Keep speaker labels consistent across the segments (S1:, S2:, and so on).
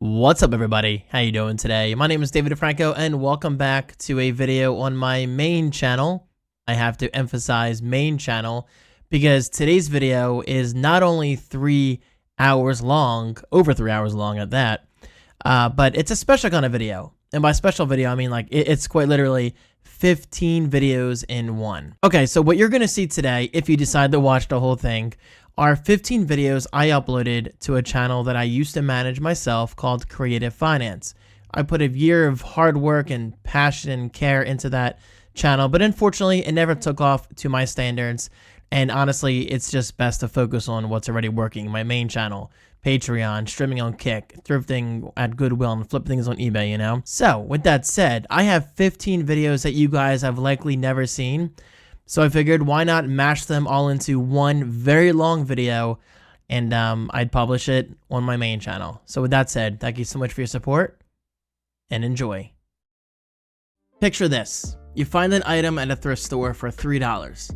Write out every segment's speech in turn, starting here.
S1: What's up, everybody? How you doing today? My name is David DeFranco and welcome back to a video on my main channel. I have to emphasize main channel because today's video is not only 3 hours long, over 3 hours long at that, but it's a special kind of video. And by special video, I mean like it's quite literally 15 videos in one. Okay, so what you're gonna see today, if you decide to watch the whole thing, are 15 videos I uploaded to a channel that I used to manage myself called Creative Finance. I put a year of hard work and passion and care into that channel, but unfortunately it never took off to my standards. And honestly, it's just best to focus on what's already working. My main channel, Patreon, streaming on Kick, thrifting at Goodwill, and flip things on eBay, you know? So with that said, I have 15 videos that you guys have likely never seen. So I figured why not mash them all into one very long video and I'd publish it on my main channel. So with that said, thank you so much for your support and enjoy. Picture this. You find an item at a thrift store for $3.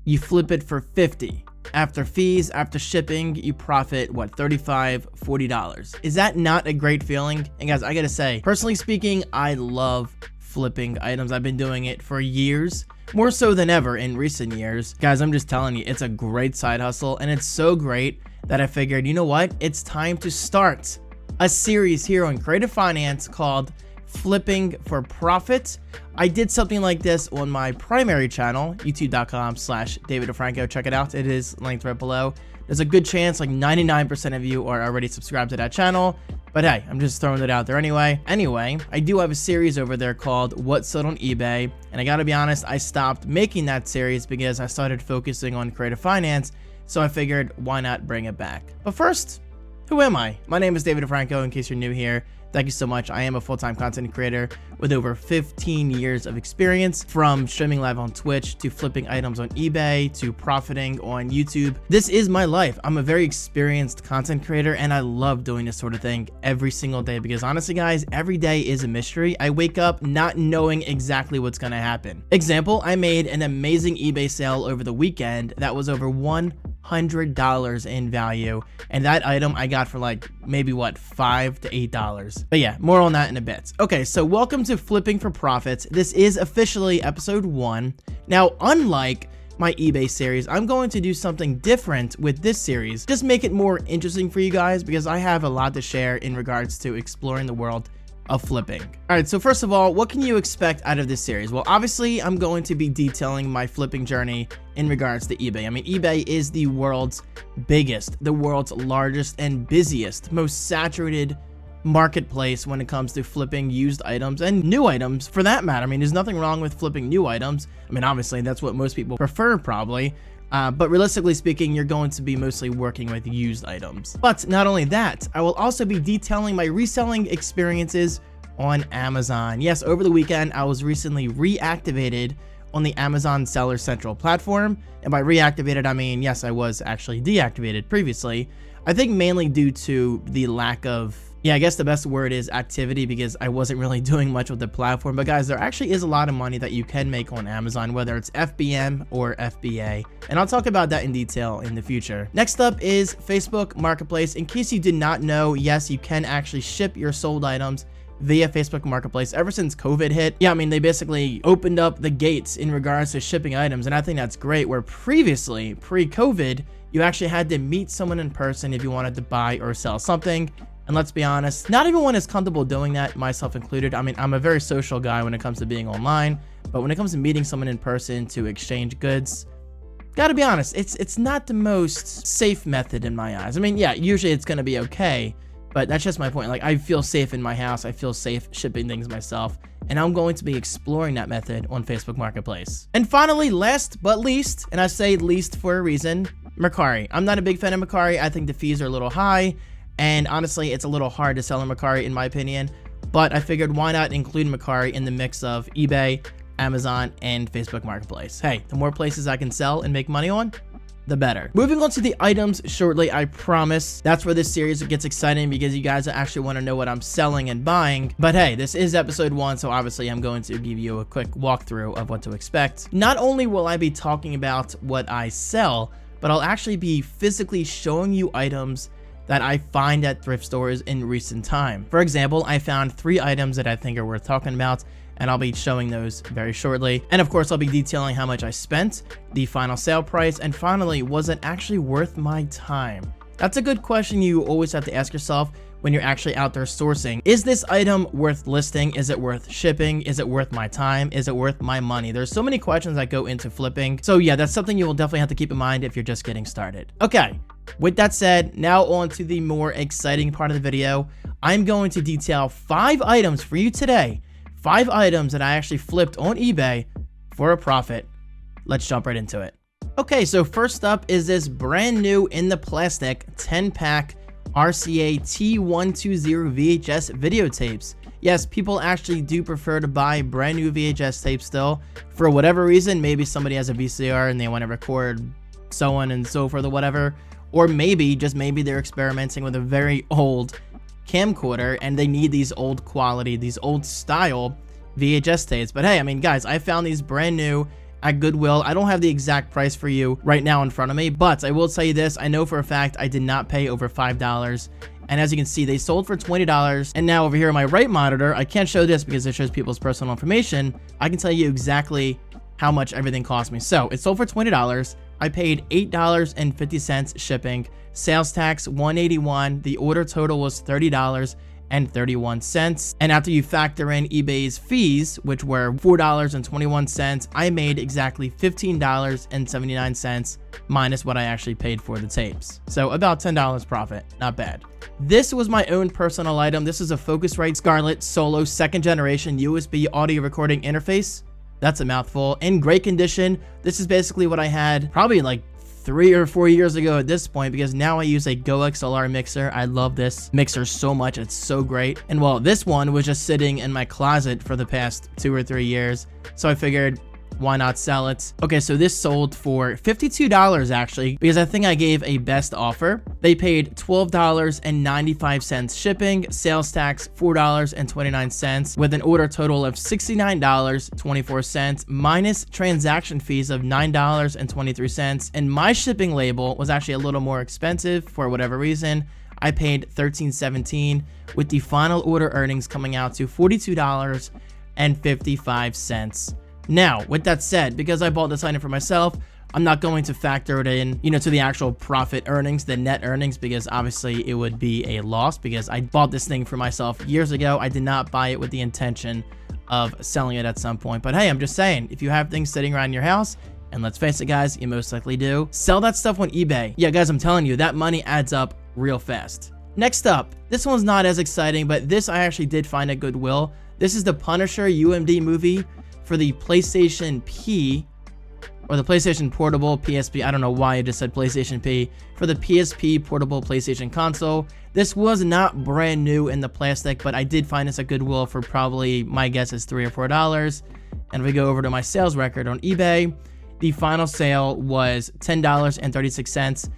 S1: You flip it for $50. After fees, after shipping, you profit, what, $35, $40. Is that not a great feeling? And guys, I gotta say, personally speaking, I love flipping items. I've been doing it for years, more so than ever in recent years. Guys, I'm just telling you, it's a great side hustle, and it's so great that I figured, you know what? It's time to start a series here on Creative Finance called Flipping for Profit. I did something like this on my primary channel, youtube.com/David DeFranco. Check it out. It is linked right below. There's a good chance like 99% of you are already subscribed to that channel, but hey, I'm just throwing it out there anyway. Anyway, I do have a series over there called What Sold on eBay, and I gotta be honest, I stopped making that series because I started focusing on creative finance, so I figured why not bring it back. But first, who am I? My name is David DeFranco, in case you're new here. Thank you so much. I am a full-time content creator with over 15 years of experience, from streaming live on Twitch to flipping items on eBay to profiting on YouTube. This is my life. I'm a very experienced content creator and I love doing this sort of thing every single day because honestly guys, every day is a mystery. I wake up not knowing exactly what's gonna happen. Example, I made an amazing eBay sale over the weekend that was over $100 in value, and that item I got for like maybe what, $5 to $8. But yeah, more on that in a bit. Okay, so welcome to Flipping for Profits. This is officially episode 1. Now, unlike my eBay series, I'm going to do something different with this series. Just make it more interesting for you guys because I have a lot to share in regards to exploring the world of flipping. All right, so first of all, what can you expect out of this series? Well, obviously, I'm going to be detailing my flipping journey in regards to eBay. I mean, eBay is the world's biggest, the world's largest and busiest, most saturated marketplace when it comes to flipping used items and new items for that matter. I mean, there's nothing wrong with flipping new items. I mean, obviously, that's what most people prefer probably. But realistically speaking, you're going to be mostly working with used items. But not only that, I will also be detailing my reselling experiences on Amazon. Yes, over the weekend, I was recently reactivated on the Amazon Seller Central platform. And by reactivated, I mean, yes, I was actually deactivated previously. I think mainly due to the lack of, yeah, I guess the best word is activity, because I wasn't really doing much with the platform. But guys, there actually is a lot of money that you can make on Amazon, whether it's FBM or FBA. And I'll talk about that in detail in the future. Next up is Facebook Marketplace. In case you did not know, yes, you can actually ship your sold items via Facebook Marketplace ever since COVID hit. Yeah, I mean, they basically opened up the gates in regards to shipping items. And I think that's great, where previously, pre-COVID, you actually had to meet someone in person if you wanted to buy or sell something. And let's be honest, not everyone is comfortable doing that, myself included. I mean, I'm a very social guy when it comes to being online, but when it comes to meeting someone in person to exchange goods, gotta be honest, it's not the most safe method in my eyes. I mean, yeah, usually it's gonna be okay, but that's just my point. Like, I feel safe in my house, I feel safe shipping things myself, and I'm going to be exploring that method on Facebook Marketplace. And finally, last but least, and I say least for a reason, Mercari. I'm not a big fan of Mercari. I think the fees are a little high. And honestly, it's a little hard to sell on Mercari in my opinion, but I figured why not include Mercari in the mix of eBay, Amazon, and Facebook Marketplace. Hey, the more places I can sell and make money on, the better. Moving on to the items shortly, I promise. That's where this series gets exciting because you guys actually want to know what I'm selling and buying. But hey, this is episode 1, so obviously I'm going to give you a quick walkthrough of what to expect. Not only will I be talking about what I sell, but I'll actually be physically showing you items that I find at thrift stores in recent time. For example, I found 3 items that I think are worth talking about, and I'll be showing those very shortly. And of course, I'll be detailing how much I spent, the final sale price, and finally, was it actually worth my time? That's a good question you always have to ask yourself when you're actually out there sourcing. Is this item worth listing? Is it worth shipping? Is it worth my time? Is it worth my money? There's so many questions that go into flipping. So yeah, that's something you will definitely have to keep in mind if you're just getting started. Okay, with that said, now on to the more exciting part of the video. I'm going to detail 5 items for you today. 5 items that I actually flipped on eBay for a profit. Let's jump right into it. Okay, so first up is this brand new in the plastic 10-pack RCA T120 VHS videotapes. Yes, people actually do prefer to buy brand new VHS tapes still. For whatever reason, maybe somebody has a VCR and they want to record so on and so forth or whatever. Or maybe, just maybe, they're experimenting with a very old camcorder and they need these old quality, these old style VHS tapes. But hey, I mean, guys, I found these brand new at Goodwill. I don't have the exact price for you right now in front of me, but I will tell you this. I know for a fact I did not pay over $5. And as you can see, they sold for $20. And now over here on my right monitor, I can't show this because it shows people's personal information. I can tell you exactly how much everything cost me. So it sold for $20. I paid $8.50 shipping, sales tax $181. The order total was $30.31. And after you factor in eBay's fees, which were $4.21, I made exactly $15.79 minus what I actually paid for the tapes. So about $10 profit, not bad. This was my own personal item. This is a Focusrite Scarlett Solo 2nd generation USB audio recording interface. That's a mouthful. In great condition. This is basically what I had probably like 3 or 4 years ago at this point, because now I use a Go XLR mixer. I love this mixer so much. It's so great. And well, this one was just sitting in my closet for the past 2 or 3 years. So I figured, why not sell it? Okay, so this sold for $52 actually, because I think I gave a best offer. They paid $12.95 shipping, sales tax $4.29, with an order total of $69.24 minus transaction fees of $9.23. And my shipping label was actually a little more expensive for whatever reason. I paid $13.17, with the final order earnings coming out to $42.55. Now, with that said, because I bought this item for myself, I'm not going to factor it in, to the actual profit earnings, the net earnings, because obviously it would be a loss because I bought this thing for myself years ago. I did not buy it with the intention of selling it at some point. But hey, I'm just saying, if you have things sitting around your house, and let's face it, guys, you most likely do, sell that stuff on eBay. Yeah, guys, I'm telling you, that money adds up real fast. Next up, this one's not as exciting, but this I actually did find at Goodwill. This is the Punisher UMD movie for the PlayStation P, or the PlayStation Portable PSP. I don't know why I just said PlayStation P. For the PSP Portable PlayStation Console. This was not brand new in the plastic, but I did find this at Goodwill for probably, my guess is $3 or $4. And if we go over to my sales record on eBay, the final sale was $10.36.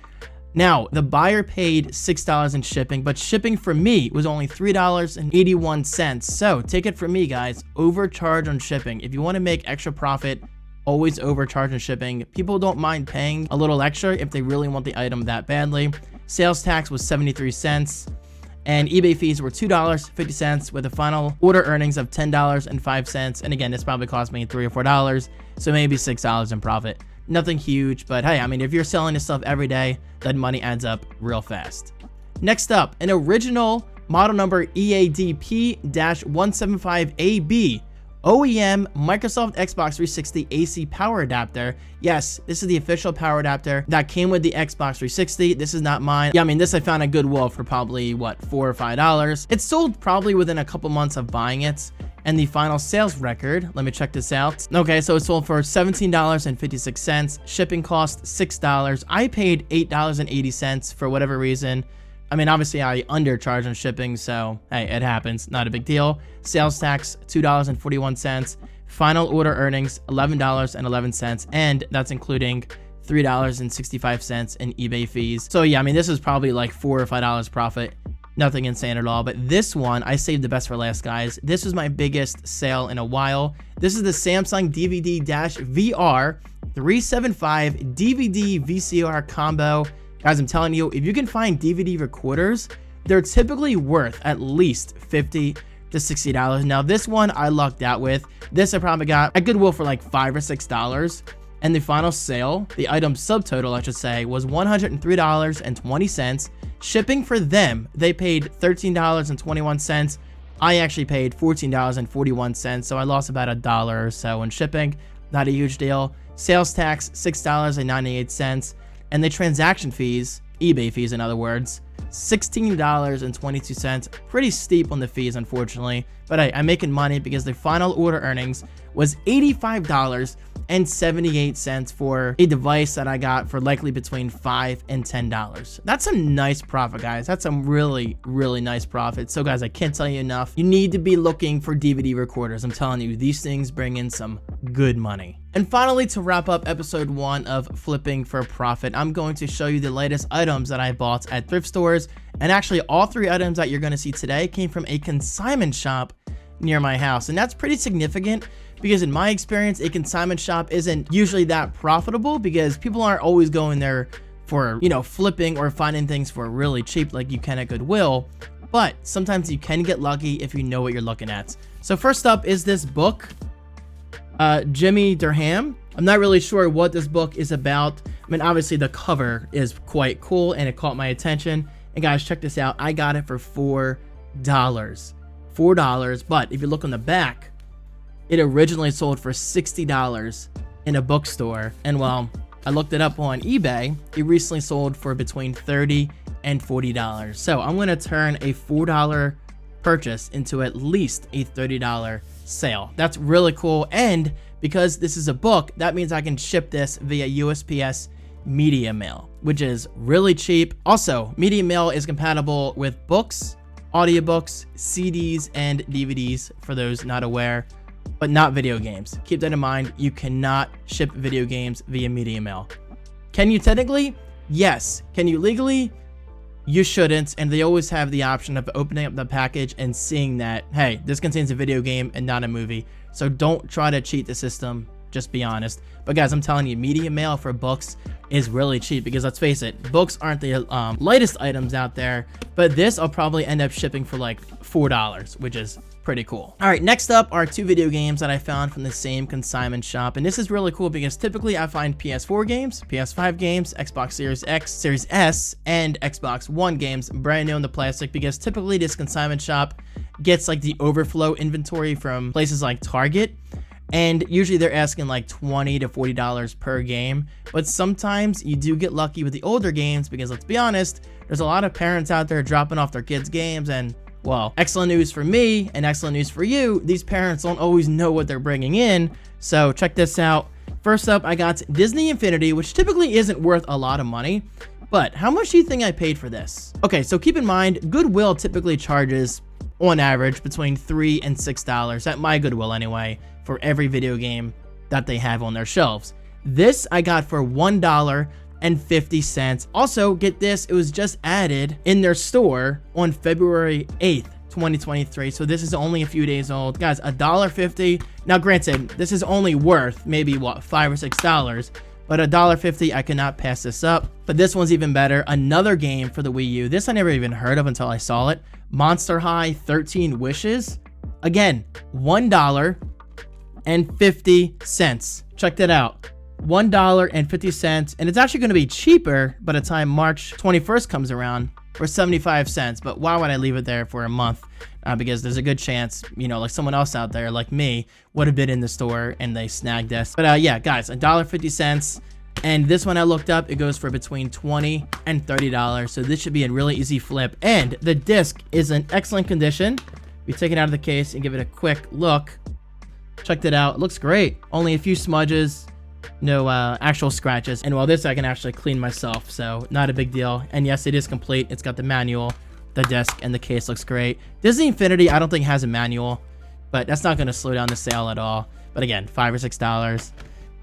S1: Now, the buyer paid $6 in shipping, but shipping for me was only $3.81. So take it from me, guys, overcharge on shipping. If you want to make extra profit, always overcharge on shipping. People don't mind paying a little extra if they really want the item that badly. Sales tax was 73 cents. And eBay fees were $2.50 with a final order earnings of $10.05. And again, this probably cost me $3 or $4, so maybe $6 in profit. Nothing huge, but hey, I mean, if you're selling this stuff every day, that money adds up real fast. Next up, an original model number EADP-175AB OEM Microsoft Xbox 360 AC power adapter. Yes, this is the official power adapter that came with the Xbox 360. This is not mine. Yeah, I mean, this I found at Goodwill for probably, what, $4 or $5. It sold probably within a couple months of buying it. And the final sales record, let me check this out. Okay, so it sold for $17.56. Shipping cost $6. I paid $8.80 for whatever reason. I mean, obviously I undercharge on shipping, so hey, it happens, not a big deal. Sales tax $2.41. Final order earnings $11.11, and that's including $3.65 in eBay fees. So yeah, I mean, this is probably like $4 or $5 profit. Nothing insane at all. But this one, I saved the best for last, guys. This was my biggest sale in a while. This is the Samsung DVD-VR 375 DVD VCR combo Guys, I'm telling you, if you can find DVD recorders, they're typically worth at least $50 to $60. Now, this one I lucked out with. This I probably got at Goodwill for like $5 or $6. And the final sale, the item subtotal, I should say, was $103.20. Shipping for them, they paid $13.21. I actually paid $14.41, so I lost about $1 or so in shipping. Not a huge deal. Sales tax, $6.98. And the transaction fees, eBay fees in other words, $16.22. Pretty steep on the fees, unfortunately. But hey, I'm making money because the final order earnings was $85.78 for a device that I got for likely between $5 and $10. That's a nice profit, guys. That's some really, really nice profit. So guys, I can't tell you enough. You need to be looking for DVD recorders. I'm telling you, these things bring in some good money. And finally, to wrap up episode 1 of Flipping for Profit, I'm going to show you the latest items that I bought at thrift stores. And actually, all 3 items that you're going to see today came from a consignment shop near my house. And that's pretty significant because in my experience, a consignment shop isn't usually that profitable because people aren't always going there for, you know, flipping or finding things for really cheap like you can at Goodwill. But sometimes you can get lucky if you know what you're looking at. So first up is this book, Jimmy Durham. I'm not really sure what this book is about. I mean, obviously the cover is quite cool and it caught my attention. And guys, check this out. I got it for $4. $4, but if you look on the back, it originally sold for $60 in a bookstore. And well, I looked it up on eBay. It recently sold for between $30 and $40. So I'm going to turn a $4 purchase into at least a $30 sale. That's really cool. And because this is a book, that means I can ship this via USPS media mail, which is really cheap. Also, media mail is compatible with books, audiobooks, CDs, and DVDs for those not aware, but not video games. Keep that in mind. You cannot ship video games via media mail. Can you technically? Yes. Can you legally? You shouldn't, and they always have the option of opening up the package and seeing that, hey, this contains a video game and not a movie. So don't try to cheat the system, just be honest. But guys, I'm telling you, media mail for books is really cheap because let's face it, books aren't the lightest items out there, but this I'll probably end up shipping for like $4, which is pretty cool. All right, next up are 2 video games that I found from the same consignment shop, and this is really cool because typically I find PS4 games, PS5 games, Xbox Series X, Series S, and Xbox One games brand new in the plastic because typically this consignment shop gets like the overflow inventory from places like Target. And usually they're asking like $20 to $40 per game. But sometimes you do get lucky with the older games because let's be honest, there's a lot of parents out there dropping off their kids' games. And well, excellent news for me and excellent news for you. These parents don't always know what they're bringing in. So check this out. First up, I got Disney Infinity, which typically isn't worth a lot of money. But how much do you think I paid for this? Okay, so keep in mind, Goodwill typically charges on average between $3 and $6, at my Goodwill anyway, for every video game that they have on their shelves. This I got for $1.50. Also, get this, it was just added in their store on February 8th, 2023. So this is only a few days old. Guys, $1.50. Now granted, this is only worth maybe what, $5 or $6, but $1.50, I cannot pass this up. But this one's even better. Another game for the Wii U. This I never even heard of until I saw it. Monster High 13 Wishes. Again, $1.50. Check that out. $1.50, and it's actually going to be cheaper by the time March 21st comes around for 75 cents. But why would I leave it there for a month? Because there's a good chance, you know, like someone else out there like me would have been in the store and they snagged this. But yeah, guys, $1.50. And this one I looked up, it goes for between $20 and $30. So this should be a really easy flip. And the disc is in excellent condition. We take it out of the case and give it a quick look. Check that out. It looks great. Only a few smudges, no actual scratches. And while this I can actually clean myself, so not a big deal. And yes, it is complete. It's got the manual, the disc, and the case looks great. Disney Infinity I don't think has a manual, but that's not going to slow down the sale at all. But again, $5 or $6,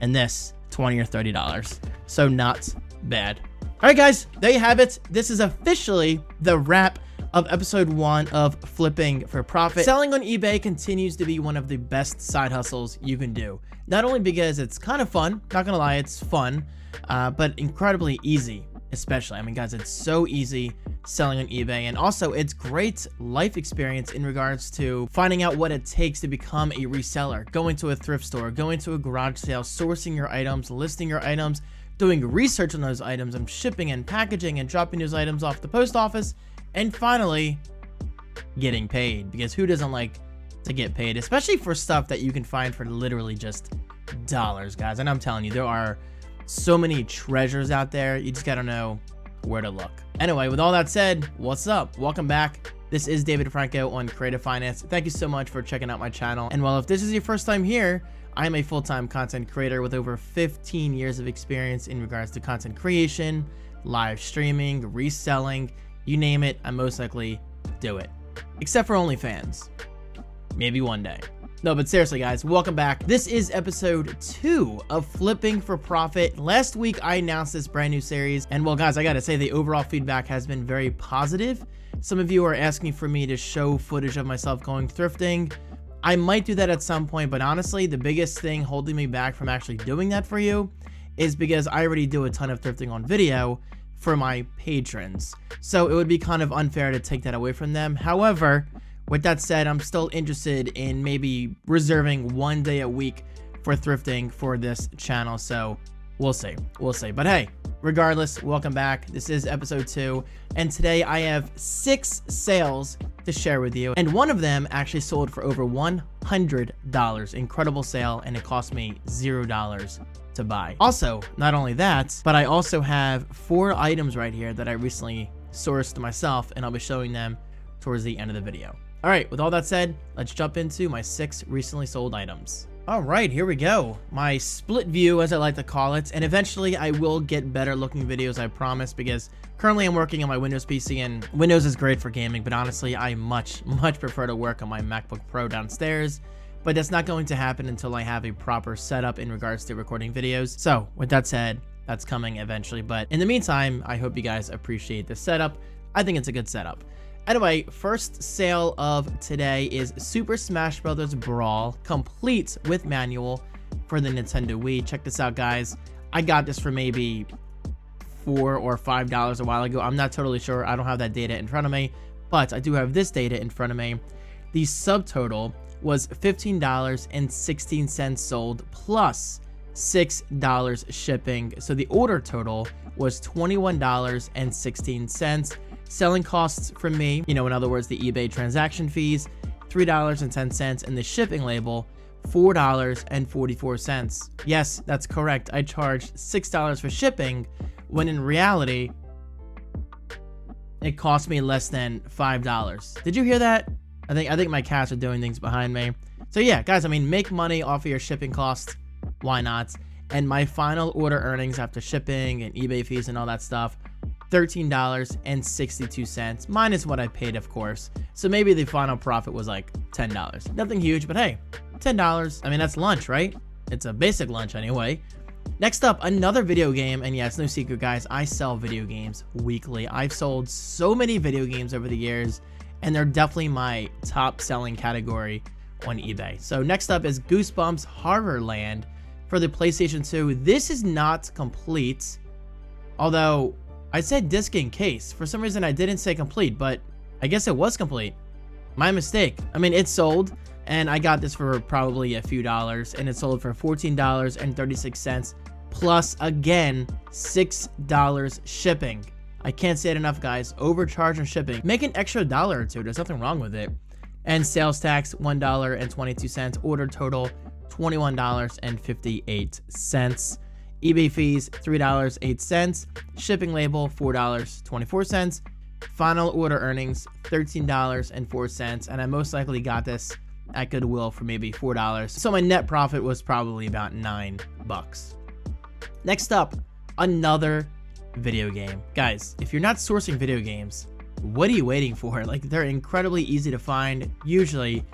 S1: and this $20 or $30. So not bad. All right, guys, there you have it. This is officially the wrap of episode 1 of Flipping for Profit. Selling on eBay continues to be one of the best side hustles you can do. Not only because it's kind of fun, not gonna lie, it's fun, but incredibly easy. especially. I mean, guys, it's so easy selling on eBay, and also it's great life experience in regards to finding out what it takes to become a reseller, going to a thrift store, going to a garage sale, sourcing your items, listing your items, doing research on those items, and shipping and packaging and dropping those items off the post office, and finally getting paid, because who doesn't like to get paid, especially for stuff that you can find for literally just dollars, guys. And I'm telling you, there are so many treasures out there. You just gotta know where to look. Anyway, with all that said, what's up? Welcome back. This is David DeFranco on Creative Finance. Thank you so much for checking out my channel. And well, if this is your first time here, I'm a full-time content creator with over 15 years of experience in regards to content creation, live streaming, reselling, you name it, I most likely do it. Except for OnlyFans. Maybe one day. No, but seriously, guys, welcome back. This is episode 2 of Flipping for Profit. Last week, I announced this brand new series, and well, guys, I gotta say the overall feedback has been very positive. Some of you are asking for me to show footage of myself going thrifting. I might do that at some point, but honestly, the biggest thing holding me back from actually doing that for you is because I already do a ton of thrifting on video for my patrons. So it would be kind of unfair to take that away from them. However, with that said, I'm still interested in maybe reserving one day a week for thrifting for this channel. So we'll see. But hey, regardless, welcome back. This is episode 2. And today I have 6 sales to share with you. And one of them actually sold for over $100. Incredible sale. And it cost me $0 to buy. Also, not only that, but I also have 4 items right here that I recently sourced myself, and I'll be showing them towards the end of the video. All right, with all that said, let's jump into my 6 recently sold items. All right, here we go. My split view, as I like to call it, and eventually I will get better looking videos, I promise, because currently I'm working on my Windows PC, and Windows is great for gaming, but honestly, I much prefer to work on my MacBook Pro downstairs, but that's not going to happen until I have a proper setup in regards to recording videos. So with that said, that's coming eventually, but in the meantime, I hope you guys appreciate the setup. I think it's a good setup. Anyway, first sale of today is Super Smash Bros. Brawl, complete with manual for the Nintendo Wii. Check this out, guys. I got this for maybe $4 or $5 a while ago. I'm not totally sure. I don't have that data in front of me, but I do have this data in front of me. The subtotal was $15.16 sold plus $6 shipping. So the order total was $21.16. Selling costs from me, in other words, the eBay transaction fees, $3.10, and the shipping label, $4.44. Yes, that's correct. I charged $6 for shipping, when in reality, it cost me less than $5. Did you hear that? I think my cats are doing things behind me. So yeah, guys, I mean, make money off of your shipping costs. Why not? And my final order earnings after shipping and eBay fees and all that stuff, $13.62, minus what I paid, of course. So maybe the final profit was like $10. Nothing huge, but hey, $10. I mean, that's lunch, right? It's a basic lunch anyway. Next up, another video game. And yeah, it's no secret, guys, I sell video games weekly. I've sold so many video games over the years, and they're definitely my top selling category on eBay. So next up is Goosebumps Horrorland for the PlayStation 2. This is not complete, although I said disc in case. For some reason I didn't say complete, but I guess it was complete. My mistake. I mean, it sold, and I got this for probably a few dollars, and it sold for $14.36 plus, again, $6 shipping. I can't say it enough, guys. Overcharge on shipping. Make an extra $1 or $2. There's nothing wrong with it. And sales tax, $1.22. Order total, $21.58. eBay fees, $3.08. Shipping label, $4.24. Final order earnings, $13.04. And I most likely got this at Goodwill for maybe $4. So my net profit was probably about $9. Next up, another video game. Guys, if you're not sourcing video games, what are you waiting for? Like, they're incredibly easy to find, usually,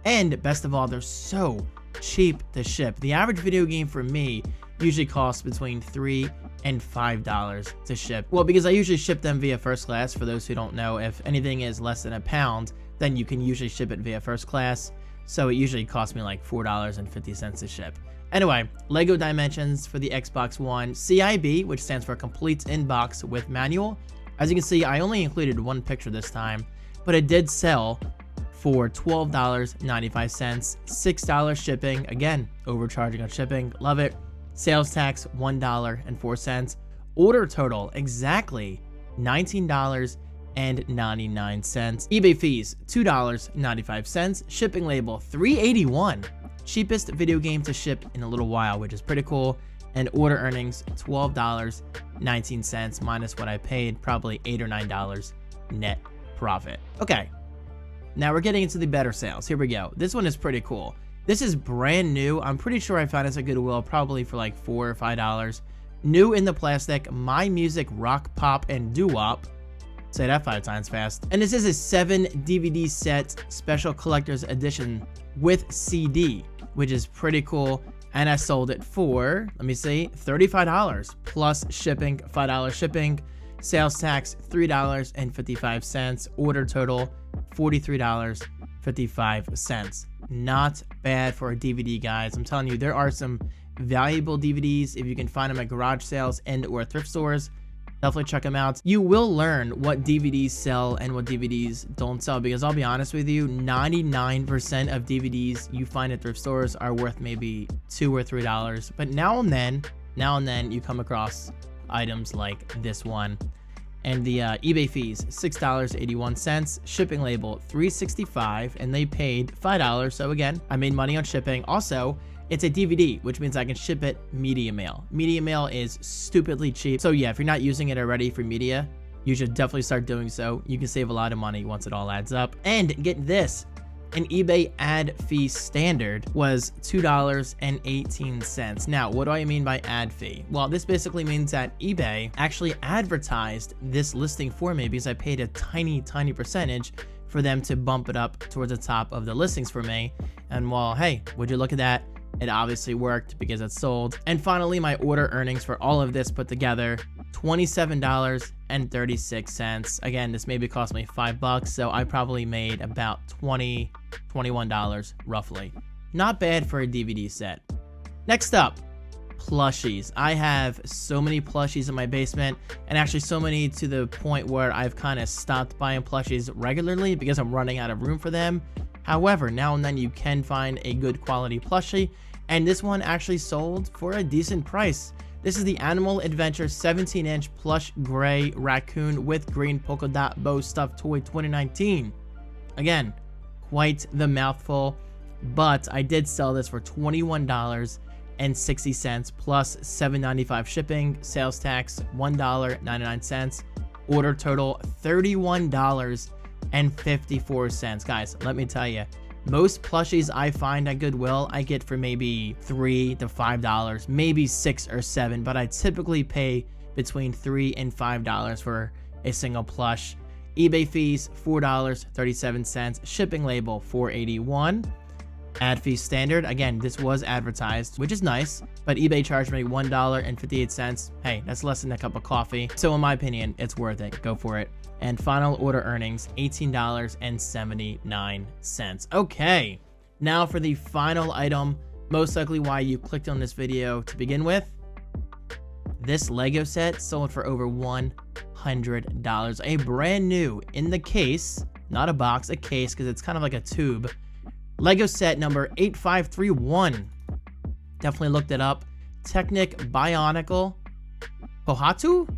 S1: and best of all, they're so cheap to ship. The average video game for me usually costs between $3 and $5 to ship. Well, because I usually ship them via first class. For those who don't know, if anything is less than a pound, then you can usually ship it via first class. So it usually costs me like $4.50 to ship. Anyway, Lego Dimensions for the Xbox One, CIB, which stands for Complete Inbox with Manual. As you can see, I only included one picture this time, but it did sell for $12.95, $6 shipping. Again, overcharging on shipping, love it. Sales tax, $1.04. Order total, exactly $19.99. eBay fees, $2.95. Shipping label, $3.81. Cheapest video game to ship in a little while, which is pretty cool. And order earnings, $12.19 minus what I paid, probably $8 or $9 net profit. Okay, now we're getting into the better sales. Here we go. This one is pretty cool. This is brand new. I'm pretty sure I found this at Goodwill, probably for like $4 or $5. New in the plastic, My Music Rock, Pop, and Doo-Wop. Say that 5 times fast. And this is a 7 DVD set, special collector's edition with CD, which is pretty cool. And I sold it for, let me see, $35 plus shipping, $5 shipping, sales tax, $3.55, order total, $43.55. Not bad for a DVD, guys. I'm telling you, there are some valuable DVDs if you can find them at garage sales and or thrift stores. Definitely check them out. You will learn what DVDs sell and what DVDs don't sell, because I'll be honest with you, 99% of DVDs you find at thrift stores are worth maybe $2 or $3. But now and then you come across items like this one. And the eBay fees, $6.81, shipping label $3.65, and they paid $5. So again, I made money on shipping. Also, it's a DVD, which means I can ship it media mail. Media mail is stupidly cheap. So yeah, if you're not using it already for media, you should definitely start doing so. You can save a lot of money once it all adds up. And get this, an eBay ad fee standard was $2.18. Now, what do I mean by ad fee? Well, this basically means that eBay actually advertised this listing for me because I paid a tiny percentage for them to bump it up towards the top of the listings for me. And well, hey, would you look at that? It obviously worked because it's sold. And finally, my order earnings for all of this put together, $27.36. Again, this maybe cost me $5, so I probably made about $20, $21 roughly. Not bad for a DVD set. Next up, plushies. I have so many plushies in my basement, and actually so many to the point where I've kind of stopped buying plushies regularly because I'm running out of room for them. However, now and then you can find a good quality plushie, and this one actually sold for a decent price. This is the Animal Adventure 17-inch plush gray raccoon with green polka dot bow stuffed toy 2019. Again, quite the mouthful, but I did sell this for $21.60 plus $7.95 shipping, sales tax $1.99, order total $31.54. Guys, let me tell you, most plushies I find at Goodwill, I get for maybe $3 to $5, maybe $6 or $7, but I typically pay between $3 and $5 for a single plush. eBay fees, $4.37, shipping label, $4.81. Ad fee standard, again, this was advertised, which is nice, but eBay charged me $1.58. Hey, that's less than a cup of coffee. So in my opinion, it's worth it. Go for it. And final order earnings, $18.79. Okay, now for the final item, most likely why you clicked on this video to begin with. This Lego set sold for over $100. A brand new, in the case, not a box, a case, because it's kind of like a tube. Lego set number 8531. Definitely looked it up. Technic Bionicle Pohatu?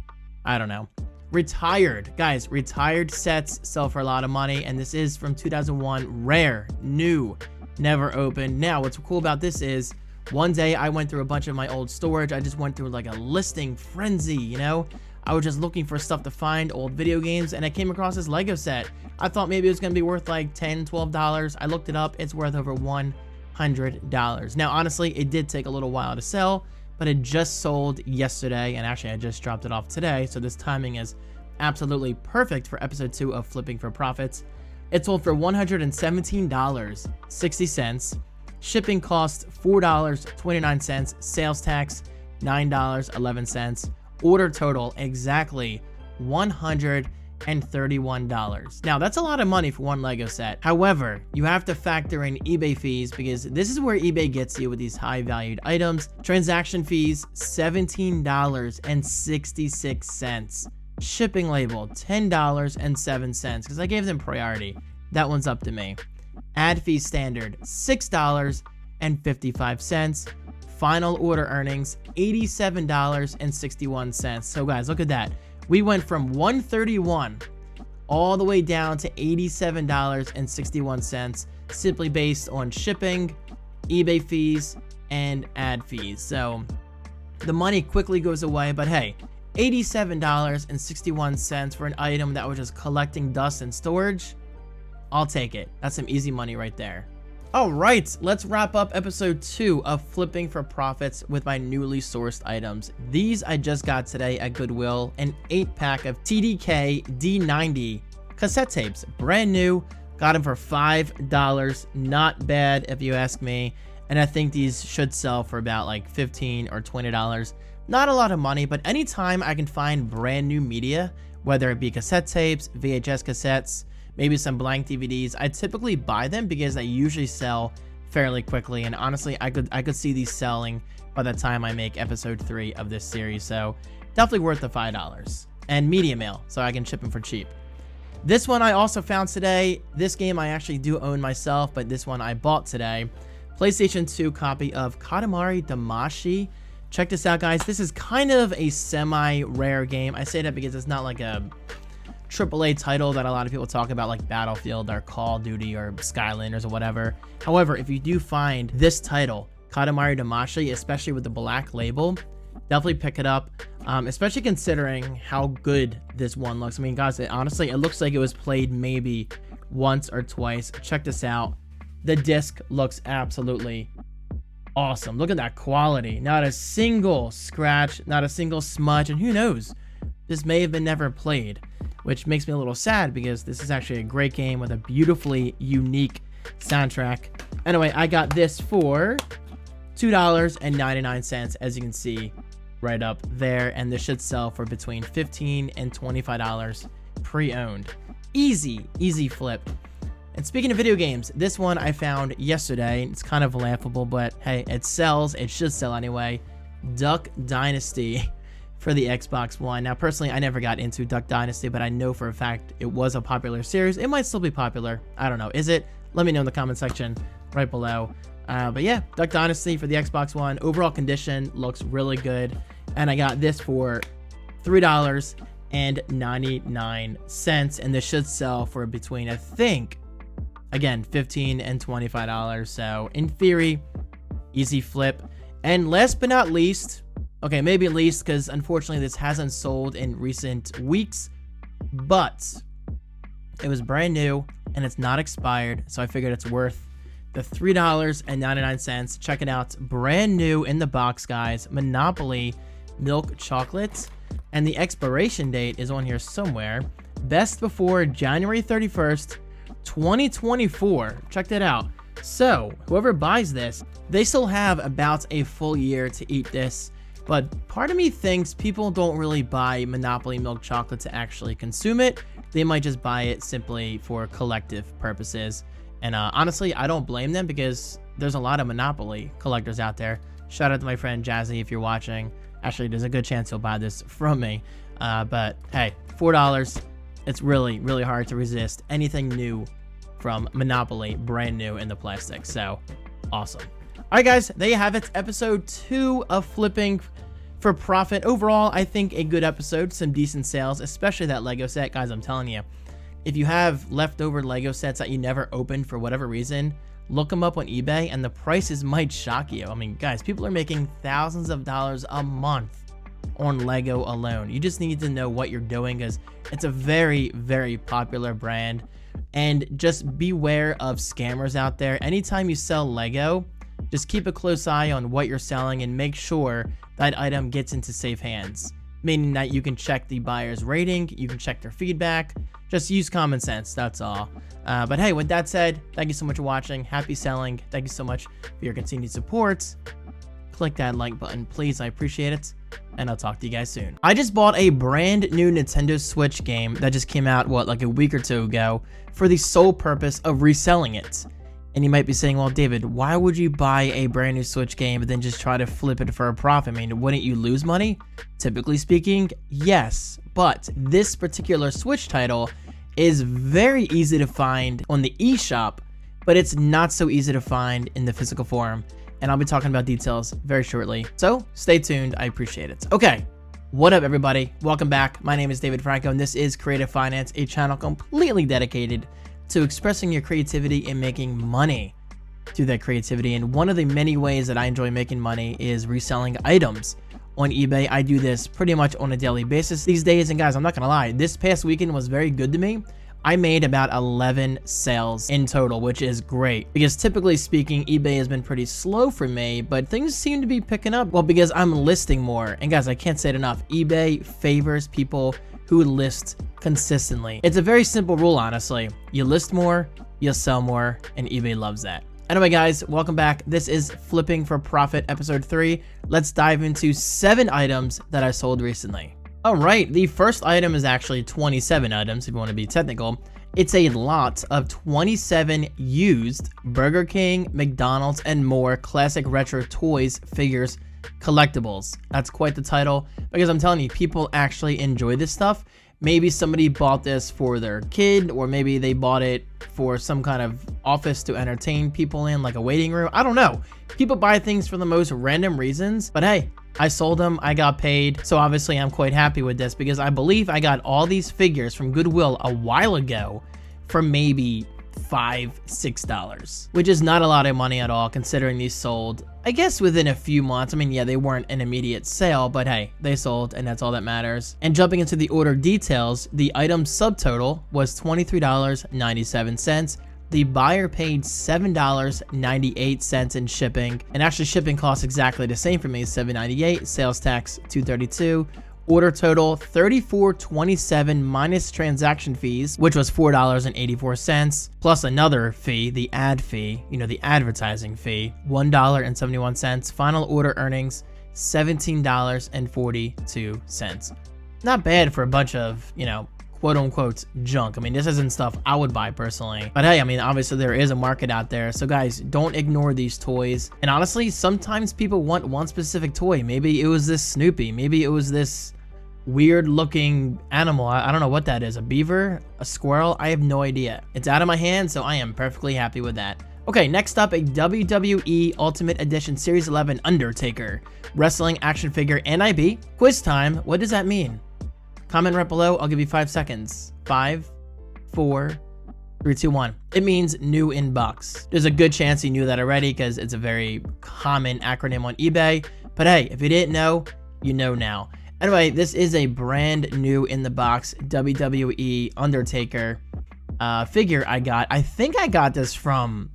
S1: I don't know. Retired. Guys, retired sets sell for a lot of money, and this is from 2001. Rare, new, never opened. Now, what's cool about this is, one day I went through a bunch of my old storage. I just went through like a listing frenzy, you know? I was just looking for stuff to find, old video games, and I came across this Lego set. I thought maybe it was going to be worth like $10, $12. I looked it up. It's worth over $100. Now, honestly, it did take a little while to sell, but it just sold yesterday, and actually I just dropped it off today, so this timing is absolutely perfect for episode 2 of Flipping for Profits. It sold for $117.60. Shipping cost $4.29. Sales tax $9.11. Order total exactly $100 $131. Now, that's a lot of money for one Lego set. However, you have to factor in eBay fees because this is where eBay gets you with these high valued items. Transaction fees, $17.66. Shipping label, $10.07 because I gave them priority. That one's up to me. Ad fee standard, $6.55. Final order earnings, $87.61. So guys, look at that. We went from $131 all the way down to $87.61 simply based on shipping, eBay fees, and ad fees. So the money quickly goes away, but hey, $87.61 for an item that was just collecting dust and storage, I'll take it. That's some easy money right there. All right, let's wrap up episode 2 of Flipping for Profits with my newly sourced items. These I just got today at Goodwill, an 8-pack of TDK D90 cassette tapes, brand new. Got them for $5, not bad if you ask me. And I think these should sell for about like $15 or $20. Not a lot of money, but anytime I can find brand new media, whether it be cassette tapes, VHS cassettes, maybe some blank DVDs, I typically buy them because they usually sell fairly quickly. And honestly, I could see these selling by the time I make episode 3 of this series. So definitely worth the $5 and media mail so I can ship them for cheap. This one I also found today. This game I actually do own myself, but this one I bought today. PlayStation 2 copy of Katamari Damacy. Check this out, guys. This is kind of a semi-rare game. I say that because it's not like a AAA title that a lot of people talk about, like Battlefield or Call of Duty or Skylanders or whatever. However, if you do find this title, Katamari Damacy, especially with the black label, definitely pick it up, especially considering how good this one looks. I mean, guys, honestly, it looks like it was played maybe once or twice. Check this out. The disc looks absolutely awesome. Look at that quality. Not a single scratch, not a single smudge, and who knows? This may have been never played, which makes me a little sad because this is actually a great game with a beautifully unique soundtrack. Anyway, I got this for $2.99, as you can see right up there, and this should sell for between $15 and $25 pre-owned. Easy flip. And speaking of video games, this one I found yesterday. It's kind of laughable, but hey, it sells. It should sell anyway. Duck Dynasty for the Xbox One. Now, personally, I never got into Duck Dynasty, but I know for a fact it was a popular series. It might still be popular. I don't know. Is it? Let me know in the comment section right below. But yeah, Duck Dynasty for the Xbox One. Overall condition looks really good. And I got this for $3.99. And this should sell for between, I think, again, $15 and $25. So in theory, easy flip. And last but not least, okay, maybe at least, because unfortunately this hasn't sold in recent weeks, but it was brand new and it's not expired, so I figured it's worth the $3.99. Check it out. Brand new in the box, guys. Monopoly milk chocolate. And the expiration date is on here somewhere. Best before January 31st, 2024. Check that out. So whoever buys this, they still have about a full year to eat this. But part of me thinks people don't really buy Monopoly milk chocolate to actually consume it. They might just buy it simply for collective purposes. And honestly, I don't blame them because there's a lot of Monopoly collectors out there. Shout out to my friend Jazzy if you're watching. Actually, there's a good chance he'll buy this from me. But hey, $4. It's really, really hard to resist anything new from Monopoly, brand new in the plastic. So awesome. All right, guys, there you have it. Episode 2 of Flipping for Profit. Overall, I think a good episode. Some decent sales, especially that Lego set. Guys, I'm telling you, if you have leftover Lego sets that you never opened for whatever reason, look them up on eBay and the prices might shock you. I mean, guys, people are making thousands of dollars a month on Lego alone. You just need to know what you're doing because it's a very, very popular brand. And just beware of scammers out there. Anytime you sell Lego, just keep a close eye on what you're selling and make sure that item gets into safe hands. Meaning that you can check the buyer's rating, you can check their feedback. Just use common sense, that's all. But hey, with that said, thank you so much for watching. Happy selling. Thank you so much for your continued support. click that like button, please. I appreciate it. And I'll talk to you guys soon. I just bought a brand new Nintendo Switch game that just came out, what, like a week or two ago, for the sole purpose of reselling it. And you might be saying, well, David, why would you buy a brand new Switch game and then just try to flip it for a profit? I mean, wouldn't you lose money? Typically speaking, yes. But this particular Switch title is very easy to find on the eShop, but it's not so easy to find in the physical form. And I'll be talking about details very shortly. So stay tuned. I appreciate it. Okay. What up, everybody? Welcome back. My name is David Franco, and this is Creative Finance, a channel completely dedicated to expressing your creativity and making money through that creativity. And one of the many ways that I enjoy making money is reselling items on eBay. I do this pretty much on a daily basis these days. And guys, I'm not gonna lie, this past weekend was very good to me. I made about 11 sales in total, which is great because typically speaking, eBay has been pretty slow for me, but things seem to be picking up. Well, because I'm listing more. And guys, I can't say it enough. eBay favors people who list consistently. It's a very simple rule, honestly. You list more, you'll sell more, and eBay loves that. Anyway, guys, welcome back. This is Flipping for Profit, episode 3. Let's dive into 7 items that I sold recently. All right, the first item is actually 27 items, if you want to be technical. It's a lot of 27 used Burger King, McDonald's, and more classic retro toys, figures, collectibles. That's quite the title, because I'm telling you, people actually enjoy this stuff. Maybe somebody bought this for their kid, or maybe they bought it for some kind of office to entertain people in, like a waiting room. I don't know. People buy things for the most random reasons, but hey, I sold them, I got paid, so obviously I'm quite happy with this because I believe I got all these figures from Goodwill a while ago for maybe $5, $6, which is not a lot of money at all considering these sold, I guess, within a few months. I mean, yeah, they weren't an immediate sale, but hey, they sold and that's all that matters. And jumping into the order details, the item subtotal was $23.97. The buyer paid $7.98 in shipping, and actually shipping costs exactly the same for me, $7.98, sales tax $2.32. Order total $34.27 minus transaction fees, which was $4.84, plus another fee, the ad fee, you know, the advertising fee, $1.71. Final order earnings $17.42. Not bad for a bunch of, you know, quote unquote junk. I mean, this isn't stuff I would buy personally, but hey, I mean, obviously there is a market out there. So guys, don't ignore these toys. And honestly, sometimes people want one specific toy. Maybe it was this Snoopy. Maybe it was this weird looking animal. I don't know what that is. A beaver? A squirrel? I have no idea. It's out of my hand, so I am perfectly happy with that. Okay, next up, a WWE Ultimate Edition Series 11 Undertaker Wrestling Action Figure NIB. Quiz time. What does that mean? Comment right below. I'll give you 5 seconds. 5, 4, 3, 2, 1. It means new in box. There's a good chance you knew that already because it's a very common acronym on eBay. But hey, if you didn't know, you know now. Anyway, this is a brand new in the box WWE Undertaker figure I got. I think I got this from,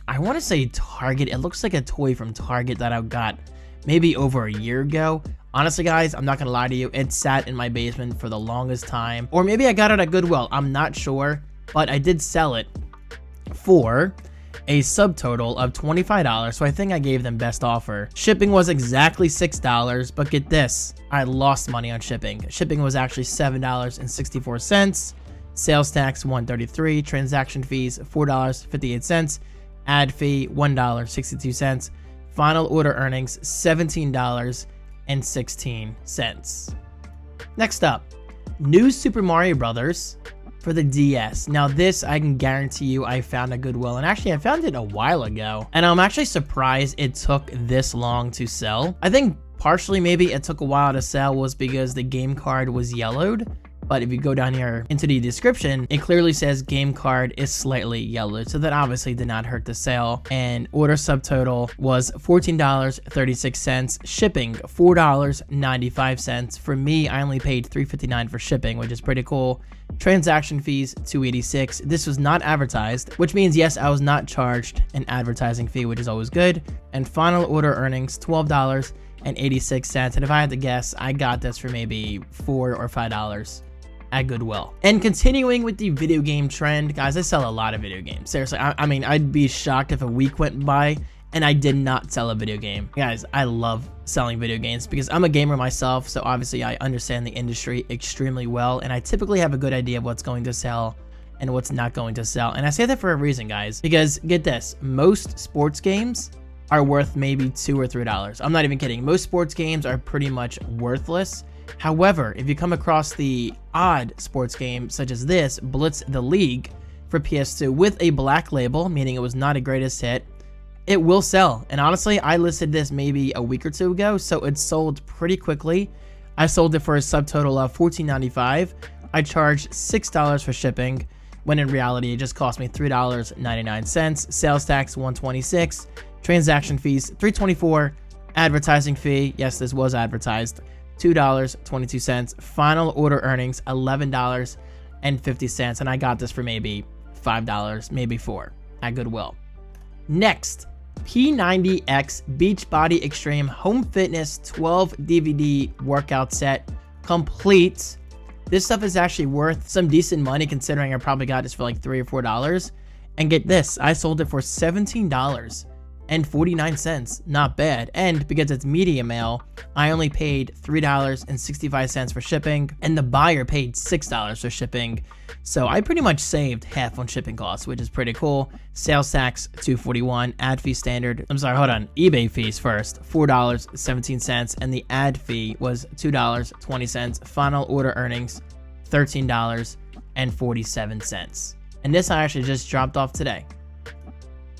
S1: I want to say Target. It looks like a toy from Target that I got maybe over a year ago. Honestly, guys, I'm not gonna lie to you, it sat in my basement for the longest time. Or maybe I got it at Goodwill, I'm not sure. But I did sell it for a subtotal of $25, so I think I gave them best offer. Shipping was exactly $6, but get this, I lost money on shipping. Shipping was actually $7.64. Sales tax $1.33, transaction fees $4.58, ad fee $1.62. Final order earnings $17.16. Next up, new Super Mario Brothers for the DS. Now this, I can guarantee you I found at Goodwill, and actually I found it a while ago, and I'm actually surprised it took this long to sell. I think partially maybe it took a while to sell was because the game card was yellowed. But if you go down here into the description, it clearly says game card is slightly yellowed. So that obviously did not hurt the sale. And order subtotal was $14.36. Shipping, $4.95. For me, I only paid $3.59 for shipping, which is pretty cool. Transaction fees, $2.86. This was not advertised, which means, yes, I was not charged an advertising fee, which is always good. And final order earnings, $12.86. And if I had to guess, I got this for maybe $4 or $5 at Goodwill. And continuing with the video game trend, guys, I sell a lot of video games. Seriously, I mean, I'd be shocked if a week went by and I did not sell a video game. Guys, I love selling video games because I'm a gamer myself, so obviously I understand the industry extremely well, and I typically have a good idea of what's going to sell and what's not going to sell. And I say that for a reason, guys, because get this, most sports games are worth maybe $2 or $3. I'm not even kidding. Most sports games are pretty much worthless. However, if you come across the odd sports game such as this, Blitz the League for PS2 with a black label, meaning it was not a greatest hit, it will sell. And honestly, I listed this maybe a week or two ago, so it sold pretty quickly. I sold it for a subtotal of $14.95. I charged $6 for shipping, when in reality it just cost me $3.99. Sales tax $126, transaction fees $324, advertising fee, yes, this was advertised, $2.22. Final order earnings $11.50, and I got this for maybe $5, maybe $4 at Goodwill. Next, P90X Beachbody Extreme Home Fitness 12 DVD workout set complete. This stuff is actually worth some decent money considering I probably got this for like $3 or $4. And get this, I sold it for $17.49. Not bad. And because it's media mail, I only paid $3.65 for shipping, and the buyer paid $6 for shipping. So I pretty much saved half on shipping costs, which is pretty cool. Sales tax $241, ad fee standard. I'm sorry, hold on. eBay fees first, $4.17, and the ad fee was $2.20. Final order earnings $13.47. And this I actually just dropped off today.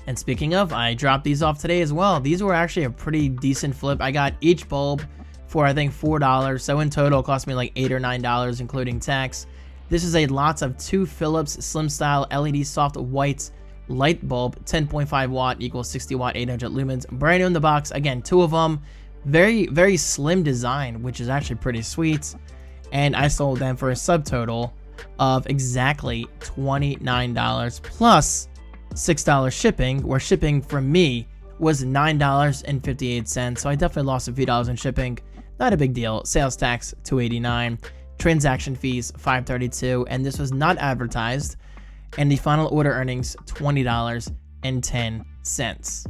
S1: And speaking of, I dropped these off today as well. These were actually a pretty decent flip. I got each bulb for I think $4. So in total it cost me like $8 or $9 including tax. This is a lots of 2 Philips Slim Style LED soft white light bulb, 10.5 watt equals 60 watt, 800 lumens. Brand new in the box. Again, 2 of them. Very, very slim design, which is actually pretty sweet. And I sold them for a subtotal of exactly $29 plus $6 shipping, where shipping from me was $9.58. So I definitely lost a few dollars in shipping. Not a big deal. Sales tax $289, transaction fees $532, and this was not advertised. And the final order earnings $20.10.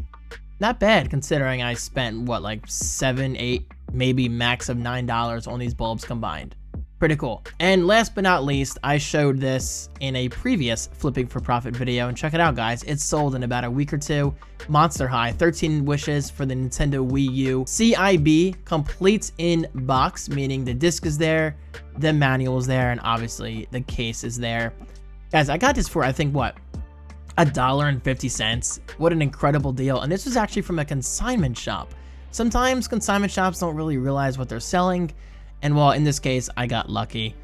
S1: Not bad considering I spent what, like $7, $8, maybe max of $9 on these bulbs combined. Pretty cool. And last but not least, I showed this in a previous Flipping for Profit video, and check it out, guys. It's sold in about a week or two. Monster High, 13 wishes for the Nintendo Wii U. CIB, complete in box, meaning the disc is there, the manual is there, and obviously the case is there. Guys, I got this for, I think, what, $1.50. What an incredible deal. And this was actually from a consignment shop. Sometimes consignment shops don't really realize what they're selling. And well, in this case, I got lucky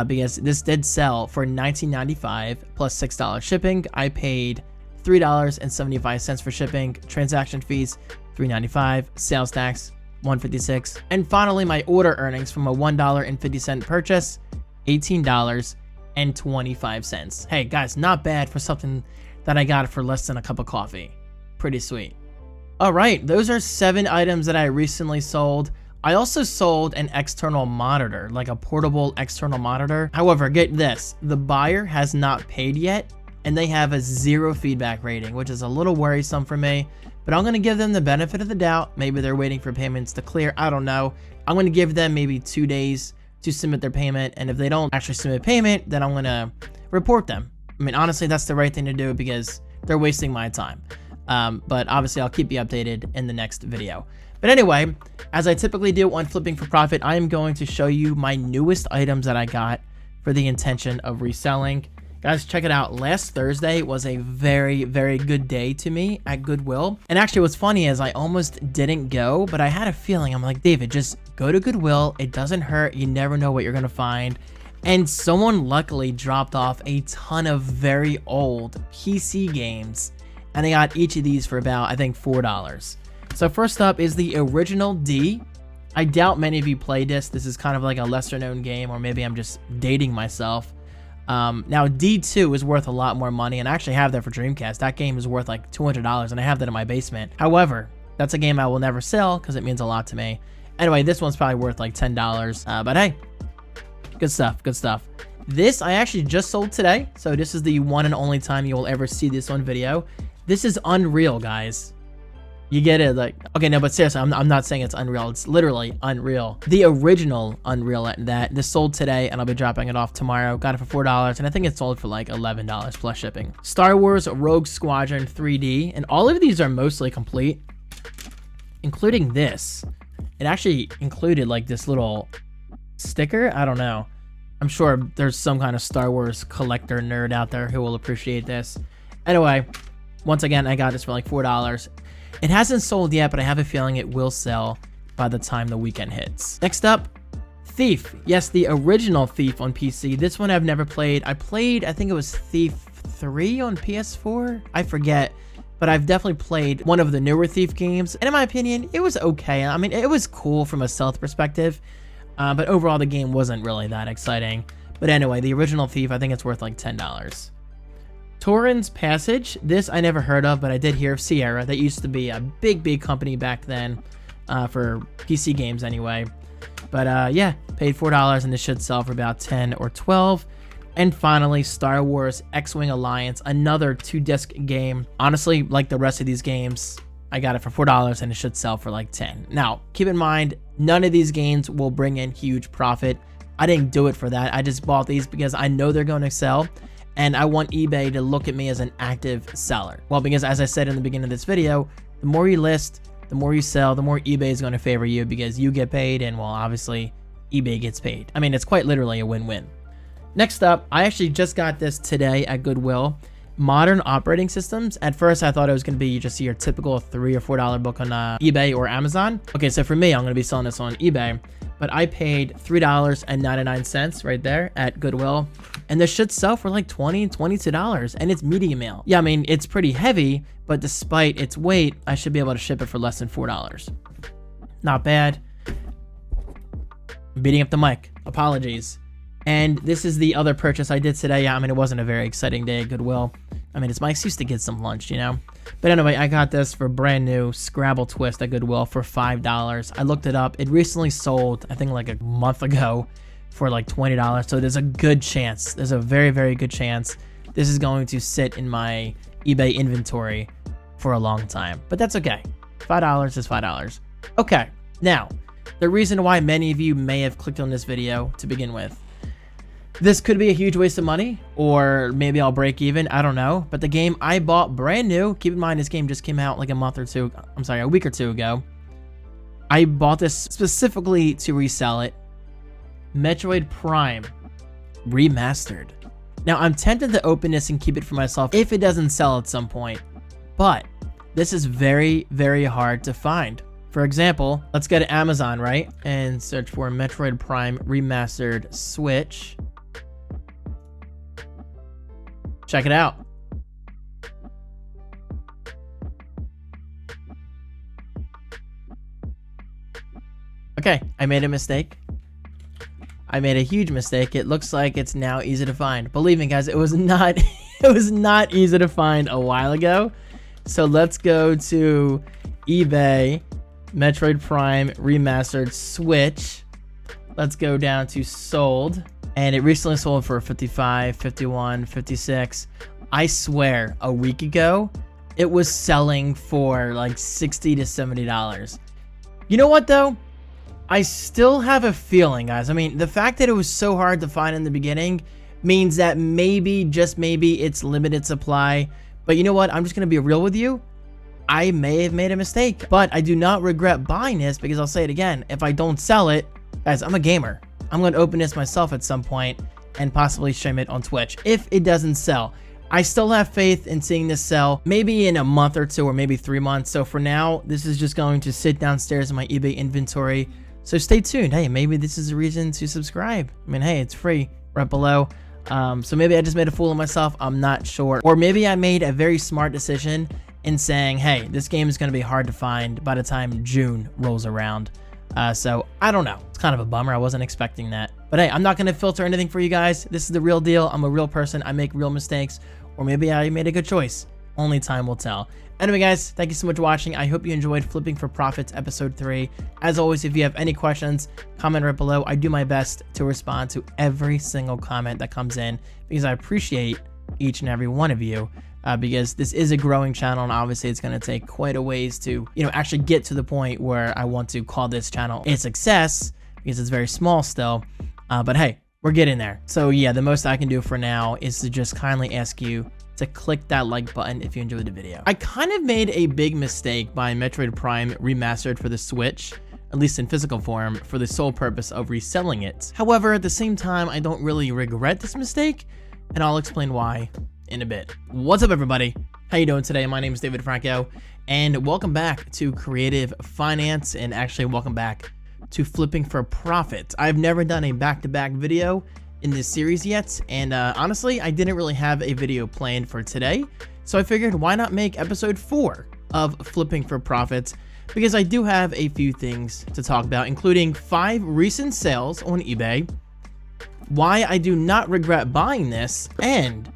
S1: because this did sell for $19.95 plus $6 shipping. I paid $3.75 for shipping, transaction fees $3.95, sales tax $156, and finally my order earnings from a $1.50 purchase, $18.25. Hey guys, not bad for something that I got for less than a cup of coffee. Pretty sweet. All right, those are 7 items that I recently sold. I also sold an external monitor, like a portable external monitor. However, get this, the buyer has not paid yet, and they have a 0 feedback rating, which is a little worrisome for me, but I'm gonna give them the benefit of the doubt. Maybe they're waiting for payments to clear, I don't know. I'm gonna give them maybe 2 days to submit their payment, and if they don't actually submit payment, then I'm gonna report them. I mean, honestly, that's the right thing to do because they're wasting my time. But obviously I'll keep you updated in the next video. But anyway, as I typically do on Flipping for Profit, I am going to show you my newest items that I got for the intention of reselling. Guys, check it out. Last Thursday was a very, very good day to me at Goodwill. And actually what's funny is I almost didn't go, but I had a feeling. I'm like, David, just go to Goodwill. It doesn't hurt. You never know what you're going to find. And someone luckily dropped off a ton of very old PC games. And I got each of these for about, I think, $4. So first up is the original D. I doubt many of you played this. This is kind of like a lesser known game, or maybe I'm just dating myself. Now D2 is worth a lot more money, and I actually have that for Dreamcast. That game is worth like $200, and I have that in my basement. However, that's a game I will never sell because it means a lot to me. Anyway, this one's probably worth like $10, but hey, good stuff, good stuff. This I actually just sold today, so this is the one and only time you will ever see this on video. This is Unreal, guys. You get it? Like, okay, no, but seriously, I'm not saying it's unreal. It's literally unreal. The original Unreal at that. This sold today, and I'll be dropping it off tomorrow. Got it for $4, and I think it sold for like $11 plus shipping. Star Wars Rogue Squadron 3D, and all of these are mostly complete, including this. It actually included like this little sticker. I don't know. I'm sure there's some kind of Star Wars collector nerd out there who will appreciate this. Anyway, once again, I got this for like $4. It hasn't sold yet, but I have a feeling it will sell by the time the weekend hits. Next up, Thief. Yes, the original Thief on PC. This one I've never played. I think it was Thief 3 on PS4. I forget, but I've definitely played one of the newer Thief games. And in my opinion, it was okay. I mean, it was cool from a stealth perspective, but overall the game wasn't really that exciting. But anyway, the original Thief, I think it's worth like $10. Torrens Passage. This I never heard of, but I did hear of Sierra. That used to be a big company back then for PC games anyway. But yeah, paid $4, and this should sell for about 10 or 12. And finally, Star Wars X-Wing Alliance, another 2-disc game. Honestly, like the rest of these games, I got it for $4, and it should sell for like 10. Now, keep in mind, none of these games will bring in huge profit. I didn't do it for that. I just bought these because I know they're going to sell, and I want eBay to look at me as an active seller. Well, because as I said in the beginning of this video, the more you list, the more you sell, the more eBay is going to favor you because you get paid, and well, obviously, eBay gets paid. I mean, it's quite literally a win-win. Next up, I actually just got this today at Goodwill. Modern operating systems. At first, I thought it was going to be just your typical $3 or $4 book on eBay or Amazon. Okay, so for me, I'm going to be selling this on eBay, but I paid $3.99 right there at Goodwill, and this should sell for like $20, $22, and it's medium mail. Yeah, I mean, it's pretty heavy, but despite its weight, I should be able to ship it for less than $4. Not bad. I'm beating up the mic. Apologies. And this is the other purchase I did today. Yeah, I mean, it wasn't a very exciting day at Goodwill. I mean, it's my excuse to get some lunch, you know? But anyway, I got this for brand new Scrabble Twist at Goodwill for $5. I looked it up. It recently sold, I think like a month ago, for like $20. So there's a good chance. There's a very good chance this is going to sit in my eBay inventory for a long time. But that's okay. $5 is $5. Okay, now, the reason why many of you may have clicked on this video to begin with. This could be a huge waste of money, or maybe I'll break even, I don't know. But the game I bought brand new, keep in mind this game just came out like a week or two ago. I bought this specifically to resell it. Metroid Prime Remastered. Now, I'm tempted to open this and keep it for myself if it doesn't sell at some point, but this is very hard to find. For example, let's go to Amazon, right? And search for Metroid Prime Remastered Switch. Check it out. Okay, I made a mistake. I made a huge mistake. It looks like it's now easy to find. Believe me, guys, it was not it was not easy to find a while ago. So let's go to eBay, Metroid Prime Remastered Switch. Let's go down to sold. And it recently sold for 55, 51, 56. I swear, a week ago, it was selling for like $60 to $70. You know what, though? I still have a feeling, guys. I mean, the fact that it was so hard to find in the beginning means that maybe, just maybe, it's limited supply. But you know what? I'm just going to be real with you. I may have made a mistake, but I do not regret buying this because I'll say it again. If I don't sell it, guys, I'm a gamer. I'm going to open this myself at some point and possibly stream it on Twitch if it doesn't sell. I still have faith in seeing this sell maybe in a month or two or maybe 3 months. So for now, this is just going to sit downstairs in my eBay inventory. So stay tuned. Hey, maybe this is a reason to subscribe. I mean, hey, it's free right below. So maybe I just made a fool of myself. I'm not sure. Or maybe I made a very smart decision in saying, hey, this game is going to be hard to find by the time June rolls around. So I don't know. It's kind of a bummer. I wasn't expecting that. But hey, I'm not going to filter anything for you guys. This is the real deal. I'm a real person. I make real mistakes. Or maybe I made a good choice. Only time will tell. Anyway, guys, thank you so much for watching. I hope you enjoyed Flipping for Profits episode 3. As always, if you have any questions, comment right below. I do my best to respond to every single comment that comes in because I appreciate each and every one of you. because this is a growing channel, and obviously it's going to take quite a ways to, actually get to the point where I want to call this channel a success, because it's very small still. But hey, we're getting there. So yeah, the most I can do for now is to just kindly ask you to click that like button if you enjoyed the video. I kind of made a big mistake buying Metroid Prime Remastered for the Switch, at least in physical form, for the sole purpose of reselling it. However, at the same time, I don't really regret this mistake, and I'll explain why in a bit. What's up, everybody? How you doing today? My name is David Franco, and welcome back to Creative Finance, and actually welcome back to Flipping for Profit. I've never done a back-to-back video in this series yet, and honestly, I didn't really have a video planned for today, so I figured why not make episode 4 of Flipping for Profit, because I do have a few things to talk about, including 5 recent sales on eBay, why I do not regret buying this, and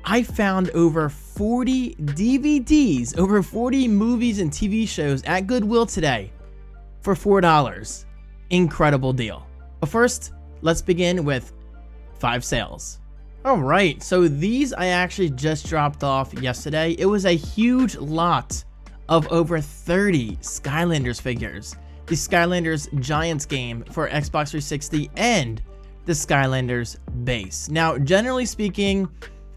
S1: I found over 40 DVDs, over 40 movies and TV shows at Goodwill today for $4. Incredible deal. But first, let's begin with 5 sales. All right, so these I actually just dropped off yesterday. It was a huge lot of over 30 Skylanders figures. The Skylanders Giants game for Xbox 360 and the Skylanders base. Now, generally speaking,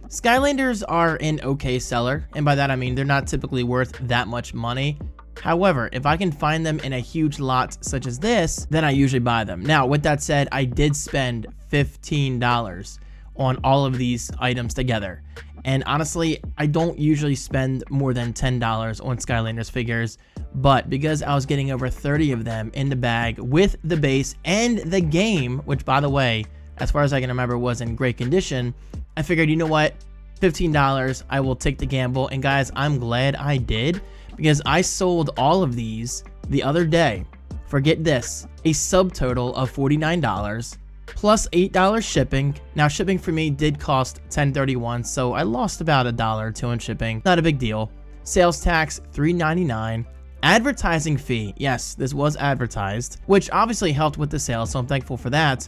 S1: Skylanders are an okay seller, and by that I mean they're not typically worth that much money. However, if I can find them in a huge lot such as this, then I usually buy them. Now, with that said, I did spend $15 on all of these items together. And honestly, I don't usually spend more than $10 on Skylanders figures, but because I was getting over 30 of them in the bag with the base and the game, which by the way, as far as I can remember, was in great condition, I figured, you know what, $15, I will take the gamble. And guys, I'm glad I did, because I sold all of these the other day for, get this, a subtotal of $49 plus $8 shipping. Now, shipping for me did cost $10.31, so I lost about $1 or $2 in shipping. Not a big deal. Sales tax $3.99. Advertising fee, yes, this was advertised, which obviously helped with the sale, so I'm thankful for that.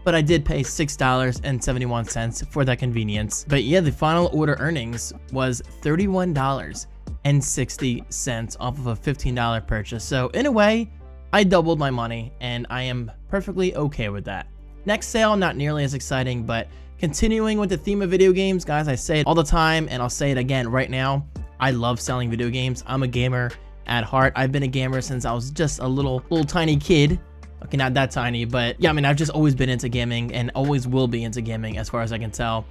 S1: But I did pay $6.71 for that convenience. But yeah, the final order earnings was $31.60 off of a $15 purchase. So in a way, I doubled my money, and I am perfectly okay with that. Next sale, not nearly as exciting, but continuing with the theme of video games, guys, I say it all the time, and I'll say it again right now. I love selling video games. I'm a gamer at heart. I've been a gamer since I was just a little tiny kid. Okay, not that tiny, but yeah, I mean, I've just always been into gaming and always will be into gaming as far as I can tell.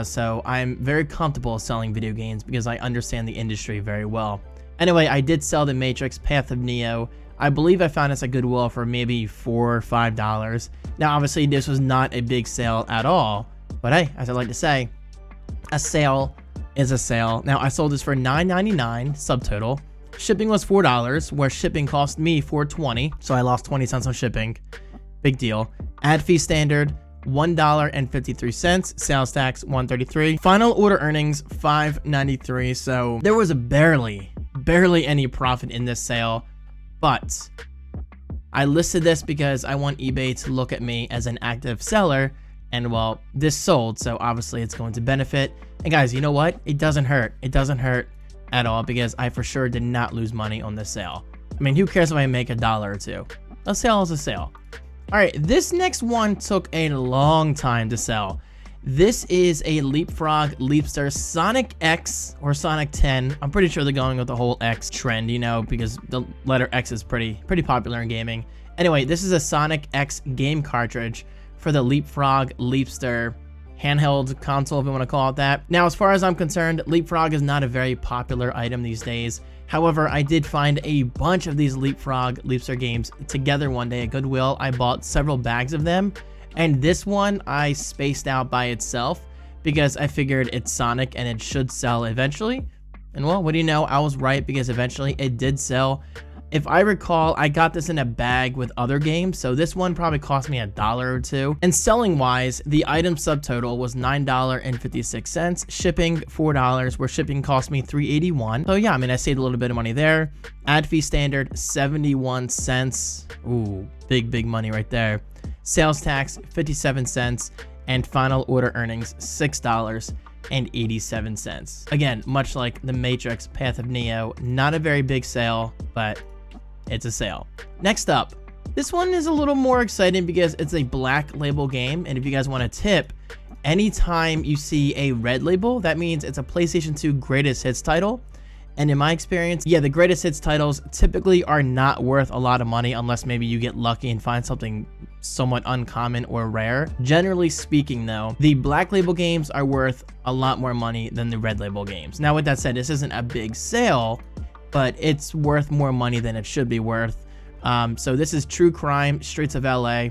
S1: So I'm very comfortable selling video games because I understand the industry very well. Anyway, I did sell The Matrix Path of Neo. I believe I found this at Goodwill for maybe $4 or $5. Now, obviously, this was not a big sale at all, but hey, as I like to say, a sale is a sale. Now, I sold this for $9.99 subtotal. Shipping was $4, where shipping cost me $4.20, so I lost 20 cents on shipping. Big deal. Ad fee standard, $1.53. Sales tax, $1.33. Final order earnings, $5.93. So there was barely any profit in this sale, but I listed this because I want eBay to look at me as an active seller, and well, this sold, so obviously it's going to benefit. And guys, you know what? It doesn't hurt. It doesn't hurt at all, because I for sure did not lose money on this sale. I mean, who cares if I make $1 or $2? A sale is a sale. All right, this next one took a long time to sell. This is a Leapfrog Leapster Sonic X or Sonic 10. I'm pretty sure they're going with the whole X trend, you know, because the letter X is pretty popular in gaming. Anyway, this is a Sonic X game cartridge for the Leapfrog Leapster handheld console, if you want to call it that. Now, as far as I'm concerned, Leapfrog is not a very popular item these days. However, I did find a bunch of these Leapfrog Leapster games together one day at Goodwill. I bought several bags of them, and this one I spaced out by itself because I figured it's Sonic and it should sell eventually. And well, what do you know? I was right, because eventually it did sell. If I recall, I got this in a bag with other games, so this one probably cost me $1 or $2. And selling wise, the item subtotal was $9.56, shipping $4, where shipping cost me $3.81. So yeah, I mean, I saved a little bit of money there. Ad fee standard 71 cents. Ooh, big money right there. Sales tax 57 cents, and final order earnings $6. $2.87. Again, much like the Matrix Path of Neo, not a very big sale, but it's a sale. Next up, this one is a little more exciting because it's a black label game, and if you guys want a tip, anytime you see a red label, that means it's a PlayStation 2 greatest hits title. And in my experience, yeah, the greatest hits titles typically are not worth a lot of money unless maybe you get lucky and find something somewhat uncommon or rare. Generally speaking though, the black label games are worth a lot more money than the red label games. Now with that said, this isn't a big sale, but it's worth more money than it should be worth. So this is True Crime Streets of LA.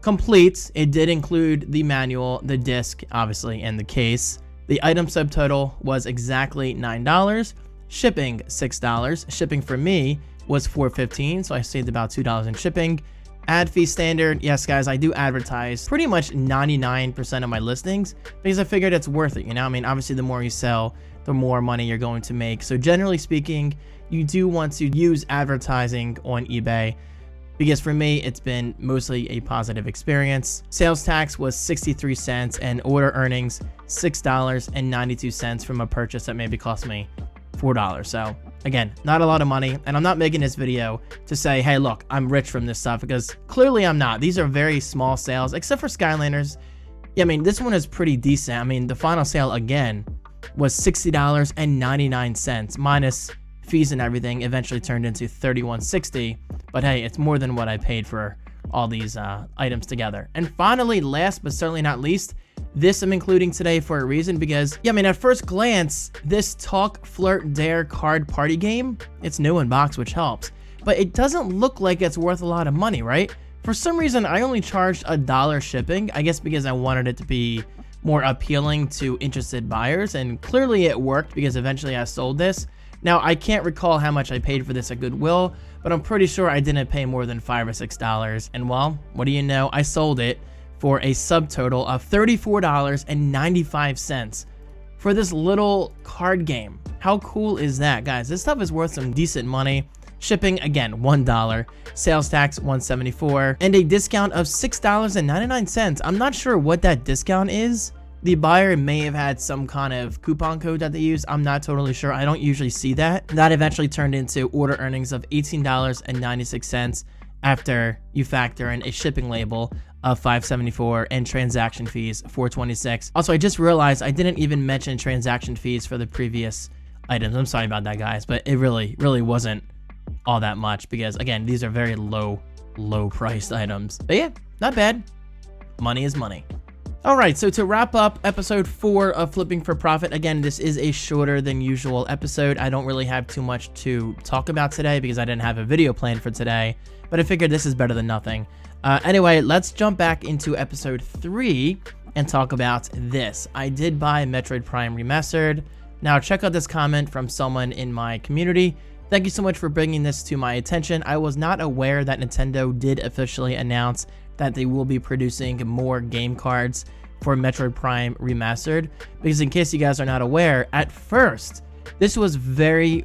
S1: Complete. It did include the manual, the disc, obviously, and the case. The item subtotal was exactly $9. Shipping $6. Shipping for me was $4.15, so I saved about $2 in shipping. Ad fee standard, yes guys, I do advertise pretty much 99% of my listings because I figured it's worth it, you know? I mean, obviously the more you sell, the more money you're going to make. So generally speaking, you do want to use advertising on eBay because for me, it's been mostly a positive experience. Sales tax was 63 cents and order earnings $6.92 from a purchase that maybe cost me $4. So again, not a lot of money, and I'm not making this video to say, hey look, I'm rich from this stuff, because clearly I'm not. These are very small sales, except for Skylanders. Yeah, I mean, this one is pretty decent. I mean, the final sale again was $60.99 minus fees and everything, eventually turned into $31.60, but hey, it's more than what I paid for all these items together. And finally, last but certainly not least, this I'm including today for a reason because, yeah, I mean, at first glance, this Talk, Flirt, Dare card party game, it's new in box, which helps, but it doesn't look like it's worth a lot of money, right? For some reason, I only charged $1 shipping, I guess because I wanted it to be more appealing to interested buyers, and clearly it worked because eventually I sold this. Now, I can't recall how much I paid for this at Goodwill, but I'm pretty sure I didn't pay more than $5 or $6, and well, what do you know, I sold it for a subtotal of $34.95 for this little card game. How cool is that, guys? This stuff is worth some decent money. Shipping, again, $1. Sales tax, $1.74. And a discount of $6.99. I'm not sure what that discount is. The buyer may have had some kind of coupon code that they use. I'm not totally sure. I don't usually see that. That eventually turned into order earnings of $18.96 after you factor in a shipping label of $5.74 and transaction fees $4.26. Also, I just realized I didn't even mention transaction fees for the previous items. I'm sorry about that, guys, but it really wasn't all that much because, again, these are very low priced items. But yeah, not bad. Money is money. All right, so to wrap up episode 4 of Flipping for Profit, again, this is a shorter than usual episode. I don't really have too much to talk about today because I didn't have a video planned for today, but I figured this is better than nothing. Anyway, let's jump back into episode 3 and talk about this. I did buy Metroid Prime Remastered. Now, check out this comment from someone in my community. Thank you so much for bringing this to my attention. I was not aware that Nintendo did officially announce that they will be producing more game cards for Metroid Prime Remastered, because in case you guys are not aware, at first, this was very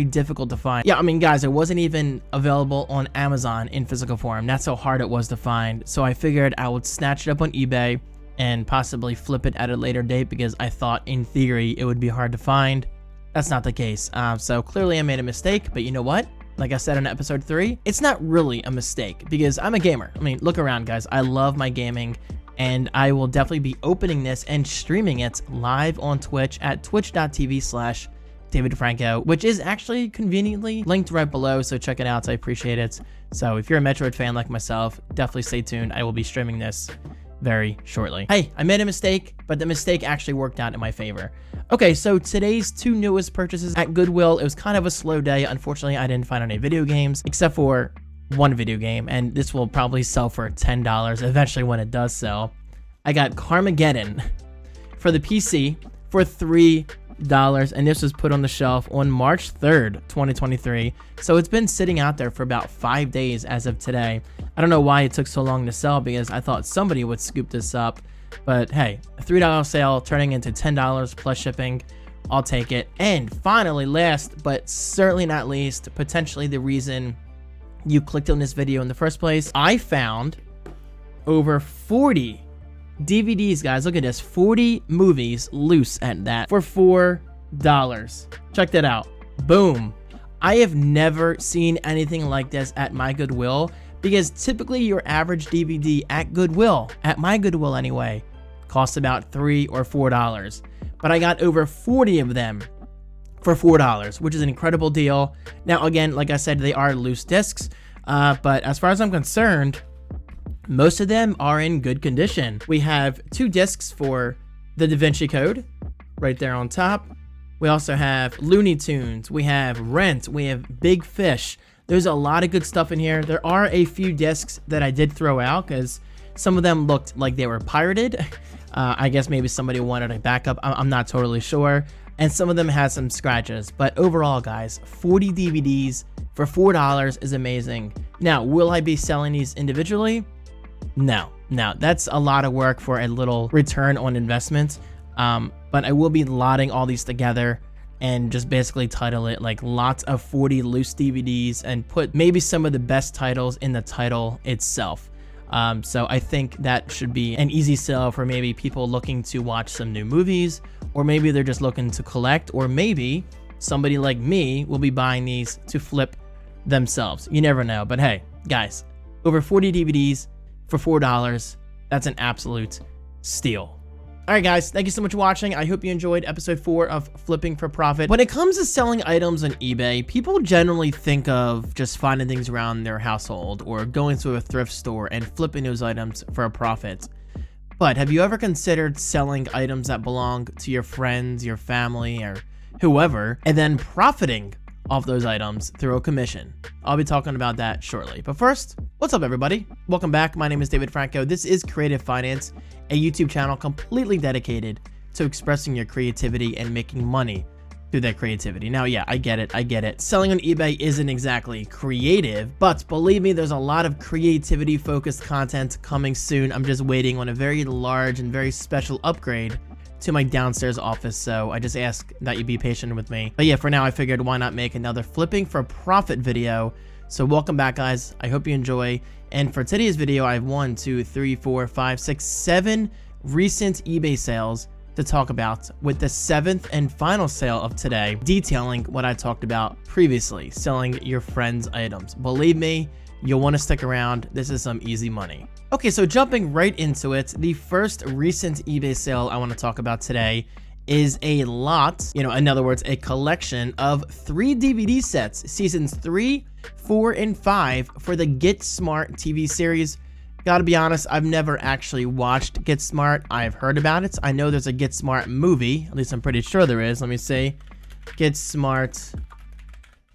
S1: difficult to find. Yeah, I mean, guys, it wasn't even available on Amazon in physical form. That's how hard it was to find. So I figured I would snatch it up on eBay and possibly flip it at a later date because I thought, in theory, it would be hard to find. That's not the case. So clearly I made a mistake, but you know what? Like I said in episode 3, it's not really a mistake because I'm a gamer. I mean, look around, guys. I love my gaming, and I will definitely be opening this and streaming it live on Twitch at twitch.tv/DavidDeFranco, which is actually conveniently linked right below, so check it out. I appreciate it. So if you're a Metroid fan like myself, definitely stay tuned. I will be streaming this very shortly. Hey, I made a mistake, but the mistake actually worked out in my favor. Okay, so today's 2 newest purchases at Goodwill. It was kind of a slow day. Unfortunately, I didn't find any video games except for one video game, and this will probably sell for $10 eventually when it does sell. I got Carmageddon for the PC for $3, and this was put on the shelf on March 3rd, 2023. So it's been sitting out there for about 5 days as of today. I don't know why it took so long to sell because I thought somebody would scoop this up, but hey, a $3 sale turning into $10 plus shipping. I'll take it. And finally, last but certainly not least, potentially the reason you clicked on this video in the first place, I found over 40 DVDs, guys. Look at this. 40 movies loose at that for $4. Check that out. Boom. I have never seen anything like this at my Goodwill, because typically your average DVD at Goodwill, at my Goodwill anyway, costs about $3 or $4. But I got over 40 of them for $4, which is an incredible deal. Now, again, like I said, they are loose discs, but as far as I'm concerned, most of them are in good condition. We have 2 discs for the Da Vinci Code right there on top. We also have Looney Tunes, we have Rent, we have Big Fish. There's a lot of good stuff in here. There are a few discs that I did throw out because some of them looked like they were pirated. I guess maybe somebody wanted a backup. I'm not totally sure. And some of them had some scratches. But overall, guys, 40 DVDs for $4 is amazing. Now, will I be selling these individually? No. That's a lot of work for a little return on investment. But I will be lotting all these together and just basically title it like lots of 40 loose DVDs and put maybe some of the best titles in the title itself. So I think that should be an easy sell for maybe people looking to watch some new movies, or maybe they're just looking to collect, or maybe somebody like me will be buying these to flip themselves. You never know. But hey, guys, over 40 DVDs for $4, that's an absolute steal. All right, guys, thank you so much for watching. I hope you enjoyed episode 4 of Flipping for Profit. When it comes to selling items on eBay, people generally think of just finding things around their household or going to a thrift store and flipping those items for a profit. But have you ever considered selling items that belong to your friends, your family, or whoever, and then profiting off those items through a commission? I'll be talking about that shortly. But first, what's up, everybody? Welcome back. My name is David Franco. This is Creative Finance, a YouTube channel completely dedicated to expressing your creativity and making money through that creativity. Now, yeah, I get it. Selling on eBay isn't exactly creative, but believe me, there's a lot of creativity-focused content coming soon. I'm just waiting on a very large and very special upgrade to my downstairs office, so I just ask that you be patient with me. But yeah, for now, I figured why not make another Flipping for Profit video. So welcome back, guys. I hope you enjoy. And for today's video, I have 1, 2, 3, 4, 5, 6, 7 recent eBay sales to talk about, with the 7th and final sale of today detailing what I talked about previously, selling your friends' items. Believe me, you'll want to stick around. This is some easy money. Okay, so jumping right into it, the first recent eBay sale I want to talk about today is a lot, in other words, a collection of 3 DVD sets, seasons 3, 4, and 5 for the Get Smart TV series. Gotta be honest, I've never actually watched Get Smart. I've heard about it. I know there's a Get Smart movie, at least I'm pretty sure there is. Let me see. Get Smart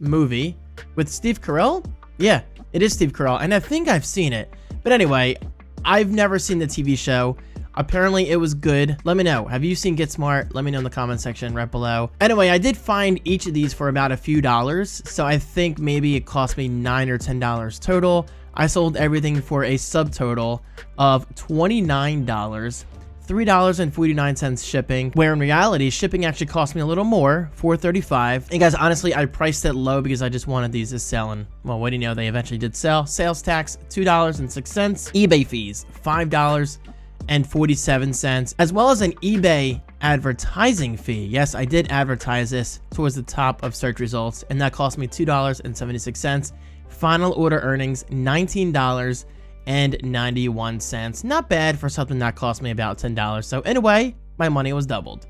S1: movie with Steve Carell? Yeah, it is Steve Carell, and I think I've seen it. But anyway, I've never seen the TV show. Apparently it was good. Let me know. Have you seen Get Smart? Let me know in the comment section right below. Anyway, I did find each of these for about a few dollars, so I think maybe it cost me $9 or $10 total. I sold everything for a subtotal of $29, $3.49 shipping, where in reality, shipping actually cost me a little more, $4.35. And guys, honestly, I priced it low because I just wanted these to sell, and well, what do you know, they eventually did sell. Sales tax, $2.06. eBay fees, $5.47, as well as an eBay advertising fee. Yes, I did advertise this towards the top of search results, and that cost me $2.76. Final order earnings, $19.91. Not bad for something that cost me about $10. So anyway, my money was doubled.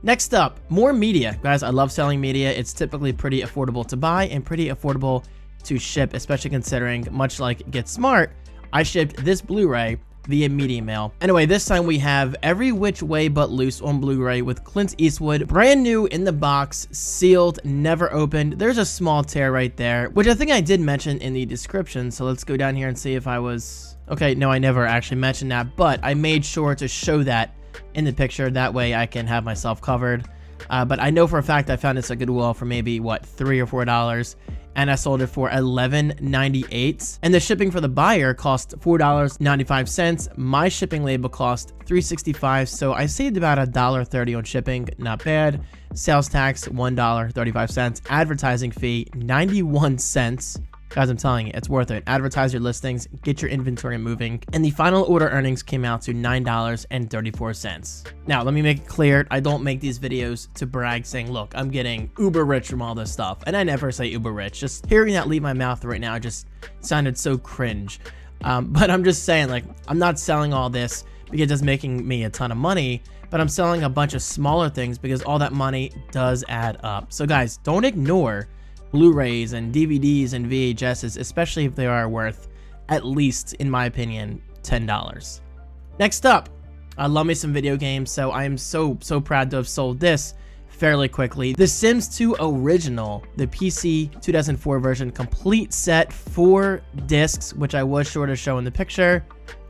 S1: Next up, more media. Guys, I love selling media. It's typically pretty affordable to buy and pretty affordable to ship, especially considering, much like Get Smart, I shipped this Blu-ray via Media Mail. Anyway, this time we have Every Which Way But Loose on Blu-ray with Clint Eastwood, brand new in the box, sealed, never opened. There's a small tear right there, which I think I did mention in the description. So let's go down here and see if I was... Okay, no, I never actually mentioned that, but I made sure to show that in the picture. That way I can have myself covered. But I know for a fact I found this at Goodwill for maybe, what, $3 or $4. And I sold it for $11.98. And the shipping for the buyer cost $4.95. My shipping label cost $3.65. So I saved about $1.30 on shipping. Not bad. Sales tax, $1.35. Advertising fee, 91 cents. Guys, I'm telling you, it's worth it. Advertise your listings, get your inventory moving, and the final order earnings came out to $9.34. Now, let me make it clear, I don't make these videos to brag saying, look, I'm getting uber rich from all this stuff. And I never say uber rich. Just hearing that leave my mouth right now just sounded so cringe. But I'm just saying, like, I'm not selling all this because it's making me a ton of money, but I'm selling a bunch of smaller things because all that money does add up. So guys, don't ignore Blu-rays and DVDs and VHSs, especially if they are worth, at least in my opinion, $10. Next up, I love me some video games, so I am so proud to have sold this fairly quickly. The Sims 2 Original, the PC 2004 version, complete set, 4 discs, which I was sure to show in the picture.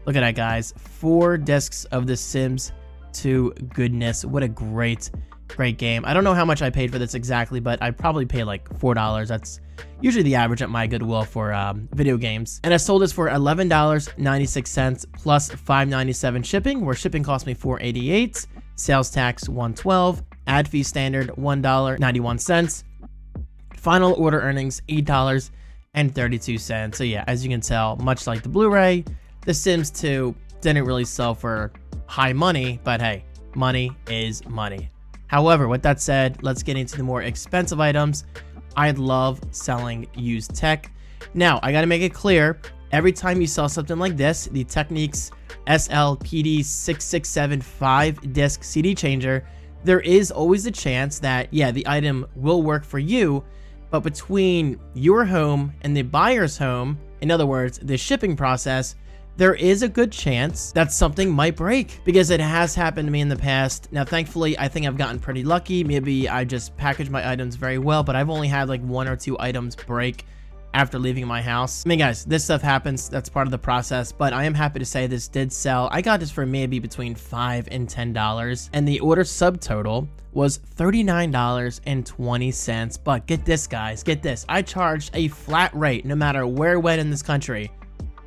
S1: Look at that, guys, 4 discs of The Sims 2 goodness. What a great game. I don't know how much I paid for this exactly, but I probably paid like $4. That's usually the average at my Goodwill for video games. And I sold this for $11.96 plus $5.97 shipping, where shipping cost me $4.88, sales tax $1.12, ad fee standard $1.91. Final order earnings $8.32. So yeah, as you can tell, much like the Blu-ray, The Sims 2 didn't really sell for high money, but hey, money is money. However, with that said, let's get into the more expensive items. I love selling used tech. Now, I gotta make it clear, every time you sell something like this, the Technics SLPD667 5-disc CD changer, there is always a chance that, yeah, the item will work for you, but between your home and the buyer's home, in other words, the shipping process, there is a good chance that something might break, because it has happened to me in the past. Now, thankfully, I think I've gotten pretty lucky. Maybe I just packaged my items very well, but I've only had like 1 or 2 items break after leaving my house. I mean, guys, this stuff happens. That's part of the process, but I am happy to say this did sell. I got this for maybe between $5 and $10, and the order subtotal was $39.20. But get this, guys, get this. I charged a flat rate, no matter where it went in this country,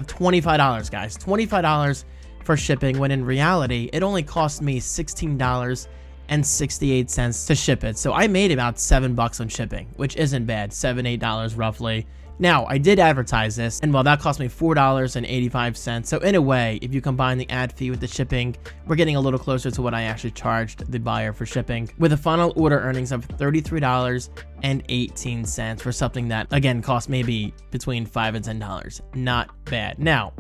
S1: $25, guys. $25 for shipping, when in reality it only cost me $16.68 to ship it. So I made about $7 on shipping, which isn't bad. $7-8 roughly. Now, I did advertise this, and well, that cost me $4.85. So in a way, if you combine the ad fee with the shipping, we're getting a little closer to what I actually charged the buyer for shipping, with a final order earnings of $33.18 for something that, again, cost maybe between $5 and $10. Not bad. Now,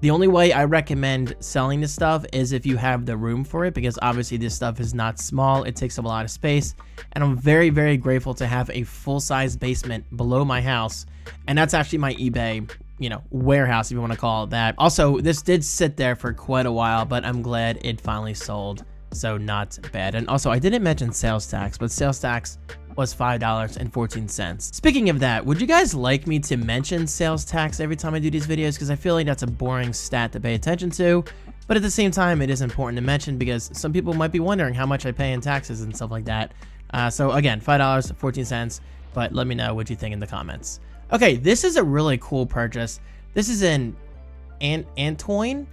S1: the only way I recommend selling this stuff is if you have the room for it, because obviously this stuff is not small. It takes up a lot of space, and I'm very grateful to have a full-size basement below my house, and that's actually my eBay, warehouse, if you want to call it that. Also, this did sit there for quite a while, but I'm glad it finally sold, so not bad. And also, I didn't mention sales tax, but sales tax was $5.14. Speaking of that, would you guys like me to mention sales tax every time I do these videos? Because I feel like that's a boring stat to pay attention to, but at the same time, it is important to mention because some people might be wondering how much I pay in taxes and stuff like that. So again, $5.14, but let me know what you think in the comments. Okay, this is a really cool purchase. This is in Antioine,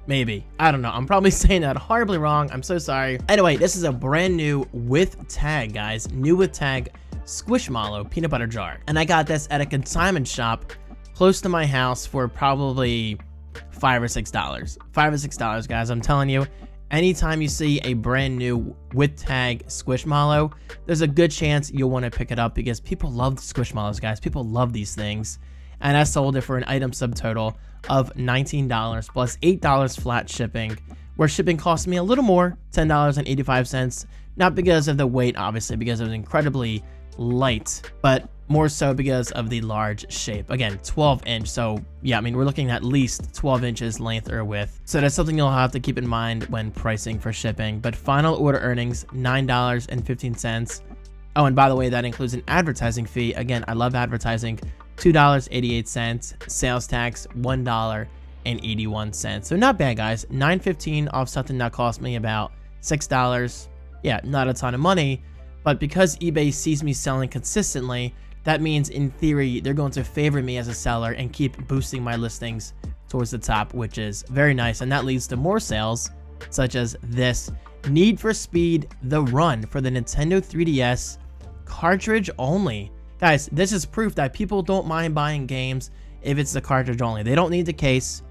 S1: maybe. I don't know. I'm probably saying that horribly wrong. I'm so sorry. Anyway, this is a brand new with tag, guys. New with tag Squishmallow peanut butter jar. And I got this at a consignment shop close to my house for probably $5 or $6. $5 or $6, guys. I'm telling you, anytime you see a brand new with tag Squishmallow, there's a good chance you'll want to pick it up because people love the Squishmallows, guys. People love these things. And I sold it for an item subtotal of $19 plus $8 flat shipping, where shipping cost me a little more, $10.85, not because of the weight, obviously, because it was incredibly light, but more so because of the large shape. Again, 12-inch, so yeah, I mean, we're looking at least 12 inches length or width. So that's something you'll have to keep in mind when pricing for shipping. But final order earnings, $9.15. Oh, and by the way, that includes an advertising fee. Again, I love advertising. $2.88, sales tax $1.81. So not bad, guys. $9.15 off something that cost me about $6. Yeah, not a ton of money, but because eBay sees me selling consistently, that means in theory they're going to favor me as a seller and keep boosting my listings towards the top, which is very nice, and that leads to more sales, such as this Need for Speed The Run for the Nintendo 3DS cartridge only. Guys, this is proof that people don't mind buying games if it's the cartridge only. They don't need the case.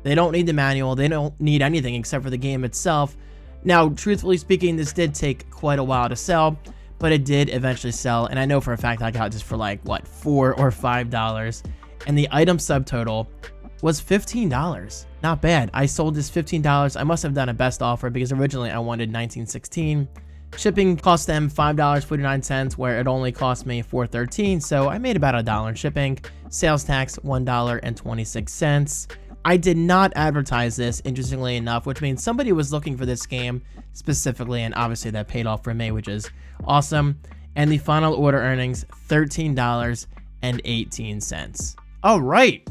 S1: They don't need the manual. They don't need anything except for the game itself. Now, truthfully speaking, this did take quite a while to sell, but it did eventually sell. And I know for a fact I got this for like, what, $4 or $5. And the item subtotal was $15. Not bad. I sold this $15. I must have done a best offer because originally I wanted $19.16. Shipping cost them $5.49, where it only cost me $4.13. So I made about $1 in shipping. Sales tax, $1.26. I did not advertise this, interestingly enough, which means somebody was looking for this game specifically, and obviously that paid off for me, which is awesome. And the final order earnings, $13.18. All right,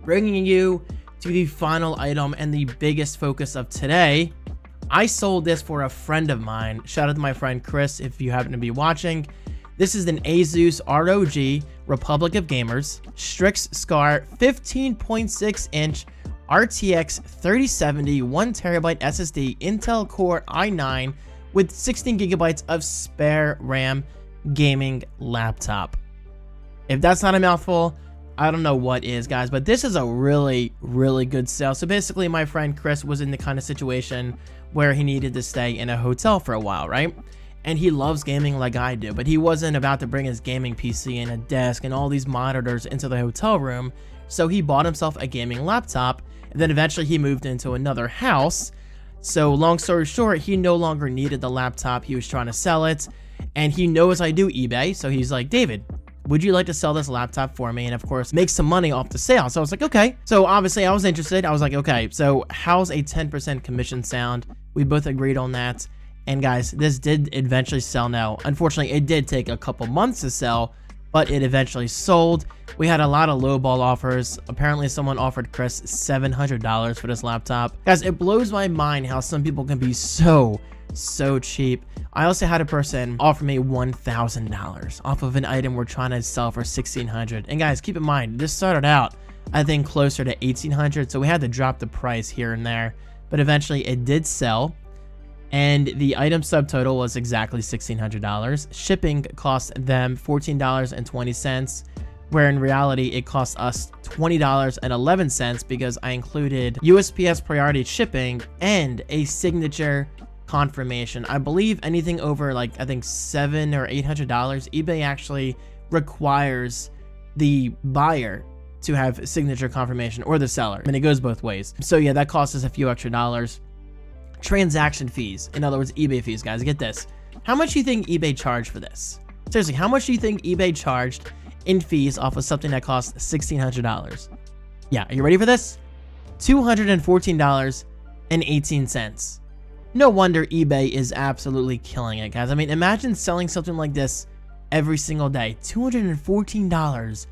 S1: bringing you to the final item and the biggest focus of today. I sold this for a friend of mine. Shout out to my friend Chris if you happen to be watching. This is an Asus ROG Republic of Gamers Strix Scar 15.6-inch RTX 3070 1TB SSD Intel Core i9 with 16 gigabytes of spare RAM gaming laptop. If that's not a mouthful, I don't know what is, guys, but this is a really, really good sale. So basically, my friend Chris was in the kind of situation where he needed to stay in a hotel for a while, right? And he loves gaming like I do, but he wasn't about to bring his gaming PC and a desk and all these monitors into the hotel room. So he bought himself a gaming laptop, and then eventually he moved into another house. So long story short, he no longer needed the laptop. He was trying to sell it, and he knows I do eBay. So he's like, David, would you like to sell this laptop for me? And of course, make some money off the sale. So I was like, okay. So obviously I was interested. I was like, okay, so how's a 10% commission sound? We both agreed on that. And guys, this did eventually sell now. Unfortunately, it did take a couple months to sell, but it eventually sold. We had a lot of lowball offers. Apparently, someone offered Chris $700 for this laptop. Guys, it blows my mind how some people can be so cheap. I also had a person offer me $1,000 off of an item we're trying to sell for $1,600. And guys, keep in mind, this started out, I think, closer to $1,800, so we had to drop the price here and there. But eventually, it did sell. And the item subtotal was exactly $1,600. Shipping cost them $14.20, where in reality it cost us $20.11 because I included USPS priority shipping and a signature confirmation. I believe anything over like I think $700 or $800, eBay actually requires the buyer to have signature confirmation, or the seller. I mean, it goes both ways. So yeah, that cost us a few extra dollars. Transaction fees, in other words, eBay fees, guys. Get this. How much do you think eBay charged for this? Seriously, how much do you think eBay charged in fees off of something that cost $1,600? Yeah, are you ready for this? $214.18. No wonder eBay is absolutely killing it, guys. I mean, imagine selling something like this every single day. $214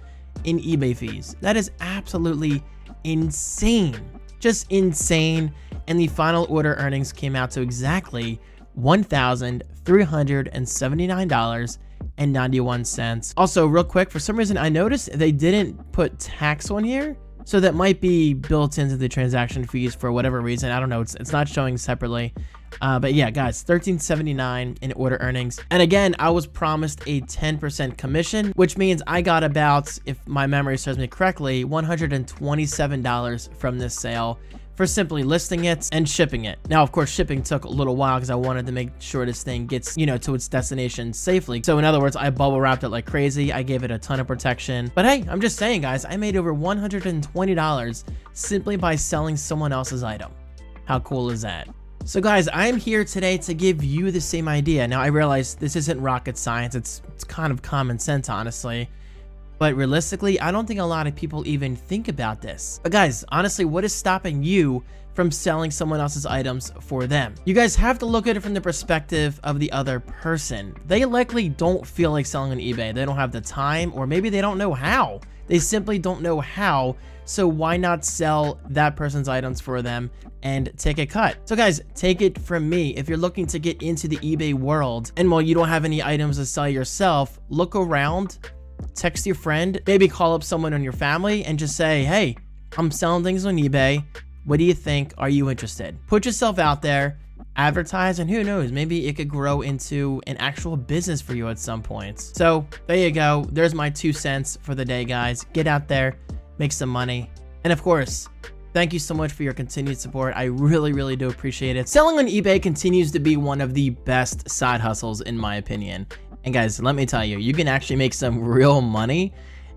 S1: in eBay fees. That is absolutely insane. Just insane. And the final order earnings came out to exactly $1,379.91. Also, real quick, for some reason I noticed they didn't put tax on here, so that might be built into the transaction fees for whatever reason. I don't know. It's not showing separately. But yeah, guys, $13.79 in order earnings. And again, I was promised a 10% commission, which means I got about, if my memory serves me correctly, $127 from this sale for simply listing it and shipping it. Now, of course, shipping took a little while because I wanted to make sure this thing gets, to its destination safely. So in other words, I bubble wrapped it like crazy. I gave it a ton of protection. But hey, I'm just saying, guys, I made over $120 simply by selling someone else's item. How cool is that? So guys, I'm here today to give you the same idea. Now, I realize this isn't rocket science. It's kind of common sense, honestly. But realistically, I don't think a lot of people even think about this. But guys, honestly, what is stopping you from selling someone else's items for them? You guys have to look at it from the perspective of the other person. They likely don't feel like selling on eBay. They don't have the time, or maybe they don't know how. They simply don't know how. So why not sell that person's items for them and take a cut? So guys, take it from me. If you're looking to get into the eBay world, and while you don't have any items to sell yourself, look around, text your friend, maybe call up someone in your family and just say, hey, I'm selling things on eBay. What do you think? Are you interested? Put yourself out there, advertise, and who knows, maybe it could grow into an actual business for you at some point. So there you go. There's my 2 cents for the day, guys. Get out there, make some money. And of course, thank you so much for your continued support. I really do appreciate it. Selling on eBay continues to be one of the best side hustles in my opinion. And guys, let me tell you, you can actually make some real money.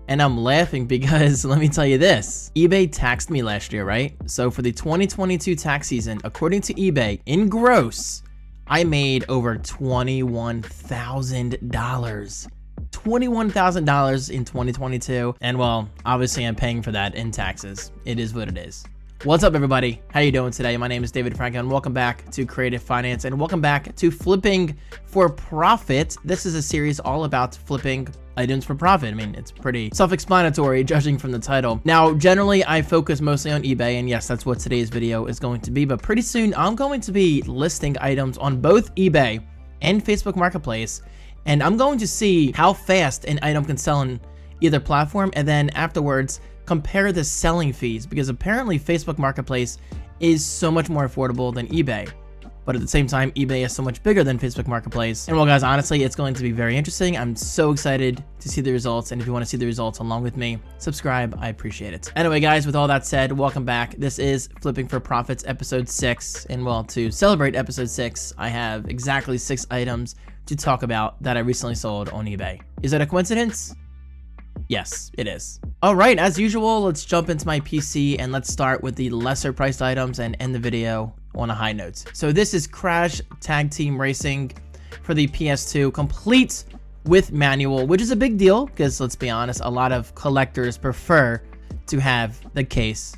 S1: And I'm laughing because let me tell you this, eBay taxed me last year, right? So for the 2022 tax season, according to eBay, in gross, I made over $21,000. $21,000 in 2022. And well, obviously I'm paying for that in taxes. It is what it is. What's up, everybody? How you doing today? My name is David Franco, and welcome back to Creative Finance, and welcome back to Flipping for Profit. This is a series all about flipping items for profit. I mean, it's pretty self-explanatory judging from the title. Now, generally, I focus mostly on eBay, and yes, that's what today's video is going to be, but pretty soon I'm going to be listing items on both eBay and Facebook Marketplace, and I'm going to see how fast an item can sell on either platform, and then afterwards, compare the selling fees, because apparently Facebook Marketplace is so much more affordable than eBay. But at the same time, eBay is so much bigger than Facebook Marketplace. And well, guys, honestly, it's going to be very interesting. I'm so excited to see the results. And if you want to see the results along with me, subscribe. I appreciate it. Anyway, guys, with all that said, welcome back. This is Flipping for Profits, episode 6. And well, to celebrate episode 6, I have exactly 6 items to talk about that I recently sold on eBay. Is that a coincidence? Yes, it is. All right, as usual, let's jump into my PC and let's start with the lesser priced items and end the video on a high note. So this is Crash Tag Team Racing for the PS2, complete with manual, which is a big deal because let's be honest, a lot of collectors prefer to have the case,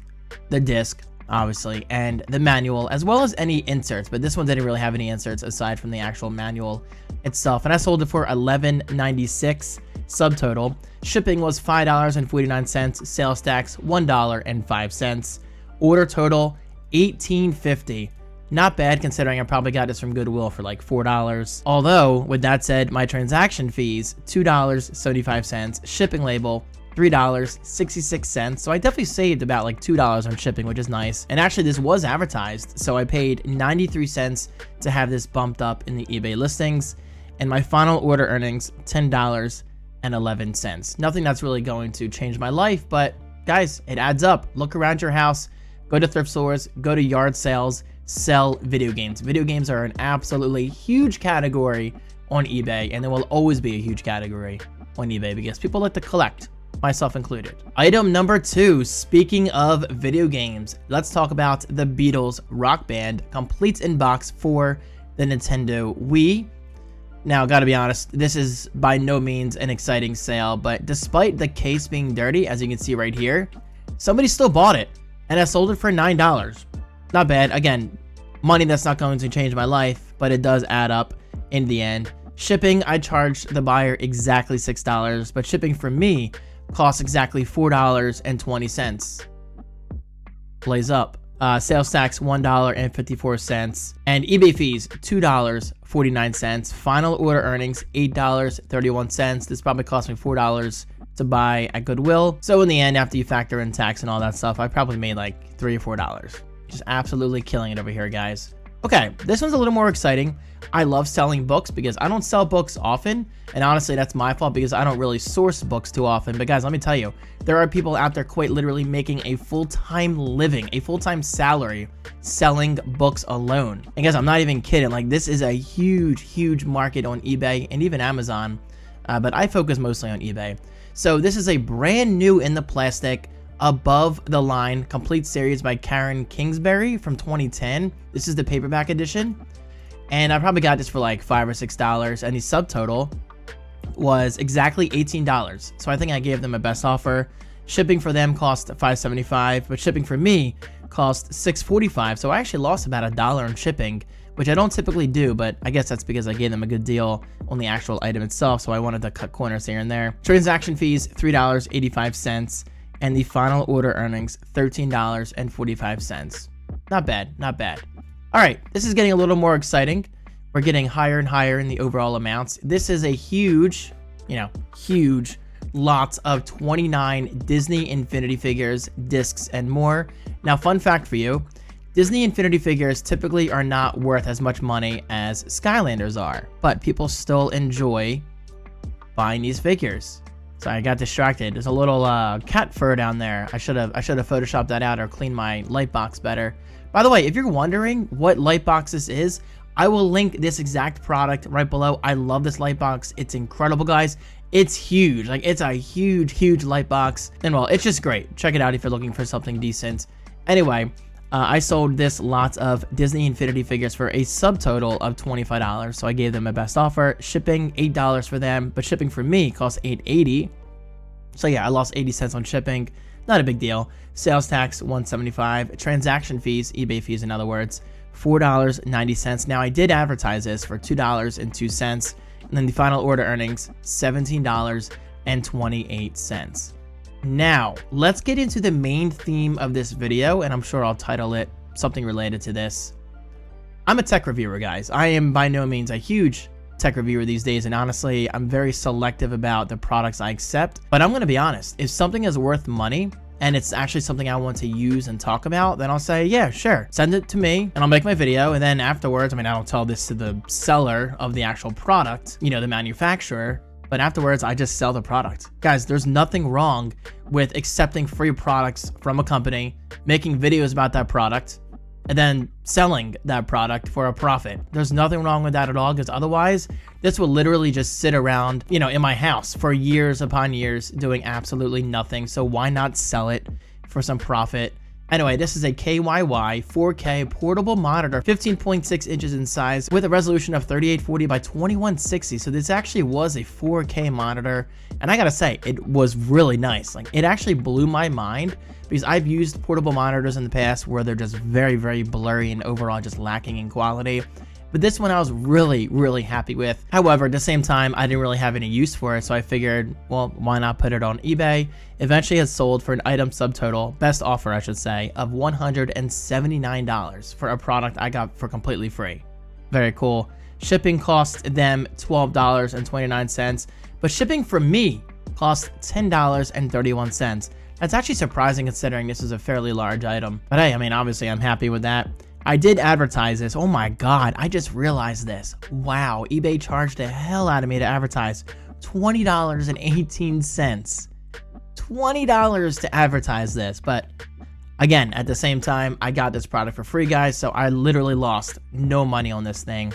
S1: the disc, obviously, and the manual, as well as any inserts, but this one didn't really have any inserts aside from the actual manual itself. And I sold it for $11.96 subtotal. Shipping was $5.49, sales tax $1.05, order total $18.50. Not bad considering I probably got this from Goodwill for like $4. Although, with that said, my transaction fees $2.75, shipping label $3.66. So I definitely saved about like $2 on shipping, which is nice. And actually this was advertised, so I paid 93 cents to have this bumped up in the eBay listings. And my final order earnings, $10.11. Nothing that's really going to change my life, but guys, it adds up. Look around your house, go to thrift stores, go to yard sales, sell video games. Video games are an absolutely huge category on eBay, and there will always be a huge category on eBay because people like to collect, myself included. Item number 2, speaking of video games, let's talk about the Beatles Rock Band complete in box for the Nintendo Wii. Now, gotta be honest, this is by no means an exciting sale, but despite the case being dirty, as you can see right here, somebody still bought it, and I sold it for $9. Not bad. Again, money that's not going to change my life, but it does add up in the end. Shipping, I charged the buyer exactly $6, but shipping for me costs exactly $4.20. Blaze up. Sales tax $1.54, and eBay fees $2.49. Final order earnings $8.31. This probably cost me $4 to buy at Goodwill. So in the end, after you factor in tax and all that stuff, I probably made like $3 or $4. Just absolutely killing it over here, guys. Okay, this one's a little more exciting. I love selling books because I don't sell books often, and honestly, that's my fault because I don't really source books too often. But guys, let me tell you, there are people out there quite literally making a full-time living, a full-time salary selling books alone. And guys, I'm not even kidding. Like, this is a huge market on eBay and even Amazon, but I focus mostly on eBay. So this is a brand new in the plastic, above the line complete series by Karen Kingsbury from 2010. This is the paperback edition, and I probably got this for like $5 or $6, and the subtotal was exactly $18. So I think I gave them a best offer. Shipping for them cost $5.75, but shipping for me cost $6.45. So I actually lost about $1 on shipping, which I don't typically do, but I guess that's because I gave them a good deal on the actual item itself, so I wanted to cut corners here and there. Transaction fees $3.85, and the final order earnings $13.45. Not bad, not bad. All right, this is getting a little more exciting. We're getting higher and higher in the overall amounts. This is a huge, huge lot of 29 Disney Infinity figures, discs, and more. Now, fun fact for you, Disney Infinity figures typically are not worth as much money as Skylanders are, but people still enjoy buying these figures. Sorry, I got distracted. There's a little cat fur down there. I should have photoshopped that out or cleaned my light box better. By the way, if you're wondering what light box this is, I will link this exact product right below. I love this light box. It's incredible, guys. It's huge. Like, it's a huge light box. And well, it's just great. Check it out if you're looking for something decent. Anyway, I sold this lots of Disney Infinity figures for a subtotal of $25. So I gave them my best offer. Shipping $8 for them, but shipping for me cost $8.80. So yeah, I lost 80 cents on shipping. Not a big deal. Sales tax $175. Transaction fees, eBay fees in other words, $4.90. Now I did advertise this for $2.02. And then the final order earnings, $17.28. Now, let's get into the main theme of this video, and I'm sure I'll title it something related to this. I'm a tech reviewer, guys. I am by no means a huge tech reviewer these days, and honestly, I'm very selective about the products I accept. But I'm going to be honest, if something is worth money, and it's actually something I want to use and talk about, then I'll say, yeah, sure. Send it to me and I'll make my video. And then afterwards, I mean, I don't tell this to the seller of the actual product, you know, the manufacturer, but afterwards I just sell the product. Guys, there's nothing wrong with accepting free products from a company, making videos about that product, and then selling that product for a profit. There's nothing wrong with that at all, because otherwise this will literally just sit around, you know, in my house for years upon years doing absolutely nothing. So why not sell it for some profit? Anyway, this is a KYY 4K portable monitor, 15.6 inches in size with a resolution of 3840 by 2160. So this actually was a 4K monitor. And I gotta say, it was really nice. Like, it actually blew my mind, because I've used portable monitors in the past where they're just very blurry and overall just lacking in quality. But this one I was really happy with. However, at the same time, I didn't really have any use for it, so I figured, well, why not put it on eBay? Eventually it sold for an item subtotal, best offer I should say, of $179 for a product I got for completely free. Very cool. Shipping cost them $12.29, but shipping from me cost $10.31. That's actually surprising considering this is a fairly large item. But hey, I mean, obviously I'm happy with that. I did advertise this. Oh my God, I just realized this. Wow, eBay charged the hell out of me to advertise. $20.18. $20 to advertise this. But again, at the same time, I got this product for free, guys, so I literally lost no money on this thing.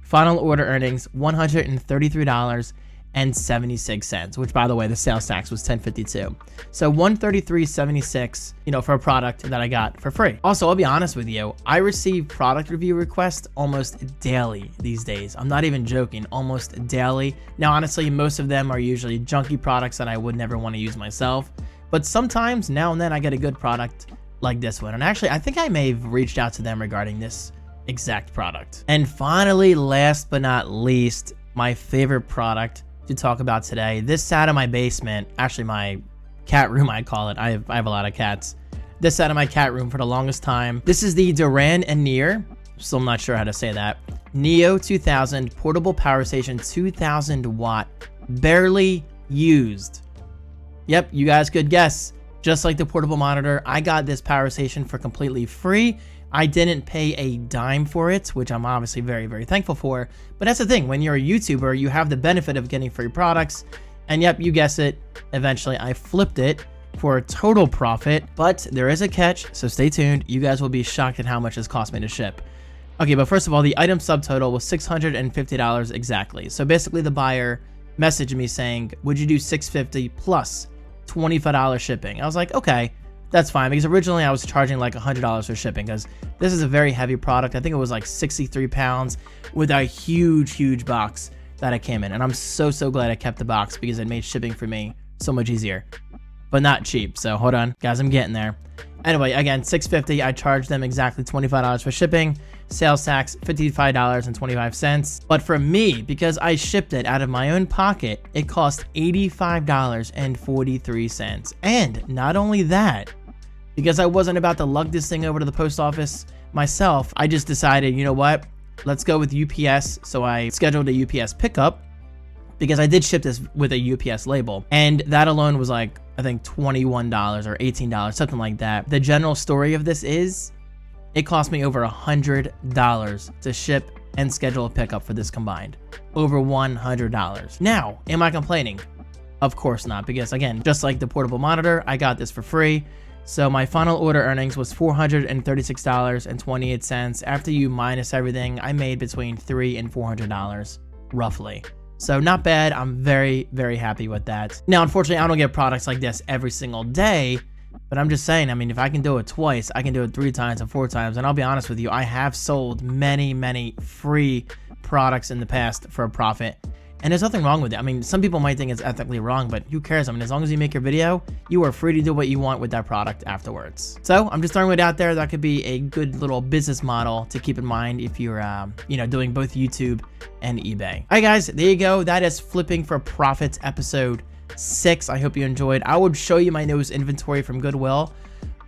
S1: Final order earnings, $133.76, which, by the way, the sales tax was $10.52. So $133.76, you know, for a product that I got for free. Also, I'll be honest with you, I receive product review requests almost daily these days. I'm not even joking, almost daily. Now, honestly, most of them are usually junky products that I would never want to use myself. But sometimes, now and then, I get a good product like this one. And actually, I think I may have reached out to them regarding this exact product. And finally, last but not least, my favorite product to talk about today. This sat in my basement, actually my cat room I call it. I have a lot of cats. This sat in my cat room for the longest time. This is the Duran and Near, still not sure how to say that, Neo 2000 portable power station, 2000 watt, barely used. Yep, you guys could guess. Just like the portable monitor, I got this power station for completely free. I didn't pay a dime for it, which I'm obviously very thankful for. But that's the thing, when you're a YouTuber, you have the benefit of getting free products. And yep, you guess it, eventually I flipped it for a total profit. But there is a catch, so stay tuned. You guys will be shocked at how much this cost me to ship. Okay, but first of all, the item subtotal was $650 exactly. So basically the buyer messaged me saying, would you do $650 plus $25 shipping? I was like, okay. That's fine, because originally I was charging like $100 for shipping, because this is a very heavy product. I think it was like 63 pounds with a huge box that I came in. And I'm so glad I kept the box, because it made shipping for me so much easier. But not cheap, so hold on. Guys, I'm getting there. Anyway, again, $650. I charged them exactly $25 for shipping. Sales tax, $55.25. But for me, because I shipped it out of my own pocket, it cost $85.43. And not only that, because I wasn't about to lug this thing over to the post office myself, I just decided, you know what? Let's go with UPS. So I scheduled a UPS pickup, because I did ship this with a UPS label. And that alone was like, I think $21 or $18, something like that. The general story of this is, It cost me over $100 to ship and schedule a pickup for this combined. Over $100. Now, am I complaining? Of course not, because again, just like the portable monitor, I got this for free. So my final order earnings was $436.28. After you minus everything, I made between $300 and $400 roughly. So not bad. I'm very, very happy with that. Now, unfortunately, I don't get products like this every single day, but I'm just saying, I mean, if I can do it twice, I can do it 3 times and 4 times. And I'll be honest with you, I have sold many, many free products in the past for a profit. And there's nothing wrong with it. I mean, some people might think it's ethically wrong, but who cares? I mean, as long as you make your video, you are free to do what you want with that product afterwards. So I'm just throwing it out there. That could be a good little business model to keep in mind if you're, doing both YouTube and eBay. All right, guys, there you go. That is Flipping for Profits episode 6. I hope you enjoyed. I would show you my newest inventory from Goodwill.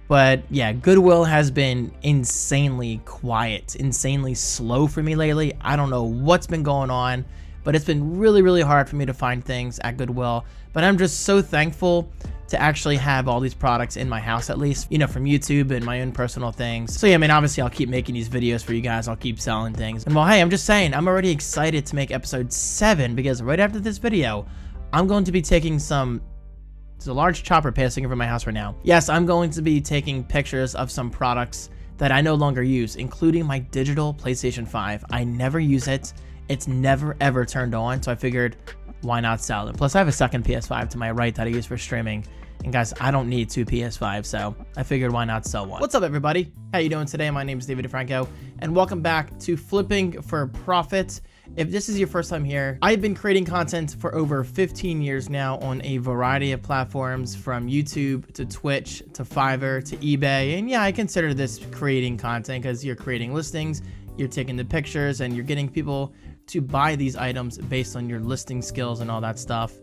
S1: But yeah, Goodwill has been insanely quiet, insanely slow for me lately. I don't know what's been going on, but it's been really, really hard for me to find things at Goodwill. But I'm just so thankful to actually have all these products in my house, at least, from YouTube and my own personal things. So yeah, I mean, obviously I'll keep making these videos for you guys. I'll keep selling things. And well, hey, I'm just saying, I'm already excited to make episode 7 because right after this video, I'm going to be taking there's a large chopper passing over my house right now. Yes, I'm going to be taking pictures of some products that I no longer use, including my digital PlayStation 5. I never use it. It's never ever turned on, so I figured why not sell it. Plus I have a second PS5 to my right that I use for streaming, and guys, I don't need 2 PS5s, so I figured why not sell one. What's up, everybody? How you doing today? My name is David DeFranco, and welcome back to Flipping for Profit. If this is your first time here, I've been creating content for over 15 years now on a variety of platforms, from YouTube to Twitch to Fiverr to eBay. And yeah, I consider this creating content because you're creating listings, you're taking the pictures, and you're getting people to buy these items based on your listing skills and all that stuff.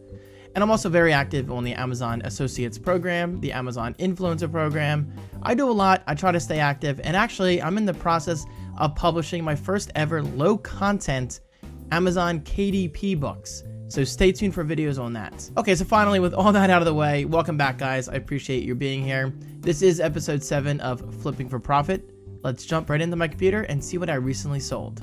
S1: And I'm also very active on the Amazon Associates program, the Amazon Influencer program. I do a lot. I try to stay active, and actually I'm in the process of publishing my first ever low content Amazon KDP books. So stay tuned for videos on that. Okay, so finally, with all that out of the way, welcome back, guys. I appreciate you being here. This is episode 7 of Flipping for Profit. Let's jump right into my computer and see what I recently sold.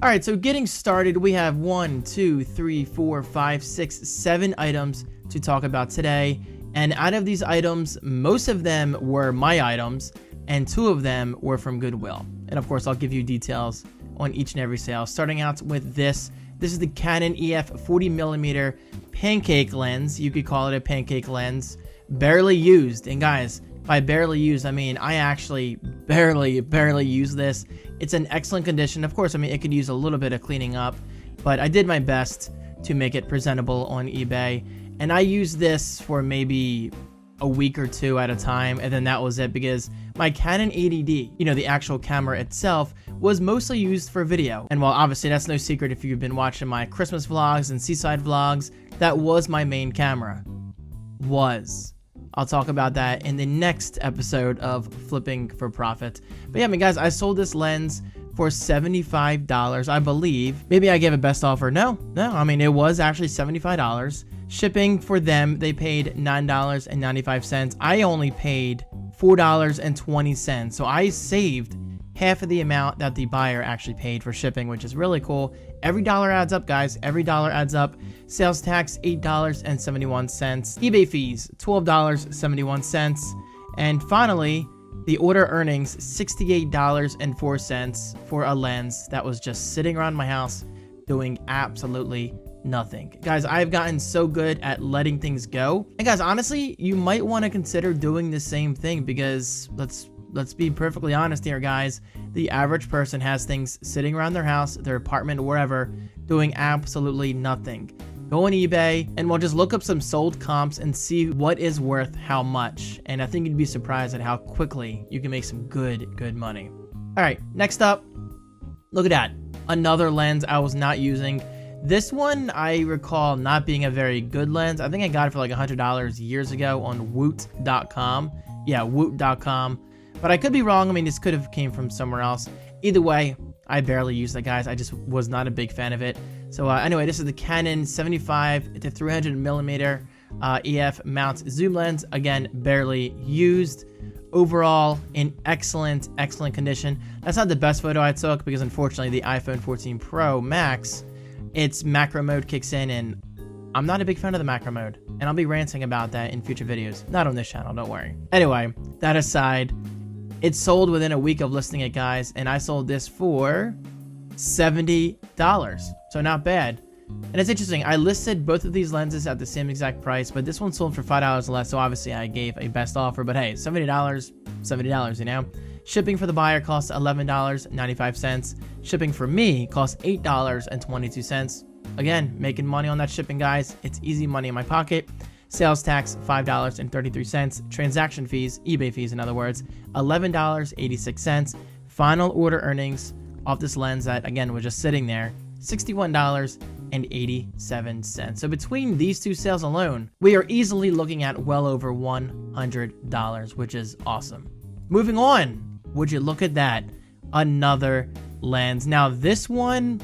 S1: All right, so getting started, we have 1, 2, 3, 4, 5, 6, 7 items to talk about today. And out of these items, most of them were my items, and 2 of them were from Goodwill. And of course, I'll give you details on each and every sale. Starting out with this is the Canon EF 40mm pancake lens. You could call it a pancake lens, barely used. And guys, by barely used, I mean I actually barely use this. It's in excellent condition. Of course, I mean it could use a little bit of cleaning up, but I did my best to make it presentable on eBay. And I used this for maybe a week or 2 at a time, and then that was it, because my Canon 80D, the actual camera itself, was mostly used for video. And while obviously that's no secret if you've been watching my Christmas vlogs and seaside vlogs, that was my main camera. I'll talk about that in the next episode of Flipping for Profit. But yeah, I mean, guys, I sold this lens for $75, I believe. Maybe I gave a best offer. No, I mean, it was actually $75. Shipping for them, they paid $9.95. I only paid $4.20. So I saved half of the amount that the buyer actually paid for shipping, which is really cool. Every dollar adds up, guys. Every dollar adds up. Sales tax, $8.71. eBay fees, $12.71. And finally, the order earnings, $68.04 for a lens that was just sitting around my house doing absolutely nothing. Guys, I've gotten so good at letting things go. And guys, honestly, you might want to consider doing the same thing, because let's be perfectly honest here, guys. The average person has things sitting around their house, their apartment, wherever, doing absolutely nothing. Go on eBay and we'll just look up some sold comps and see what is worth how much. And I think you'd be surprised at how quickly you can make some good money. All right, next up, look at that. Another lens I was not using. This one I recall not being a very good lens. I think I got it for like $100 years ago on woot.com. Yeah, woot.com. But I could be wrong. I mean, this could have came from somewhere else. Either way, I barely used that, guys. I just was not a big fan of it. So anyway, this is the Canon 75 to 300mm EF mount zoom lens. Again, barely used. Overall, in excellent condition. That's not the best photo I took because unfortunately the iPhone 14 Pro Max, its macro mode kicks in and I'm not a big fan of the macro mode. And I'll be ranting about that in future videos. Not on this channel, don't worry. Anyway, that aside, it sold within a week of listing it, guys. And I sold this for $70. So not bad. And it's interesting, I listed both of these lenses at the same exact price, but this one sold for $5 less, so obviously I gave a best offer, but hey, $70, you know? Shipping for the buyer costs $11.95. Shipping for me costs $8.22. Again, making money on that shipping, guys. It's easy money in my pocket. Sales tax, $5.33. Transaction fees, eBay fees in other words, $11.86. Final order earnings off this lens that, again, was just sitting there, $61.87. So between these two sales alone, we are easily looking at well over $100, which is awesome. Moving on, would you look at that? Another lens. Now this one,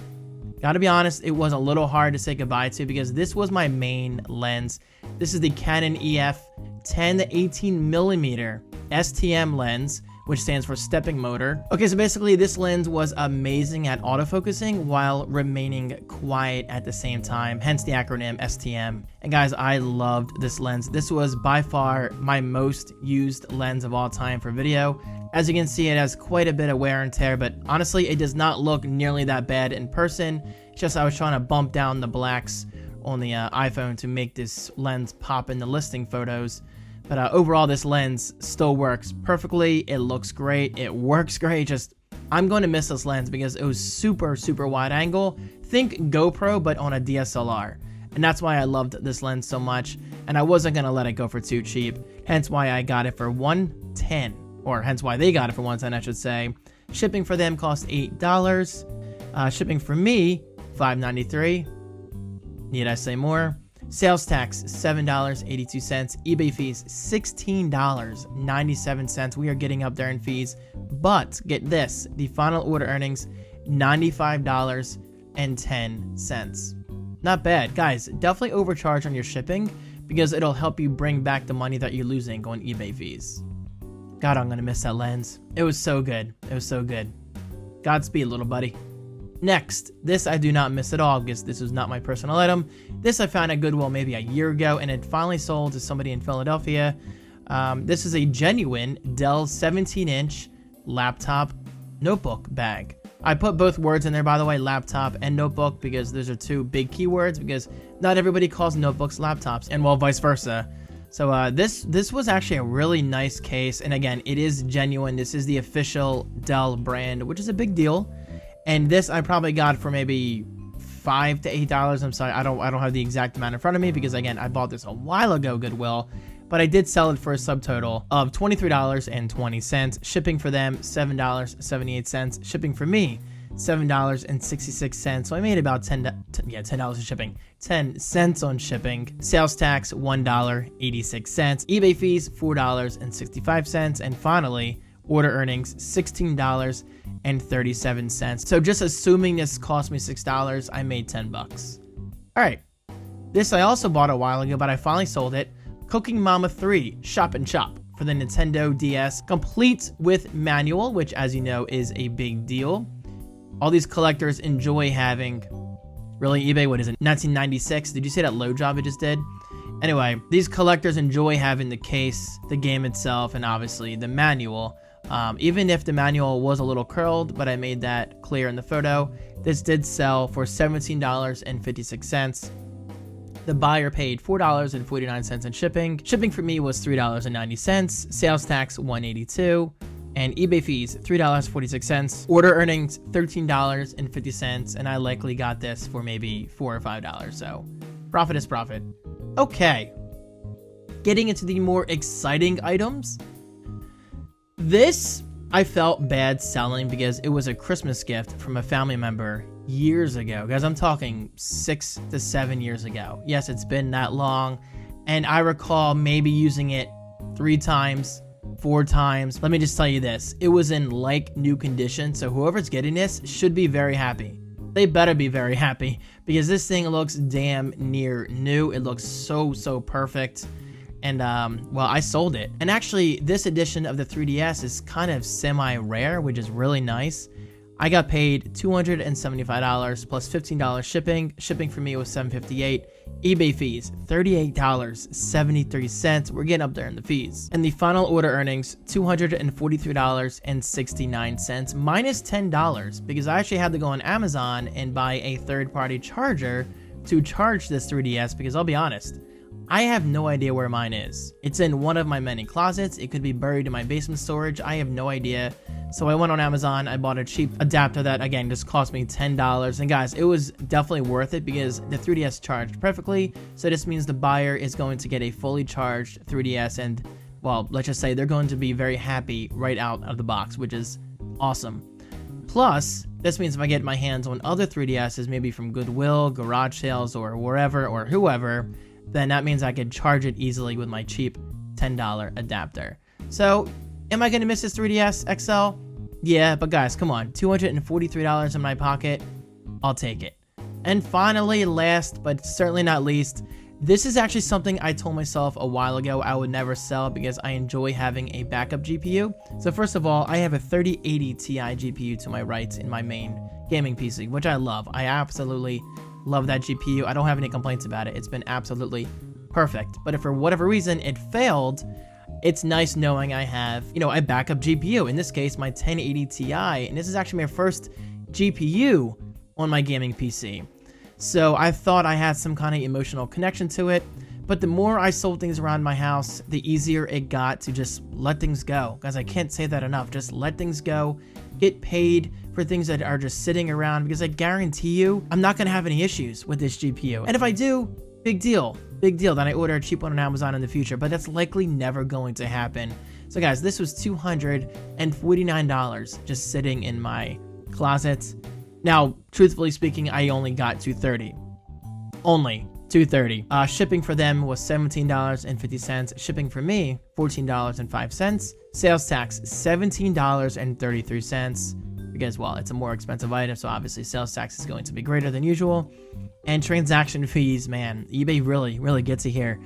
S1: gotta be honest, it was a little hard to say goodbye to because this was my main lens. This is the Canon EF 10 to 18 millimeter STM lens, which stands for stepping motor. Okay, so basically this lens was amazing at autofocusing while remaining quiet at the same time, hence the acronym STM. And guys, I loved this lens. This was by far my most used lens of all time for video. As you can see, it has quite a bit of wear and tear, but honestly, it does not look nearly that bad in person. It's just I was trying to bump down the blacks on the iPhone to make this lens pop in the listing photos. But overall, this lens still works perfectly. It looks great. It works great. Just, I'm going to miss this lens because it was super wide angle. Think GoPro, but on a DSLR. And that's why I loved this lens so much. And I wasn't going to let it go for too cheap. Hence why I got it for $110. Or hence why they got it for $110, I should say. Shipping for them cost $8. Shipping for me, $5.93. Need I say more? Sales tax, $7.82. eBay fees, $16.97. We are getting up there in fees. But get this, the final order earnings, $95.10. Not bad. Guys, definitely overcharge on your shipping because it'll help you bring back the money that you're losing on eBay fees. God, I'm going to miss that lens. It was so good. It was so good. Godspeed, little buddy. Next, this I do not miss at all because this was not my personal item. This I found at Goodwill maybe a year ago and it finally sold to somebody in Philadelphia. This is a genuine Dell 17-inch laptop notebook bag. I put both words in there, by the way, laptop and notebook, because those are two big keywords because not everybody calls notebooks laptops, and well, vice versa. So this was actually a really nice case, and again, it is genuine. This is the official Dell brand, which is a big deal. And this I probably got for maybe $5 to $8. I'm sorry, I don't have the exact amount in front of me because again, I bought this a while ago, Goodwill, but I did sell it for a subtotal of $23.20. Shipping for them, $7.78. Shipping for me, $7.66. So I made about $10 in shipping. 10 cents on shipping. Sales tax, $1.86. eBay fees, $4.65. And finally, order earnings, $16.37. So just assuming this cost me $6, I made $10. All right. This I also bought a while ago, but I finally sold it. Cooking Mama 3 Shop and Shop for the Nintendo DS, complete with manual, which as you know is a big deal. All these collectors enjoy having. Really, eBay, what is it, 1996? Did you see that load job it just did? Anyway, these collectors enjoy having the case, the game itself, and obviously the manual. Even if the manual was a little curled, but I made that clear in the photo. This did sell for $17.56. The buyer paid $4.49 in shipping. Shipping for me was $3.90. Sales tax $182. And eBay fees $3.46. Order earnings $13.50. And I likely got this for maybe $4 or $5. So profit is profit. Okay. Getting into the more exciting items. This I felt bad selling because it was a Christmas gift from a family member years ago. Guys, I'm talking 6 to 7 years ago. Yes, it's been that long. And I recall maybe using it 3 times, 4 times. Let me just tell you this. It was in like new condition. So whoever's getting this should be very happy. They better be very happy because this thing looks damn near new. It looks so perfect. and well, I sold it. And actually, this edition of the 3DS is kind of semi-rare, which is really nice. I got paid $275 plus $15 shipping. Shipping for me was $758. eBay fees, $38.73. We're getting up there in the fees. And the final order earnings, $243.69, minus $10, because I actually had to go on Amazon and buy a third-party charger to charge this 3DS, because I'll be honest, I have no idea where mine is. It's in one of my many closets. It could be buried in my basement storage. I have no idea. So I went on Amazon. I bought a cheap adapter that, again, just cost me $10. And guys, it was definitely worth it because the 3DS charged perfectly. So this means the buyer is going to get a fully charged 3DS. And, well, let's just say they're going to be very happy right out of the box, which is awesome. Plus, this means if I get my hands on other 3DSs, maybe from Goodwill, garage sales, or wherever, or whoever, then that means I could charge it easily with my cheap $10 adapter. So, am I going to miss this 3DS XL? Yeah, but guys, come on. $243 in my pocket. I'll take it. And finally, last but certainly not least, this is actually something I told myself a while ago I would never sell because I enjoy having a backup GPU. So first of all, I have a 3080 Ti GPU to my right in my main gaming PC, which I love. I absolutely love that GPU. I don't have any complaints about it. It's been absolutely perfect. But if for whatever reason it failed, it's nice knowing I have, a backup GPU. In this case, my 1080 Ti, and this is actually my first GPU on my gaming PC. So I thought I had some kind of emotional connection to it. But the more I sold things around my house, the easier it got to just let things go. Guys, I can't say that enough. Just let things go. Get paid for things that are just sitting around, because I guarantee you I'm not going to have any issues with this GPU. And if I do, big deal. Big deal that I order a cheap one on Amazon in the future, but that's likely never going to happen. So guys, this was $249 just sitting in my closet. Now, truthfully speaking, I only got $230. Only $230. Shipping for them was $17.50. Shipping for me, $14.05. Sales tax, $17.33. Because, well, it's a more expensive item, so obviously sales tax is going to be greater than usual. And transaction fees, man, eBay really gets you here.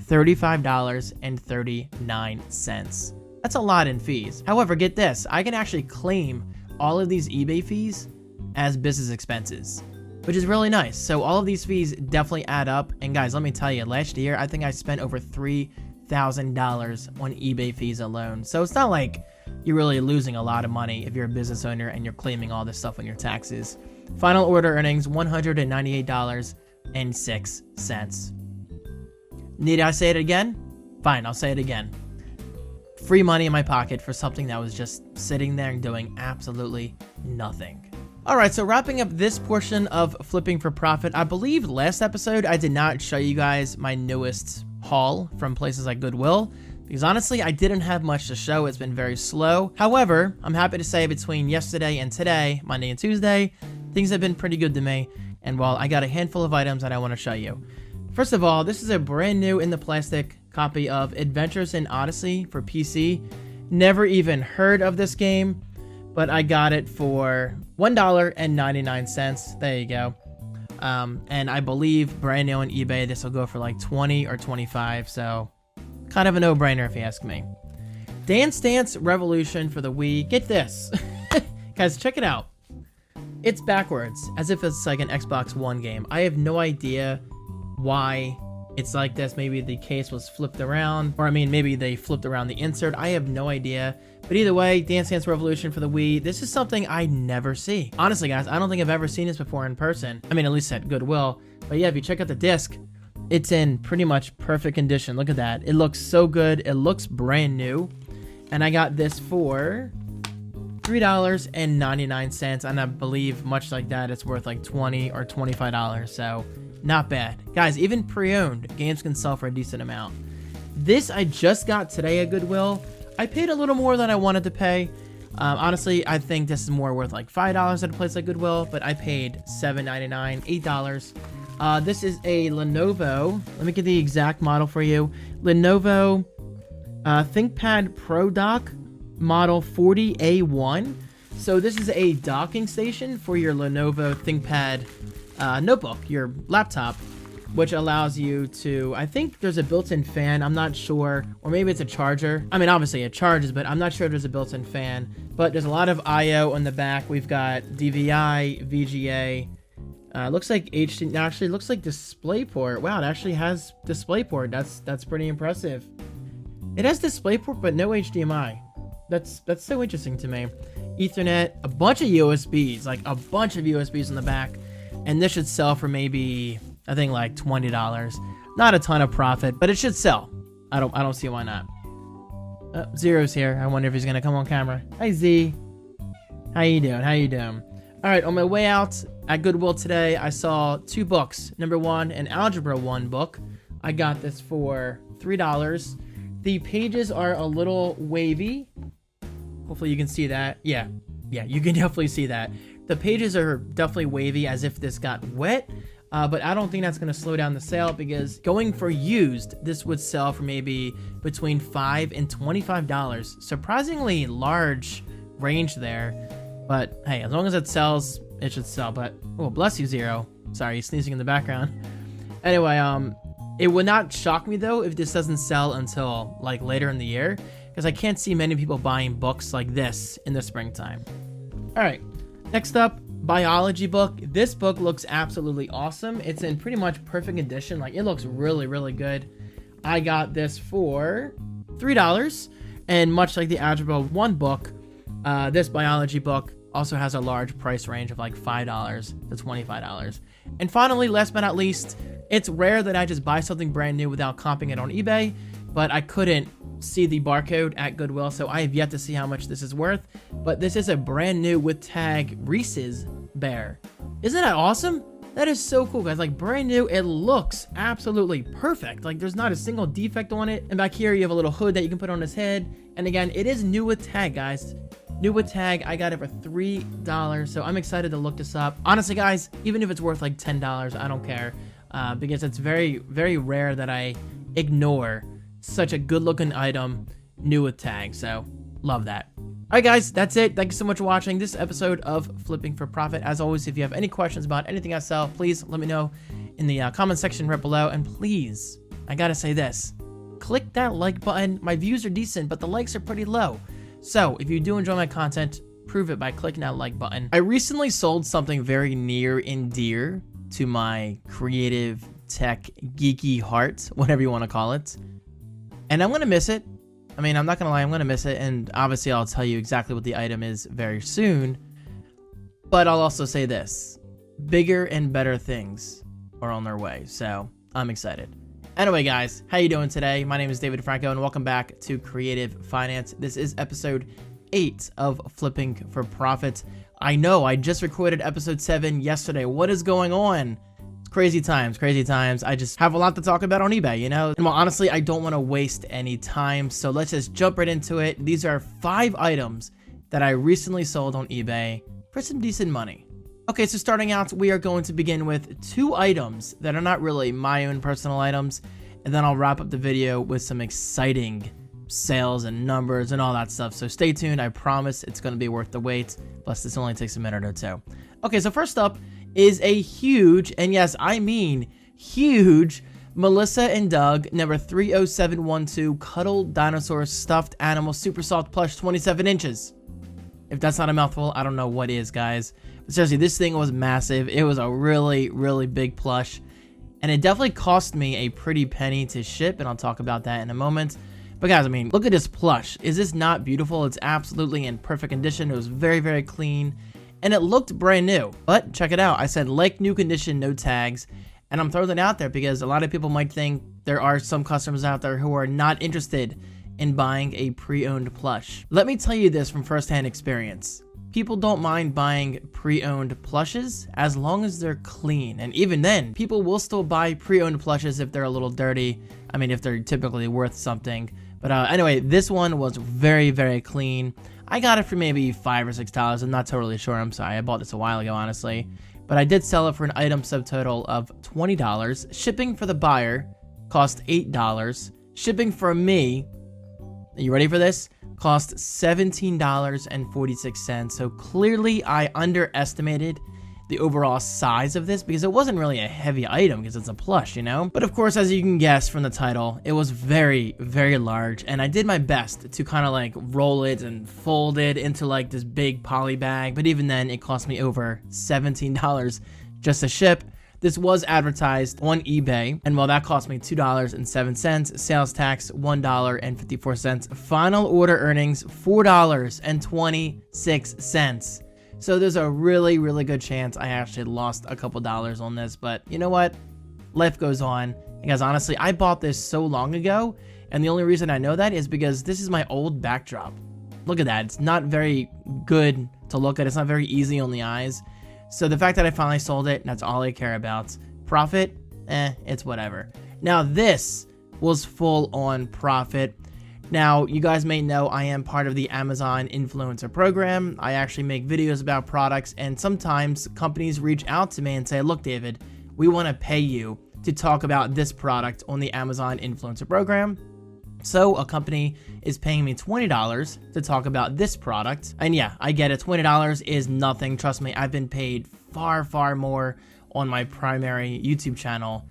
S1: $35.39. That's a lot in fees. However, get this, I can actually claim all of these eBay fees as business expenses, which is really nice. So all of these fees definitely add up. And guys, let me tell you, last year, I think I spent over $3,000 on eBay fees alone. So it's not like you're really losing a lot of money if you're a business owner and you're claiming all this stuff on your taxes. Final order earnings, $198.06. Need I say it again? Fine, I'll say it again. Free money in my pocket for something that was just sitting there and doing absolutely nothing. Alright, so wrapping up this portion of Flipping for Profit, I believe last episode I did not show you guys my newest haul from places like Goodwill, because honestly I didn't have much to show. It's been very slow. However, I'm happy to say between yesterday and today, Monday and Tuesday, things have been pretty good to me, and well, I got a handful of items that I want to show you. First of all, this is a brand new in the plastic copy of Adventures in Odyssey for PC. Never even heard of this game, but I got it for $1.99. There you go. And I believe brand new on eBay, this will go for like 20 or 25, so kind of a no-brainer if you ask me. Dance Dance Revolution for the Wii. Get this. Guys, check it out. It's backwards, as if it's like an Xbox One game. I have no idea why it's like this. Maybe the case was flipped around, or I mean, maybe they flipped around the insert. I have no idea. But either way, Dance Dance Revolution for the Wii, this is something I never see. Honestly, guys, I don't think I've ever seen this before in person. I mean, at least at Goodwill. But yeah, if you check out the disc, it's in pretty much perfect condition. Look at that. It looks so good. It looks brand new. And I got this for $3.99. And I believe, much like that, it's worth like $20 or $25. So not bad. Guys, even pre-owned games can sell for a decent amount. This I just got today at Goodwill. I paid a little more than I wanted to pay. Honestly, I think this is more worth like $5 at a place like Goodwill, but I paid $7.99, $8. This is a Lenovo. Let me get the exact model for you. Lenovo ThinkPad Pro Dock model 40A1. So this is a docking station for your Lenovo ThinkPad notebook, your laptop. which allows you to, I think there's a built-in fan, I'm not sure, or maybe it's a charger. I mean, obviously it charges, but I'm not sure if there's a built-in fan. But there's a lot of I/O on the back. We've got DVI, VGA, looks like HD, actually looks like DisplayPort. Wow, it actually has DisplayPort. That's pretty impressive. It has DisplayPort, but no HDMI. That's so interesting to me. Ethernet, a bunch of USBs, like a bunch of USBs in the back. And this should sell for maybe, I think like $20. Not a ton of profit, but it should sell. I don't see why not. Zero's here. I wonder if he's gonna come on camera. Hi Z. How you doing? How you doing? All right, on my way out at Goodwill today, I saw 2 books. Number 1, an Algebra 1 book. I got this for $3. The pages are a little wavy. Hopefully you can see that. Yeah, you can definitely see that. The pages are definitely wavy as if this got wet, but I don't think that's going to slow down the sale because going for used, this would sell for maybe between $5 and $25. Surprisingly large range there, but hey, as long as it sells, it should sell. But, oh, bless you, Zero. Sorry, he's sneezing in the background. Anyway, it would not shock me though if this doesn't sell until like later in the year, because I can't see many people buying books like this in the springtime. All right. Next up, biology book. This book looks absolutely awesome. It's in pretty much perfect condition. Like, it looks really, really good. I got this for $3. And much like the Algebra 1 book, this biology book also has a large price range of like $5 to $25. And finally, last but not least, it's rare that I just buy something brand new without comping it on eBay, but I couldn't see the barcode at Goodwill, so I have yet to see how much this is worth. But this is a brand new with tag Reese's bear. Isn't that awesome? That is so cool, guys. Like, brand new. It looks absolutely perfect. Like, there's not a single defect on it. And back here you have a little hood that you can put on his head. And again, it is new with tag, guys. New with tag. I got it for $3, so I'm excited to look this up. Honestly, guys, even if it's worth like $10, I don't care, because it's very, very rare that I ignore such a good looking item new with tag. So love that. All right, guys, that's it. Thank you so much for watching this episode of Flipping for Profit. As always, if you have any questions about anything I sell, please let me know in the comment section right below. And please, I gotta say this, click that like button. My views are decent, but the likes are pretty low. So if you do enjoy my content, prove it by clicking that like button. I recently sold something very near and dear to my creative, tech, geeky heart, whatever you want to call it. And I'm going to miss it. I mean, I'm not going to lie, I'm going to miss it. And obviously, I'll tell you exactly what the item is very soon. But I'll also say this. Bigger and better things are on their way. So I'm excited. Anyway, guys, how you doing today? My name is David Franco, and welcome back to Creative Finance. This is episode 8 of Flipping for Profit. I know, I just recorded episode 7 yesterday. What is going on? Crazy times, crazy times. I just have a lot to talk about on eBay, you know? And well, honestly, I don't want to waste any time, so let's just jump right into it. These are 5 items that I recently sold on eBay for some decent money. Okay, so starting out, we are going to begin with 2 items that are not really my own personal items, and then I'll wrap up the video with some exciting sales and numbers and all that stuff. So stay tuned. I promise it's going to be worth the wait. Plus, this only takes a minute or 2. Okay, so first up is a huge, and yes, I mean huge, Melissa and Doug number 30712 Cuddle Dinosaur Stuffed Animal Super Soft Plush 27 inches. If that's not a mouthful, I don't know what is, guys. But seriously, this thing was massive. It was a really, really big plush. And it definitely cost me a pretty penny to ship, and I'll talk about that in a moment. But guys, I mean, look at this plush. Is this not beautiful? It's absolutely in perfect condition. It was very, very clean. And it looked brand new. But check it out. I said like new condition, no tags. And I'm throwing it out there because a lot of people might think there are some customers out there who are not interested in buying a pre-owned plush. Let me tell you this from firsthand experience. People don't mind buying pre-owned plushes as long as they're clean. And even then, people will still buy pre-owned plushes if they're a little dirty. I mean, if they're typically worth something. But anyway, this one was very, very clean. I got it for maybe $5 or $6. I'm not totally sure. I'm sorry. I bought this a while ago, honestly. But I did sell it for an item subtotal of $20. Shipping for the buyer cost $8. Shipping for me, are you ready for this? Cost $17.46. So clearly I underestimated the overall size of this because it wasn't really a heavy item because it's a plush, you know? But of course, as you can guess from the title, it was very, very large, and I did my best to kind of like roll it and fold it into like this big poly bag, but even then it cost me over $17 just to ship. This was advertised on eBay, and while that cost me $2.07, sales tax $1.54, final order earnings $4.26. So there's a really, really good chance I actually lost a couple dollars on this, but you know what? Life goes on. Because honestly, I bought this so long ago, and the only reason I know that is because this is my old backdrop. Look at that. It's not very good to look at. It's not very easy on the eyes. So the fact that I finally sold it, that's all I care about. Profit, it's whatever. Now this was full on profit. Now you guys may know I am part of the Amazon influencer program. I actually make videos about products, and sometimes companies reach out to me and say, look, David, we want to pay you to talk about this product on the Amazon influencer program. So a company is paying me $20 to talk about this product. And yeah, I get it. $20 is nothing. Trust me, I've been paid far, far more on my primary YouTube channel,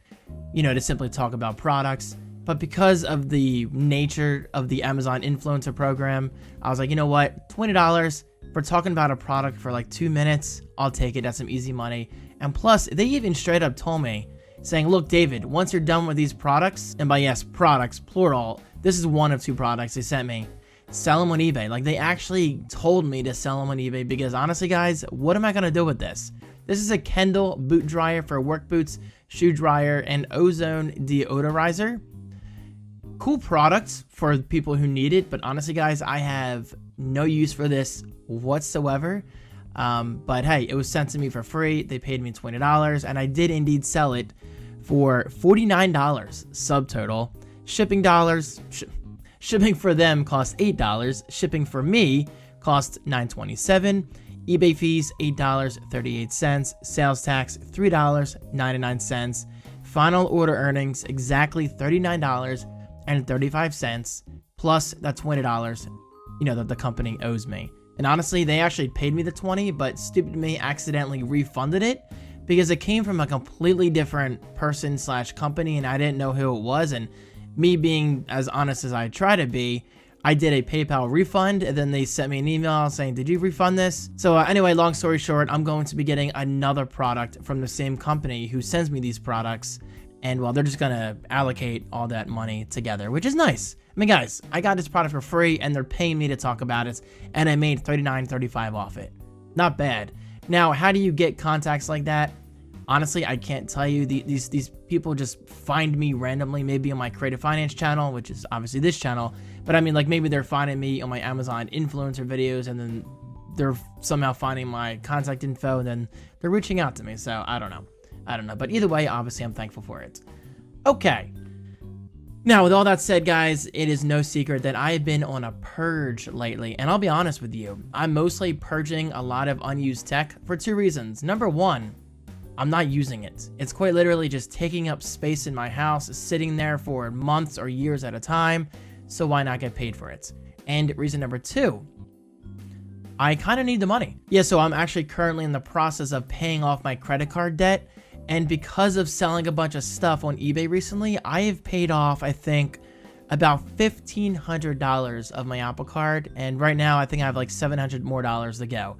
S1: you know, to simply talk about products. But because of the nature of the Amazon influencer program, I was like, you know what? $20 for talking about a product for like 2 minutes, I'll take it. That's some easy money. And plus, they even straight up told me, saying, look, David, once you're done with these products, and by yes, products, plural, this is one of 2 products they sent me, sell them on eBay. Like, they actually told me to sell them on eBay because honestly, guys, what am I going to do with this? This is a Kendall boot dryer for work boots, shoe dryer, and ozone deodorizer. Cool products for people who need it, but honestly, guys, I have no use for this whatsoever. But hey, it was sent to me for free. They paid me $20, and I did indeed sell it for $49 subtotal. Shipping dollars, shipping for them cost $8. Shipping for me cost $9.27. eBay fees $8.38. Sales tax $3.99. Final order earnings exactly $39.35 plus that $20, you know, that the company owes me. And honestly, they actually paid me the $20, but stupid me accidentally refunded it because it came from a completely different person / company, and I didn't know who it was. And me being as honest as I try to be, I did a PayPal refund, and then they sent me an email saying, did you refund this? So anyway, long story short, I'm going to be getting another product from the same company who sends me these products. And well, they're just going to allocate all that money together, which is nice. I mean, guys, I got this product for free, and they're paying me to talk about it, and I made $39.35 off it. Not bad. Now, how do you get contacts like that? Honestly, I can't tell you. These people just find me randomly, maybe on my creative finance channel, which is obviously this channel. But I mean, like, maybe they're finding me on my Amazon influencer videos, and then they're somehow finding my contact info, and then they're reaching out to me. So I don't know. But either way, obviously, I'm thankful for it. Okay. Now, with all that said, guys, it is no secret that I have been on a purge lately, and I'll be honest with you, I'm mostly purging a lot of unused tech for 2 reasons. Number 1, I'm not using it. It's quite literally just taking up space in my house, sitting there for months or years at a time, so why not get paid for it? And reason number 2, I kind of need the money. Yeah, so I'm actually currently in the process of paying off my credit card debt. And because of selling a bunch of stuff on eBay recently, I have paid off, I think, about $1,500 of my Apple Card. And right now, I think I have like $700 more to go.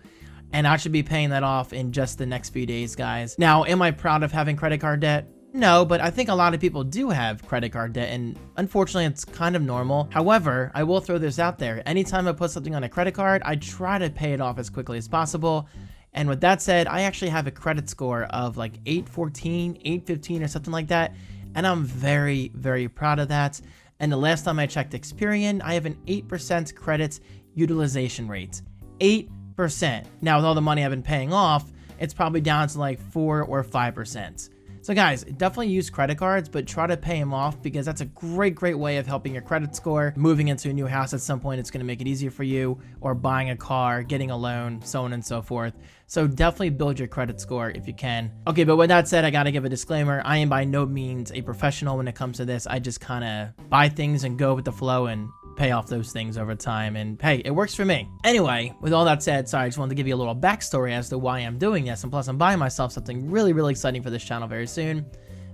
S1: And I should be paying that off in just the next few days, guys. Now, am I proud of having credit card debt? No, but I think a lot of people do have credit card debt, and unfortunately, it's kind of normal. However, I will throw this out there. Anytime I put something on a credit card, I try to pay it off as quickly as possible. And with that said, I actually have a credit score of like 814, 815 or something like that. And I'm very, very proud of that. And the last time I checked Experian, I have an 8% credit utilization rate. 8%. Now, with all the money I've been paying off, it's probably down to like 4 or 5%. So guys, definitely use credit cards, but try to pay them off because that's a great way of helping your credit score. Moving into a new house at some point, it's going to make it easier for you, or buying a car, getting a loan, so on and so forth. So definitely build your credit score if you can. Okay, but with that said, I got to give a disclaimer. I am by no means a professional when it comes to this. I just kind of buy things and go with the flow and pay off those things over time, and hey, it works for me. Anyway, with all that said, sorry, I just wanted to give you a little backstory as to why I'm doing this, and plus I'm buying myself something really, really exciting for this channel very soon.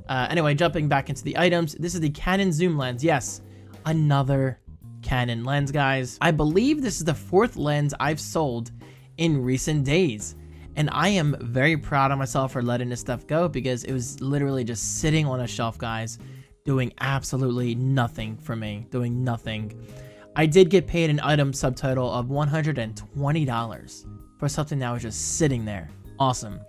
S1: Anyway, jumping back into the items, this is the Canon zoom lens. Yes, another Canon lens, guys. I believe this is the 4th lens I've sold in recent days, and I am very proud of myself for letting this stuff go, because it was literally just sitting on a shelf, guys, doing absolutely nothing for me, doing nothing. I did get paid an item subtotal of $120 for something that was just sitting there. Awesome.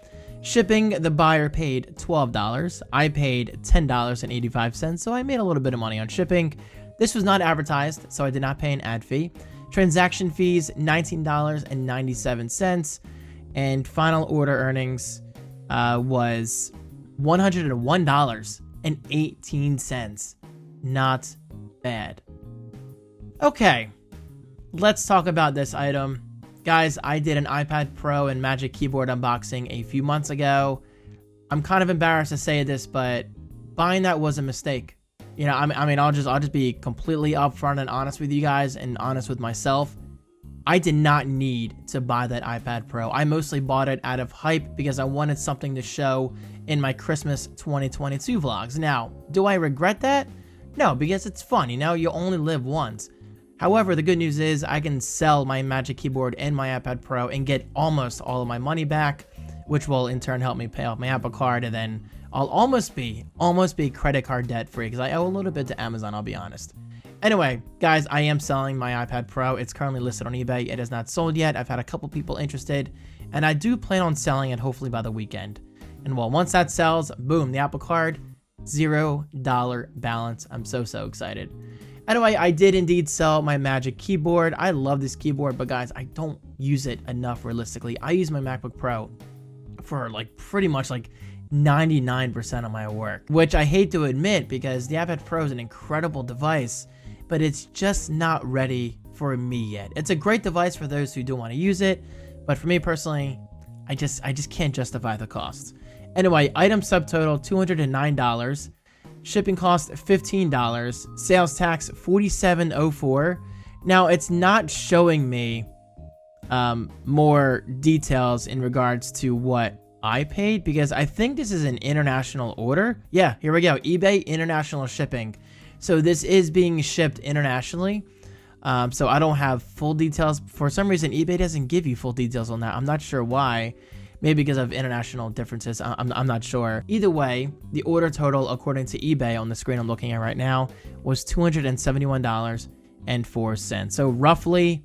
S1: Shipping, the buyer paid $12. I paid $10.85, so I made a little bit of money on shipping. This was not advertised, so I did not pay an ad fee. Transaction fees, $19.97. And final order earnings was $101.18. Not bad. Okay, let's talk about this item. Guys, I did an iPad Pro and Magic Keyboard unboxing a few months ago. I'm kind of embarrassed to say this, but buying that was a mistake. You know, I mean, I'll just be completely upfront and honest with you guys, and honest with myself. I did not need to buy that iPad Pro. I mostly bought it out of hype because I wanted something to show in my Christmas 2022 vlogs. Now, do I regret that? No, because it's fun. You know, you only live once. However, the good news is I can sell my Magic Keyboard and my iPad Pro and get almost all of my money back, which will in turn help me pay off my Apple Card, and then I'll almost be credit card debt free, because I owe a little bit to Amazon, I'll be honest. Anyway, guys, I am selling my iPad Pro. It's currently listed on eBay. It is not sold yet. I've had a couple people interested, and I do plan on selling it hopefully by the weekend. And well, once that sells, boom, the Apple Card, $0 balance. I'm so excited. Anyway, I did indeed sell my Magic Keyboard. I love this keyboard, but guys, I don't use it enough realistically. I use my MacBook Pro for like pretty much like 99% of my work, which I hate to admit, because the iPad Pro is an incredible device, but it's just not ready for me yet. It's a great device for those who do want to use it, but for me personally, I just can't justify the cost. Anyway, item subtotal $209. Shipping cost $15, sales tax $47.04. Now, it's not showing me more details in regards to what I paid, because I think this is an international order. Yeah, here we go, eBay international shipping. So this is being shipped internationally. So I don't have full details. For some reason, eBay doesn't give you full details on that. I'm not sure why. Maybe because of international differences. I'm not sure. Either way, the order total, according to eBay on the screen I'm looking at right now, was $271.04. So roughly,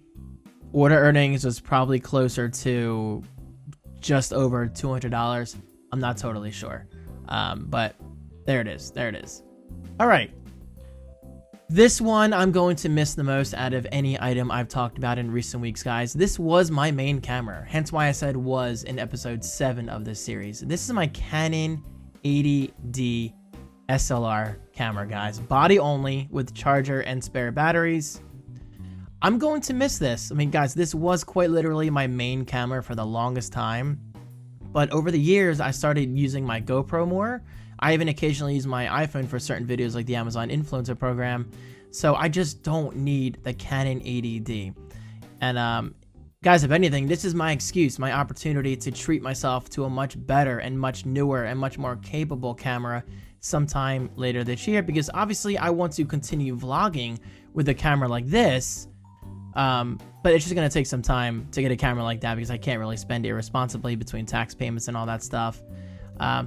S1: order earnings was probably closer to just over $200. I'm not totally sure. But there it is. There it is. All right. This one I'm going to miss the most out of any item I've talked about in recent weeks, guys. This was my main camera, hence why I said was in episode 7 of this series. This is my Canon 80D SLR camera, guys. Body only with charger and spare batteries. I'm going to miss this. I mean, guys, this was quite literally my main camera for the longest time. But over the years, I started using my GoPro more. I even occasionally use my iPhone for certain videos like the Amazon Influencer program. So I just don't need the Canon 80D. And guys, if anything, this is my excuse, my opportunity to treat myself to a much better and much newer and much more capable camera sometime later this year. Because obviously I want to continue vlogging with a camera like this. But it's just going to take some time to get a camera like that, because I can't really spend irresponsibly between tax payments and all that stuff.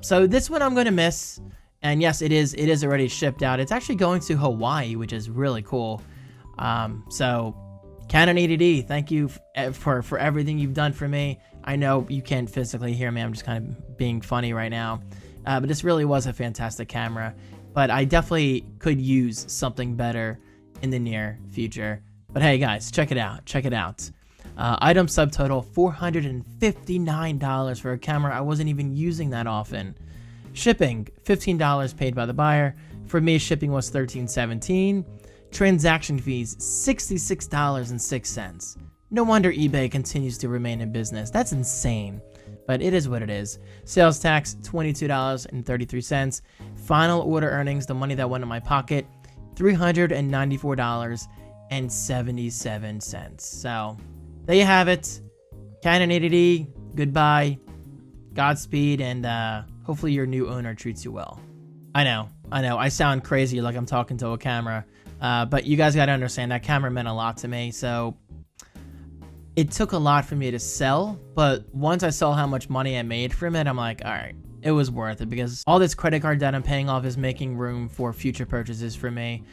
S1: So this one I'm going to miss, and yes, it is already shipped out. It's actually going to Hawaii, which is really cool. So Canon 80D, thank you for everything you've done for me. I know you can't physically hear me. I'm just kind of being funny right now. But this really was a fantastic camera, but I definitely could use something better in the near future. But hey guys, check it out. Check it out. Item subtotal $459 for a camera I wasn't even using that often. Shipping $15 paid by the buyer. For me, shipping was $13.17. Transaction fees $66.06. No wonder eBay continues to remain in business. That's insane, but it is what it is. Sales tax $22.33. Final order earnings, the money that went in my pocket, $394.86. $1.77. So there you have it. Canon 80D, goodbye, Godspeed, and hopefully your new owner treats you well. I know, I sound crazy like I'm talking to a camera, but you guys gotta understand that camera meant a lot to me, so it took a lot for me to sell, but once I saw how much money I made from it, I'm like, all right, it was worth it, because all this credit card debt I'm paying off is making room for future purchases for me,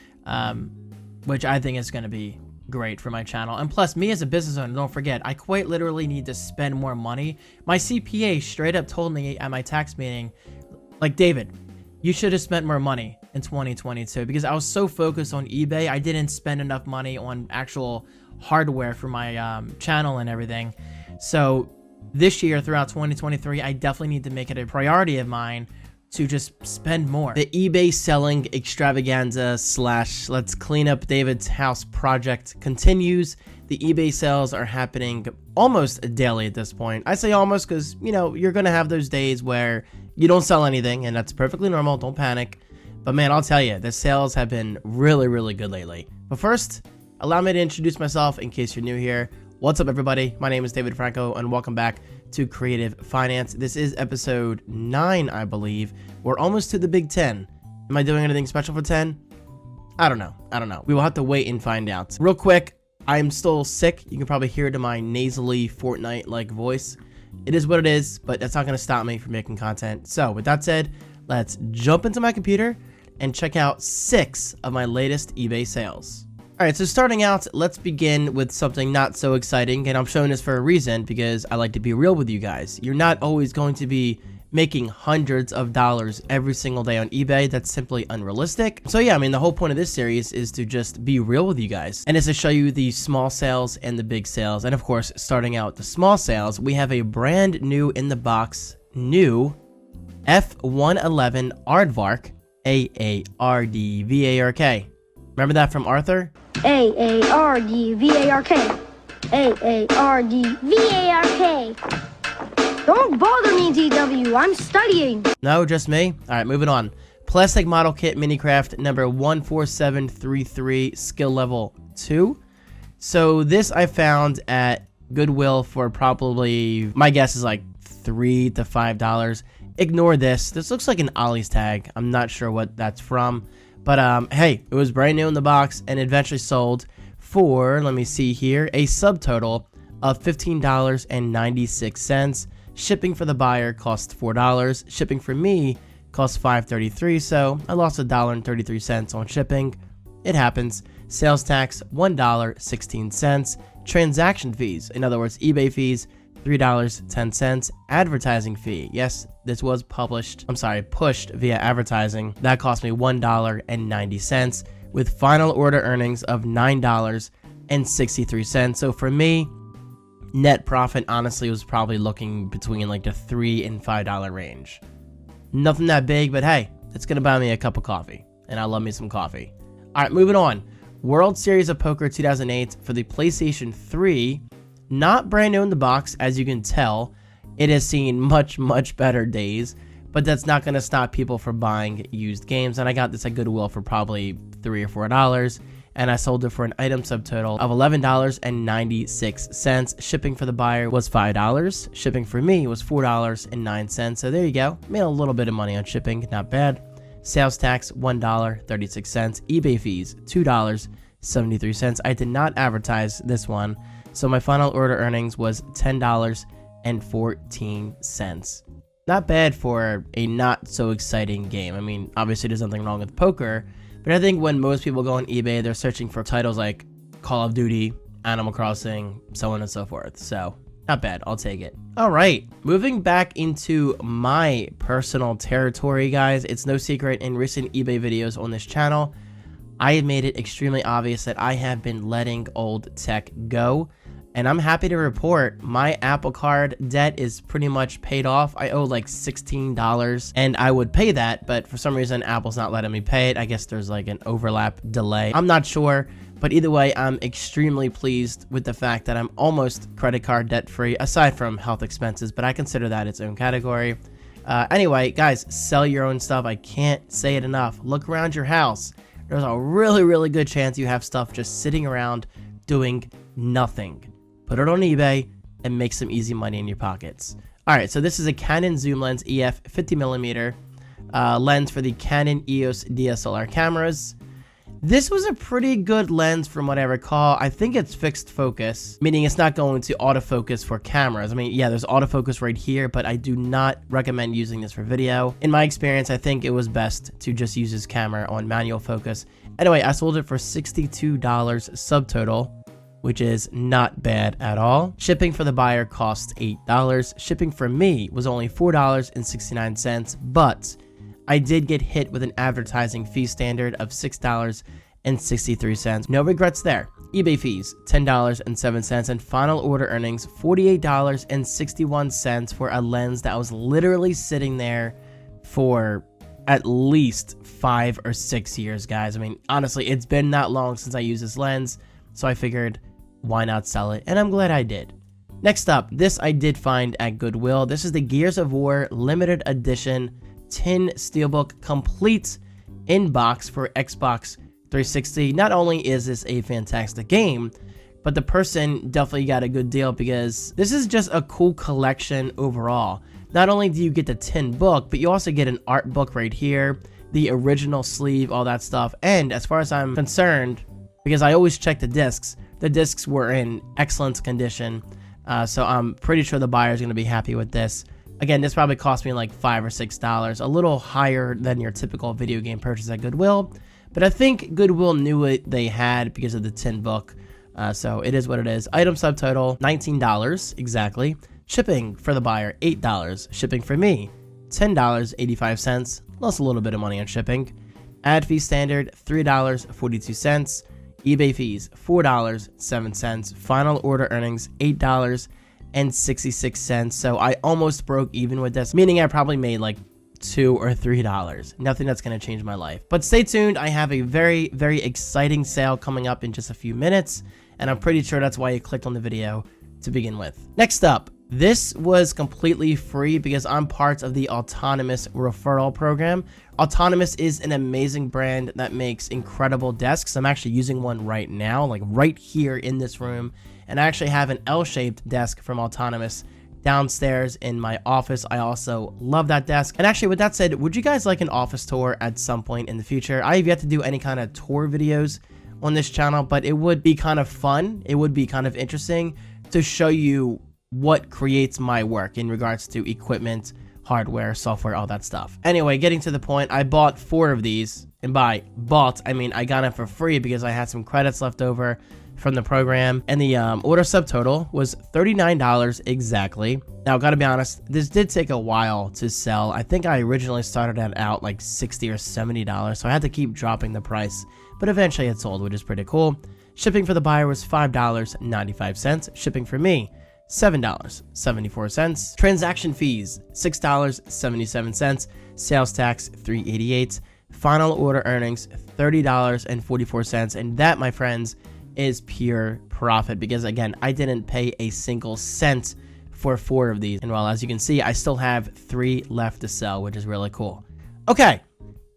S1: which I think is going to be great for my channel. And plus, me as a business owner, don't forget, I quite literally need to spend more money. My CPA straight up told me at my tax meeting, like, David, you should have spent more money in 2022, because I was so focused on eBay, I didn't spend enough money on actual hardware for my channel and everything. So this year, throughout 2023, I definitely need to make it a priority of mine to just spend more. The eBay selling extravaganza / let's clean up David's house project continues. The eBay sales are happening almost daily at this point. I say almost because, you know, you're going to have those days where you don't sell anything, and that's perfectly normal. Don't panic. But man, I'll tell you, the sales have been really, really good lately. But first, allow me to introduce myself in case you're new here. What's up, everybody? My name is David Franco, and welcome back to Creative Finance. This is episode 9, I believe. We're almost to the Big 10. Am I doing anything special for 10? I don't know. We will have to wait and find out. Real quick, I'm still sick. You can probably hear it in my nasally Fortnite-like voice. It is what it is, but that's not going to stop me from making content. So with that said, let's jump into my computer and check out 6 of my latest eBay sales. Alright, so starting out, let's begin with something not so exciting, and I'm showing this for a reason because I like to be real with you guys. You're not always going to be making hundreds of dollars every single day on eBay. That's simply unrealistic. So yeah, I mean, the whole point of this series is to just be real with you guys, and it's to show you the small sales and the big sales. And of course, starting out the small sales, we have a brand new in the box, new F111 Aardvark, A-A-R-D-V-A-R-K. Remember that from Arthur?
S2: A-A-R-D-V-A-R-K. A-A-R-D-V-A-R-K. Don't bother me, DW. I'm studying.
S1: No, just me? Alright, moving on. Plastic Model Kit Minicraft number 14733, skill level 2. So this I found at Goodwill for probably, my guess is like $3 to $5. Ignore this. This looks like an Ollie's tag. I'm not sure what that's from. But hey, it was brand new in the box and eventually sold for, let me see here, a subtotal of $15.96. Shipping for the buyer cost $4. Shipping for me cost $5.33, so I lost $1.33 on shipping. It happens. Sales tax $1.16. Transaction fees, in other words, eBay fees, $3.10. Advertising fee. Yes, this was pushed via advertising. That cost me $1.90 with final order earnings of $9.63. So for me, net profit honestly was probably looking between like the $3 and $5 range. Nothing that big, but hey, it's gonna buy me a cup of coffee, and I love me some coffee. All right, moving on. World Series of Poker 2008 for the PlayStation 3. Not brand new in the box, as you can tell. It has seen much, much better days, but that's not going to stop people from buying used games. And I got this at Goodwill for probably $3 or $4, and I sold it for an item subtotal of $11.96. Shipping for the buyer was $5. Shipping for me was $4.09. So there you go. Made a little bit of money on shipping, not bad. Sales tax $1.36. eBay fees $2.73. I did not advertise this one, so my final order earnings was $10.14. Not bad for a not so exciting game. I mean, obviously there's nothing wrong with poker, but I think when most people go on eBay, they're searching for titles like Call of Duty, Animal Crossing, so on and so forth. So not bad, I'll take it. All right, moving back into my personal territory, guys. It's no secret in recent eBay videos on this channel, I have made it extremely obvious that I have been letting old tech go. And I'm happy to report my Apple Card debt is pretty much paid off. I owe like $16 and I would pay that, but for some reason Apple's not letting me pay it. I guess there's like an overlap delay. I'm not sure, but either way, I'm extremely pleased with the fact that I'm almost credit card debt free, aside from health expenses, but I consider that its own category. Anyway, guys, sell your own stuff. I can't say it enough. Look around your house. there's a really good chance you have stuff just sitting around doing nothing. Put it on eBay and make some easy money in your pockets. All right, so this is a Canon zoom lens EF 50mm lens for the Canon EOS DSLR cameras. This was a pretty good lens from what I recall. I think it's fixed focus, meaning it's not going to autofocus for cameras. I mean, yeah, there's autofocus right here, but I do not recommend using this for video. In my experience, I think it was best to just use this camera on manual focus. Anyway, I sold it for $62 subtotal, which is not bad at all. Shipping for the buyer costs $8. Shipping for me was only $4.69, but I did get hit with an advertising fee standard of $6.63. No regrets there. eBay fees, $10.07, and final order earnings, $48.61 for a lens that was literally sitting there for at least 5 or 6 years, guys. I mean, honestly, it's been that long since I used this lens, so I figured, why not sell it? And I'm glad I did. Next up, this I did find at Goodwill. This is the Gears of War limited edition tin steelbook complete in box for Xbox 360. Not only is this a fantastic game, but the person definitely got a good deal because this is just a cool collection overall. Not only do you get the tin book, but you also get an art book right here, the original sleeve, all that stuff. And as far as I'm concerned, because I always check the discs were in excellent condition. So I'm pretty sure the buyer is going to be happy with this. Again, this probably cost me like $5 or $6, a little higher than your typical video game purchase at Goodwill. But I think Goodwill knew what they had because of the tin book. So it is what it is. Item subtotal, $19 exactly. Shipping for the buyer, $8. Shipping for me, $10.85. Lost a little bit of money on shipping. Ad fee standard, $3.42. eBay fees, $4.07. Final order earnings, $8.66. So I almost broke even with this, meaning I probably made like $2 or $3. Nothing that's going to change my life. But stay tuned. I have a very exciting sale coming up in just a few minutes, and I'm pretty sure that's why you clicked on the video to begin with. Next up, this was completely free because I'm part of the Autonomous referral program. Autonomous is an amazing brand that makes incredible desks. I'm actually using one right now, like right here in this room. And I actually have an L-shaped desk from Autonomous downstairs in my office. I also love that desk. And actually, with that said, would you guys like an office tour at some point in the future? I have yet to do any kind of tour videos on this channel, but it would be kind of fun. It would be kind of interesting to show you what creates my work in regards to equipment, hardware, software, all that stuff. Anyway, getting to the point, I bought 4 of these. And by bought, I mean I got them for free because I had some credits left over from the program. And the order subtotal was $39 exactly. Now, gotta be honest, this did take a while to sell. I think I originally started it out like $60 or $70, so I had to keep dropping the price. But eventually it sold, which is pretty cool. Shipping for the buyer was $5.95. Shipping for me, $7.74. Transaction fees, $6.77. Sales tax, $3.88. Final order earnings, $30.44. And that, my friends, is pure profit because, again, I didn't pay a single cent for 4 of these. And well, as you can see, I still have 3 left to sell, which is really cool. Okay,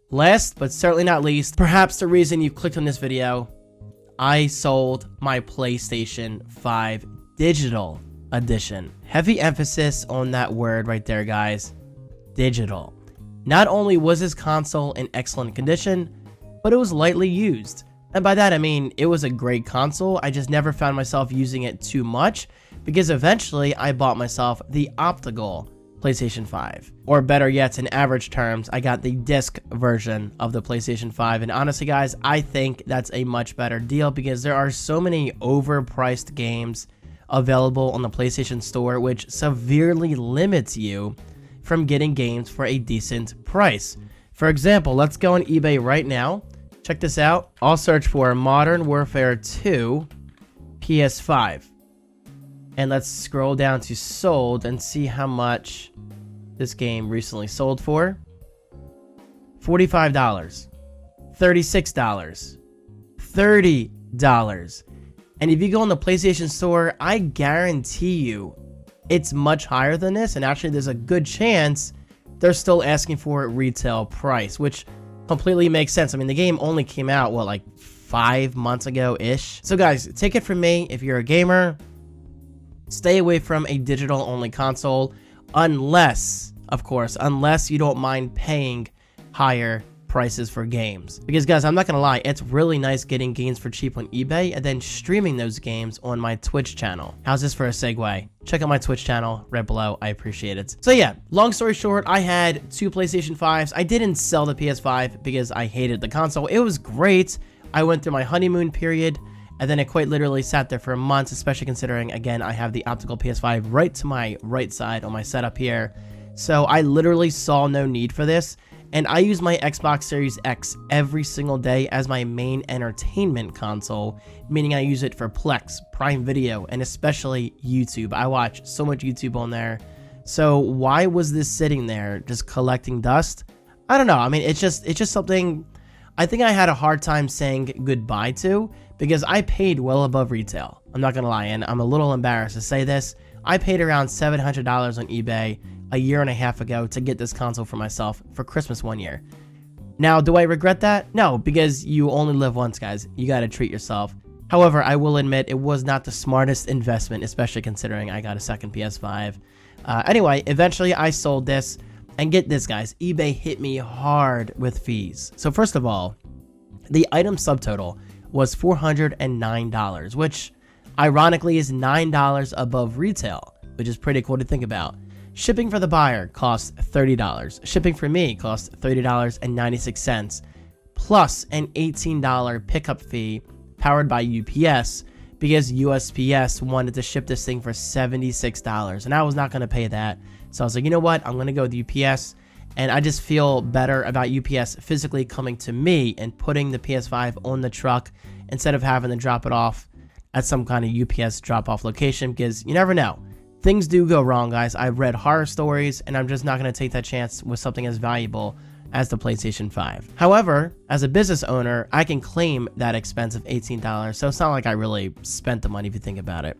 S1: last but certainly not least, perhaps the reason you clicked on this video, I sold my PlayStation 5 Digital Edition. Heavy emphasis on that word right there, guys. Digital. Not only was this console in excellent condition, but it was lightly used. And by that I mean it was a great console. I just never found myself using it too much because eventually I bought myself the optical PlayStation 5. Or better yet, in average terms, I got the disc version of the PlayStation 5. And honestly, guys, I think that's a much better deal because there are so many overpriced games available on the PlayStation Store, which severely limits you from getting games for a decent price. For example, let's go on eBay right now. Check this out. I'll search for Modern Warfare 2 PS5. And let's scroll down to sold and see how much this game recently sold for. $45. $36. $30. And if you go on the PlayStation Store, I guarantee you it's much higher than this. And actually, there's a good chance they're still asking for a retail price, which completely makes sense. I mean, the game only came out, what, like 5 months ago-ish? So guys, take it from me, if you're a gamer, stay away from a digital-only console, unless, of course, unless you don't mind paying higher prices for games. Because guys, I'm not gonna lie, it's really nice getting games for cheap on eBay and then streaming those games on my Twitch channel. How's this for a segue? Check out my Twitch channel right below. I appreciate it. So yeah, long story short, I had 2 PlayStation 5s. I didn't sell the PS5 because I hated the console. It was great. I went through my honeymoon period, and then it quite literally sat there for months, especially considering, again, I have the optical PS5 right to my right side on my setup here. So I literally saw no need for this. And I use my Xbox Series X every single day as my main entertainment console, meaning I use it for Plex, Prime Video, and especially YouTube. I watch so much YouTube on there. So why was this sitting there just collecting dust? I don't know. I mean, it's just something I think I had a hard time saying goodbye to, because I paid well above retail. I'm not gonna lie, and I'm a little embarrassed to say this. I paid around $700 on eBay a year and a half ago to get this console for myself for Christmas one year. Now, do I regret that? No, because you only live once, guys. You gotta treat yourself. However, I will admit it was not the smartest investment, especially considering I got a second PS5. Anyway, eventually I sold this, and get this, guys, eBay hit me hard with fees. So first of all, the item subtotal was $409, which ironically is $9 above retail, which is pretty cool to think about. Shipping for the buyer cost $30. Shipping for me cost $30.96, plus an $18 pickup fee powered by UPS, because USPS wanted to ship this thing for $76, and I was not going to pay that. So I was like, you know what? I'm going to go with UPS, and I just feel better about UPS physically coming to me and putting the PS5 on the truck instead of having to drop it off at some kind of UPS drop-off location, because you never know. Things do go wrong, guys. I've read horror stories, and I'm just not going to take that chance with something as valuable as the PlayStation 5. However, as a business owner, I can claim that expense of $18, so it's not like I really spent the money if you think about it.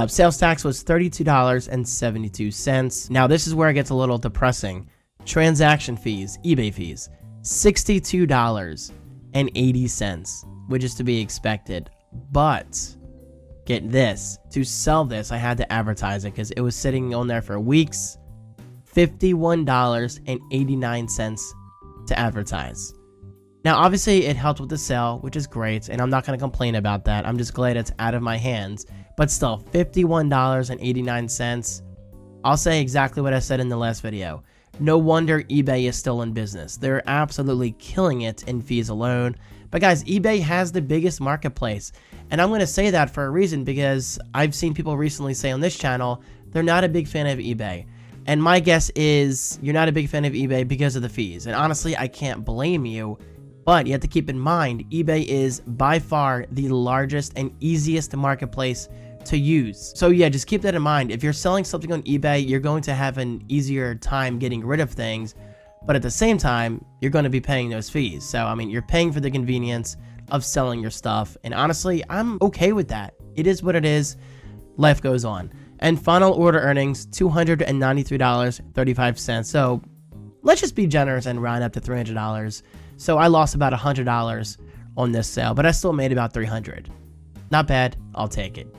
S1: Sales tax was $32.72. Now, this is where it gets a little depressing. Transaction fees, eBay fees, $62.80, which is to be expected. But get this, to sell this, I had to advertise it because it was sitting on there for weeks. $51.89 to advertise. Now, obviously, it helped with the sale, which is great, and I'm not going to complain about that. I'm just glad it's out of my hands. But still, $51.89. I'll say exactly what I said in the last video. No wonder eBay is still in business. They're absolutely killing it in fees alone. But guys, eBay has the biggest marketplace. And I'm going to say that for a reason, because I've seen people recently say on this channel, they're not a big fan of eBay. And my guess is you're not a big fan of eBay because of the fees. And honestly, I can't blame you. But you have to keep in mind, eBay is by far the largest and easiest marketplace to use. So yeah, just keep that in mind. If you're selling something on eBay, you're going to have an easier time getting rid of things. But at the same time, you're going to be paying those fees. So, I mean, you're paying for the convenience of selling your stuff. And honestly, I'm okay with that. It is what it is. Life goes on. And final order earnings, $293.35. So let's just be generous and round up to $300. So I lost about $100 on this sale, but I still made about $300. Not bad. I'll take it.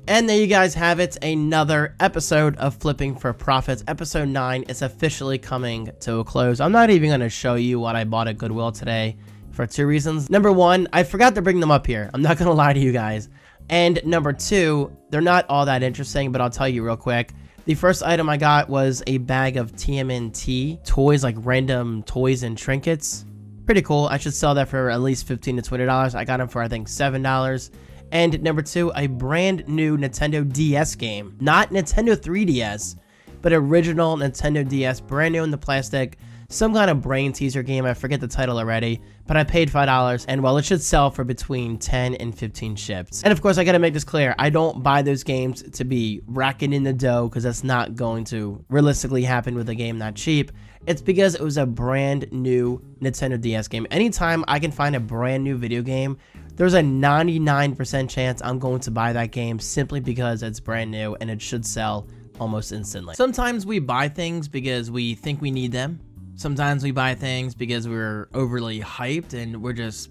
S1: And there you guys have it, another episode of Flipping for Profits. Episode 9 is officially coming to a close. I'm not even going to show you what I bought at Goodwill today for 2 reasons. Number 1, I forgot to bring them up here. I'm not going to lie to you guys. And number 2, they're not all that interesting, but I'll tell you real quick. The first item I got was a bag of TMNT toys, like random toys and trinkets. Pretty cool. I should sell that for at least $15 to $20. I got them for, I think, $7. And number 2, a brand new Nintendo DS game. Not Nintendo 3DS, but original Nintendo DS, brand new in the plastic. Some kind of brain teaser game. I forget the title already, but I paid $5, and well, it should sell for between 10 and 15 ships. And of course, I gotta make this clear. I don't buy those games to be racking in the dough, because that's not going to realistically happen with a game that cheap. It's because it was a brand new Nintendo DS game. Anytime I can find a brand new video game, there's a 99% chance I'm going to buy that game simply because it's brand new and it should sell almost instantly. Sometimes we buy things because we think we need them, Sometimes we buy things because we're overly hyped and we're just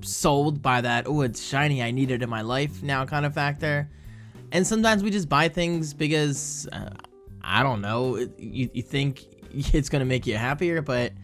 S1: sold by that, oh, it's shiny, I need it in my life now kind of factor. And sometimes we just buy things because, I don't know, you think it's going to make you happier, but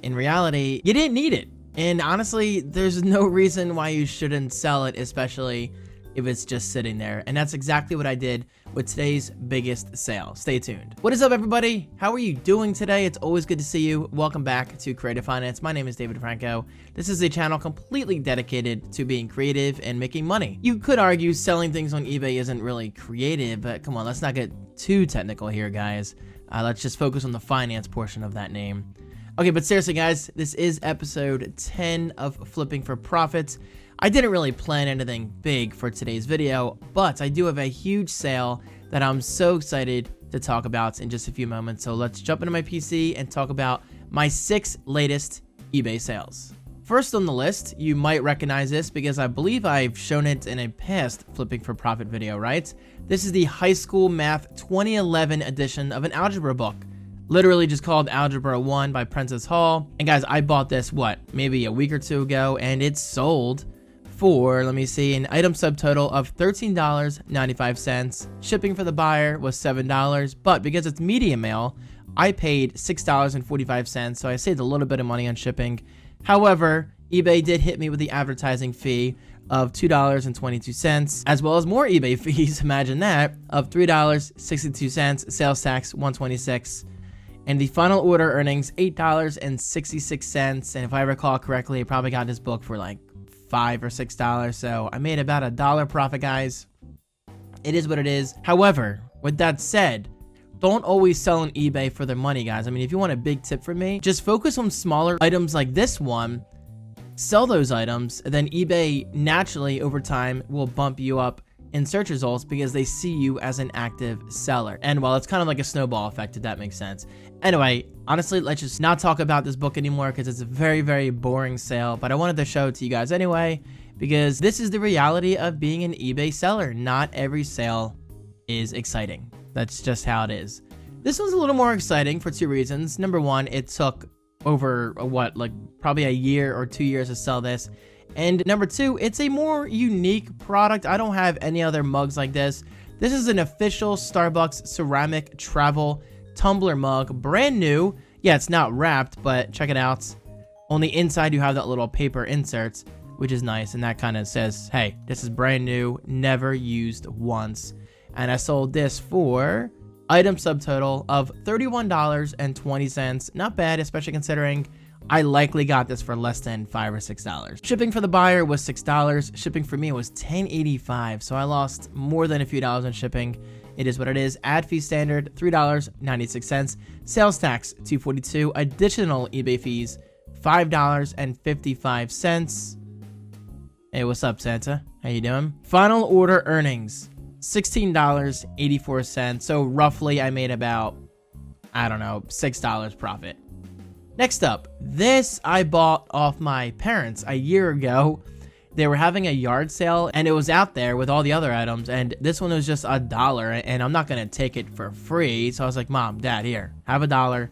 S1: in reality, you didn't need it. And honestly, there's no reason why you shouldn't sell it, especially if it's just sitting there. And that's exactly what I did with today's biggest sale. Stay tuned. What is up, everybody? How are you doing today? It's always good to see you. Welcome back to Creative Finance. My name is David Franco. This is a channel completely dedicated to being creative and making money. You could argue selling things on eBay isn't really creative, but come on, let's not get too technical here, guys. Let's just focus on the finance portion of that name. Okay, but seriously, guys, this is episode 10 of Flipping for Profits. I didn't really plan anything big for today's video, but I do have a huge sale that I'm so excited to talk about in just a few moments. So let's jump into my PC and talk about my 6 latest eBay sales. First on the list, you might recognize this because I believe I've shown it in a past Flipping for Profit video, right? This is the High School Math 2011 edition of an algebra book. Literally just called Algebra 1 by Princess Hall. And guys, I bought this, maybe a week or two ago, and it sold for, let me see, an item subtotal of $13.95. Shipping for the buyer was $7, but because it's media mail, I paid $6.45, so I saved a little bit of money on shipping. However, eBay did hit me with the advertising fee of $2.22, as well as more eBay fees, imagine that, of $3.62, sales tax $126. And the final order earnings, $8.66. And if I recall correctly, I probably got this book for like $5 or $6. So I made about $1 profit, guys. It is what it is. However, with that said, don't always sell on eBay for the money, guys. I mean, if you want a big tip from me, just focus on smaller items like this one. Sell those items, and then eBay naturally over time will bump you up in search results because they see you as an active seller. And well, it's kind of like a snowball effect, if that makes sense. Anyway, honestly, let's just not talk about this book anymore because it's a very, very boring sale, but I wanted to show it to you guys anyway because this is the reality of being an eBay seller. Not every sale is exciting. That's just how it is. This one's a little more exciting for 2 reasons. Number one, it took over probably a year or 2 years to sell this. And number 2, it's a more unique product. I don't have any other mugs like this. This is an official Starbucks ceramic travel tumbler mug, brand new. Yeah, it's not wrapped, but check it out. On the inside, you have that little paper insert, which is nice. And that kind of says, hey, this is brand new, never used once. And I sold this for item subtotal of $31.20. Not bad, especially considering I likely got this for less than $5 or $6. Shipping for the buyer was $6. Shipping for me was $10.85. So I lost more than a few dollars on shipping. It is what it is. Ad fee standard, $3.96. Sales tax, $2.42. Additional eBay fees, $5.55. Hey, what's up, Santa? How you doing? Final order earnings, $16.84. So roughly I made about, I don't know, $6 profit. Next up, this I bought off my parents a year ago. They were having a yard sale and it was out there with all the other items, and this one was just $1 and I'm not gonna take it for free. So I was like, Mom, Dad, here, have $1.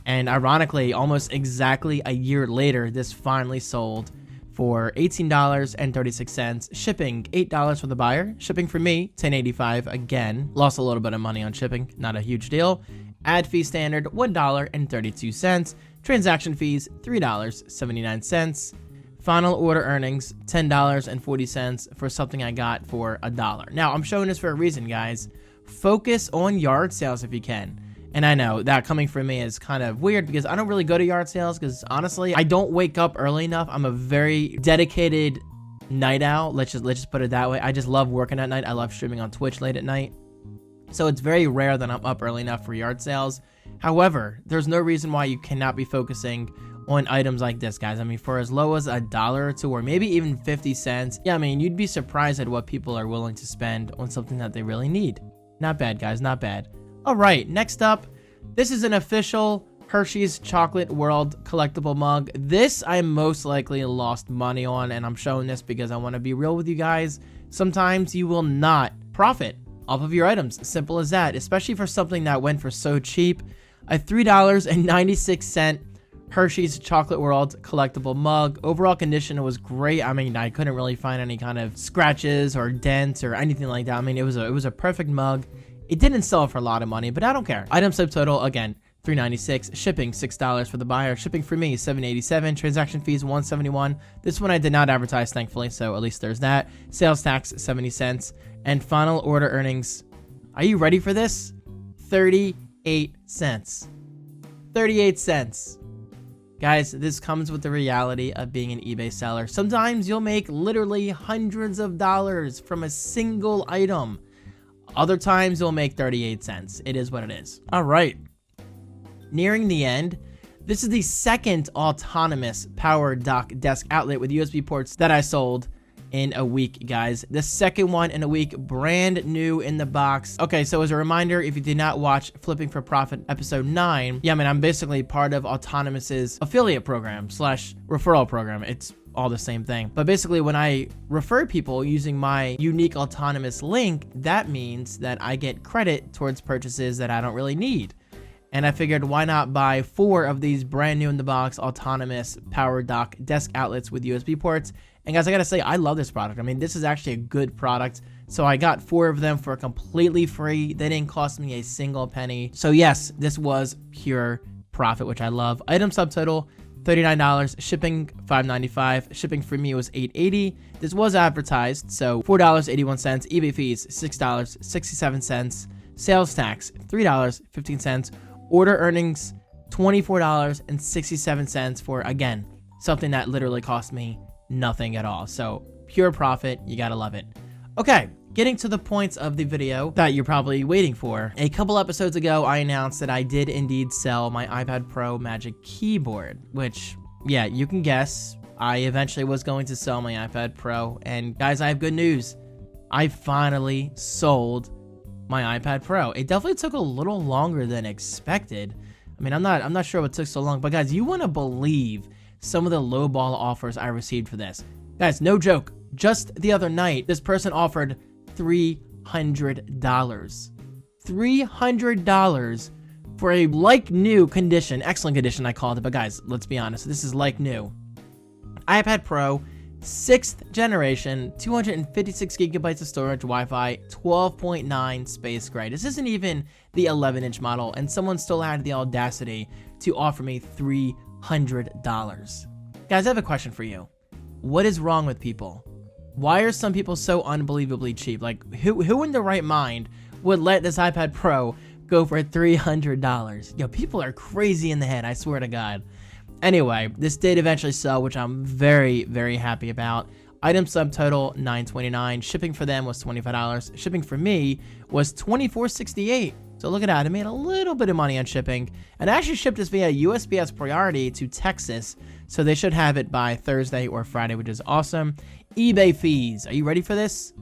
S1: And ironically, almost exactly a year later, this finally sold for $18.36. Shipping, $8 for the buyer. Shipping for me, $10.85. Again, lost a little bit of money on shipping, not a huge deal. Ad fee standard, $1.32. Transaction fees, $3.79. Final order earnings, $10.40 for something I got for $1. Now, I'm showing this for a reason, guys. Focus on yard sales if you can. And I know that coming from me is kind of weird because I don't really go to yard sales because honestly, I don't wake up early enough. I'm a very dedicated night owl. Let's just put it that way. I just love working at night. I love streaming on Twitch late at night. So it's very rare that I'm up early enough for yard sales. However, there's no reason why you cannot be focusing on items like this, guys. I mean, for as low as $1 or $2 or maybe even 50 cents. Yeah, I mean, you'd be surprised at what people are willing to spend on something that they really need. Not bad, guys, not bad. All right, next up, this is an official Hershey's Chocolate World collectible mug. This I most likely lost money on, and I'm showing this because I want to be real with you guys. Sometimes you will not profit off of your items. Simple as that, especially for something that went for so cheap. a $3.96 Hershey's Chocolate World collectible mug. Overall condition was great. I mean, I couldn't really find any kind of scratches or dents or anything like that. I mean, it was a perfect mug. It didn't sell for a lot of money, but I don't care. Item subtotal, again, $3.96. Shipping, $6 for the buyer. Shipping for me, $7.87. Transaction fees, $1.71. This one I did not advertise, thankfully, so at least there's that. Sales tax, 70 cents. And final order earnings, are you ready for this? 38 cents. 38 cents. Guys, this comes with the reality of being an eBay seller. Sometimes you'll make literally hundreds of dollars from a single item. Other times you'll make 38 cents. It is what it is. All right. Nearing the end, this is the second autonomous power dock desk outlet with USB ports that I sold in a week, guys. The second one in a week, brand new in the box. Okay, so as a reminder, if you did not watch Flipping for Profit episode 9, yeah, I mean, I'm basically part of Autonomous's affiliate program / referral program. It's all the same thing. But basically, when I refer people using my unique Autonomous link, that means that I get credit towards purchases that I don't really need. And I figured, why not buy 4 of these brand new in the box autonomous power dock desk outlets with USB ports. And guys, I gotta say, I love this product. I mean, this is actually a good product. So I got 4 of them for completely free. They didn't cost me a single penny. So yes, this was pure profit, which I love. Item subtotal, $39. Shipping, $5.95. Shipping for me was $8.80. This was advertised, so $4.81. eBay fees, $6.67. Sales tax, $3.15. Order earnings, $24.67 for, again, something that literally cost me nothing at all. So pure profit. You gotta love it. Okay, getting to the points of the video that you're probably waiting for. A couple episodes ago, I announced that I did indeed sell my iPad Pro Magic Keyboard, which, yeah, you can guess. I eventually was going to sell my iPad Pro, and guys, I have good news. I finally sold my iPad Pro. It definitely took a little longer than expected. I mean, I'm not sure what took so long, but guys, you want to believe some of the lowball offers I received for this. Guys, no joke. Just the other night, this person offered $300. $300 for a like new condition, excellent condition I called it, but guys, let's be honest, this is like new. iPad Pro, 6th generation, 256 gigabytes of storage, Wi-Fi, 12.9 space gray. This isn't even the 11-inch model, and someone still had the audacity to offer me $300. Guys, I have a question for you. What is wrong with people? Why are some people so unbelievably cheap? Like, who in their right mind would let this iPad Pro go for $300? Yo, people are crazy in the head, I swear to God. Anyway, this did eventually sell, which I'm very, very happy about. Item subtotal, $9.29. Shipping for them was $25. Shipping for me was $24.68. So look at that. I made a little bit of money on shipping. And I actually shipped this via USPS priority to Texas. So they should have it by Thursday or Friday, which is awesome. eBay fees. Are you ready for this?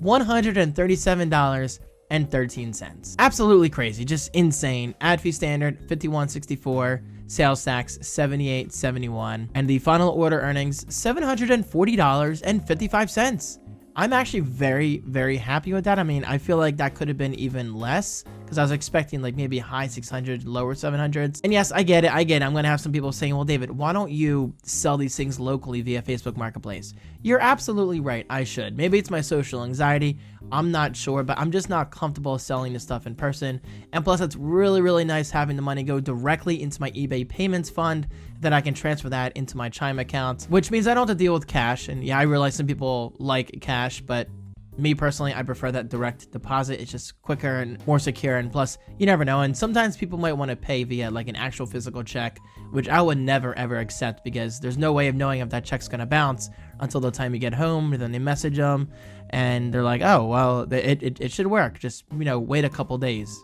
S1: $137.13. Absolutely crazy. Just insane. Ad fee standard, $51.64. Sales tax, $78.71. And the final order earnings, $740.55. I'm actually very, very happy with that. I mean, I feel like that could have been even less because I was expecting like maybe high 600, lower 700s. And yes, I get it. I'm going to have some people saying, well, David, why don't you sell these things locally via Facebook Marketplace? You're absolutely right. I should. Maybe it's my social anxiety. I'm not sure, but I'm just not comfortable selling this stuff in person. And plus, it's really, really nice having the money go directly into my eBay payments fund. Then I can transfer that into my Chime account, which means I don't have to deal with cash. And yeah, I realize some people like cash, but me personally, I prefer that direct deposit. It's just quicker and more secure. And plus, you never know. And sometimes people might want to pay via like an actual physical check, which I would never, ever accept because there's no way of knowing if that check's going to bounce until the time you get home. And then they message them and they're like, oh, well, it should work. Just, you know, wait a couple days.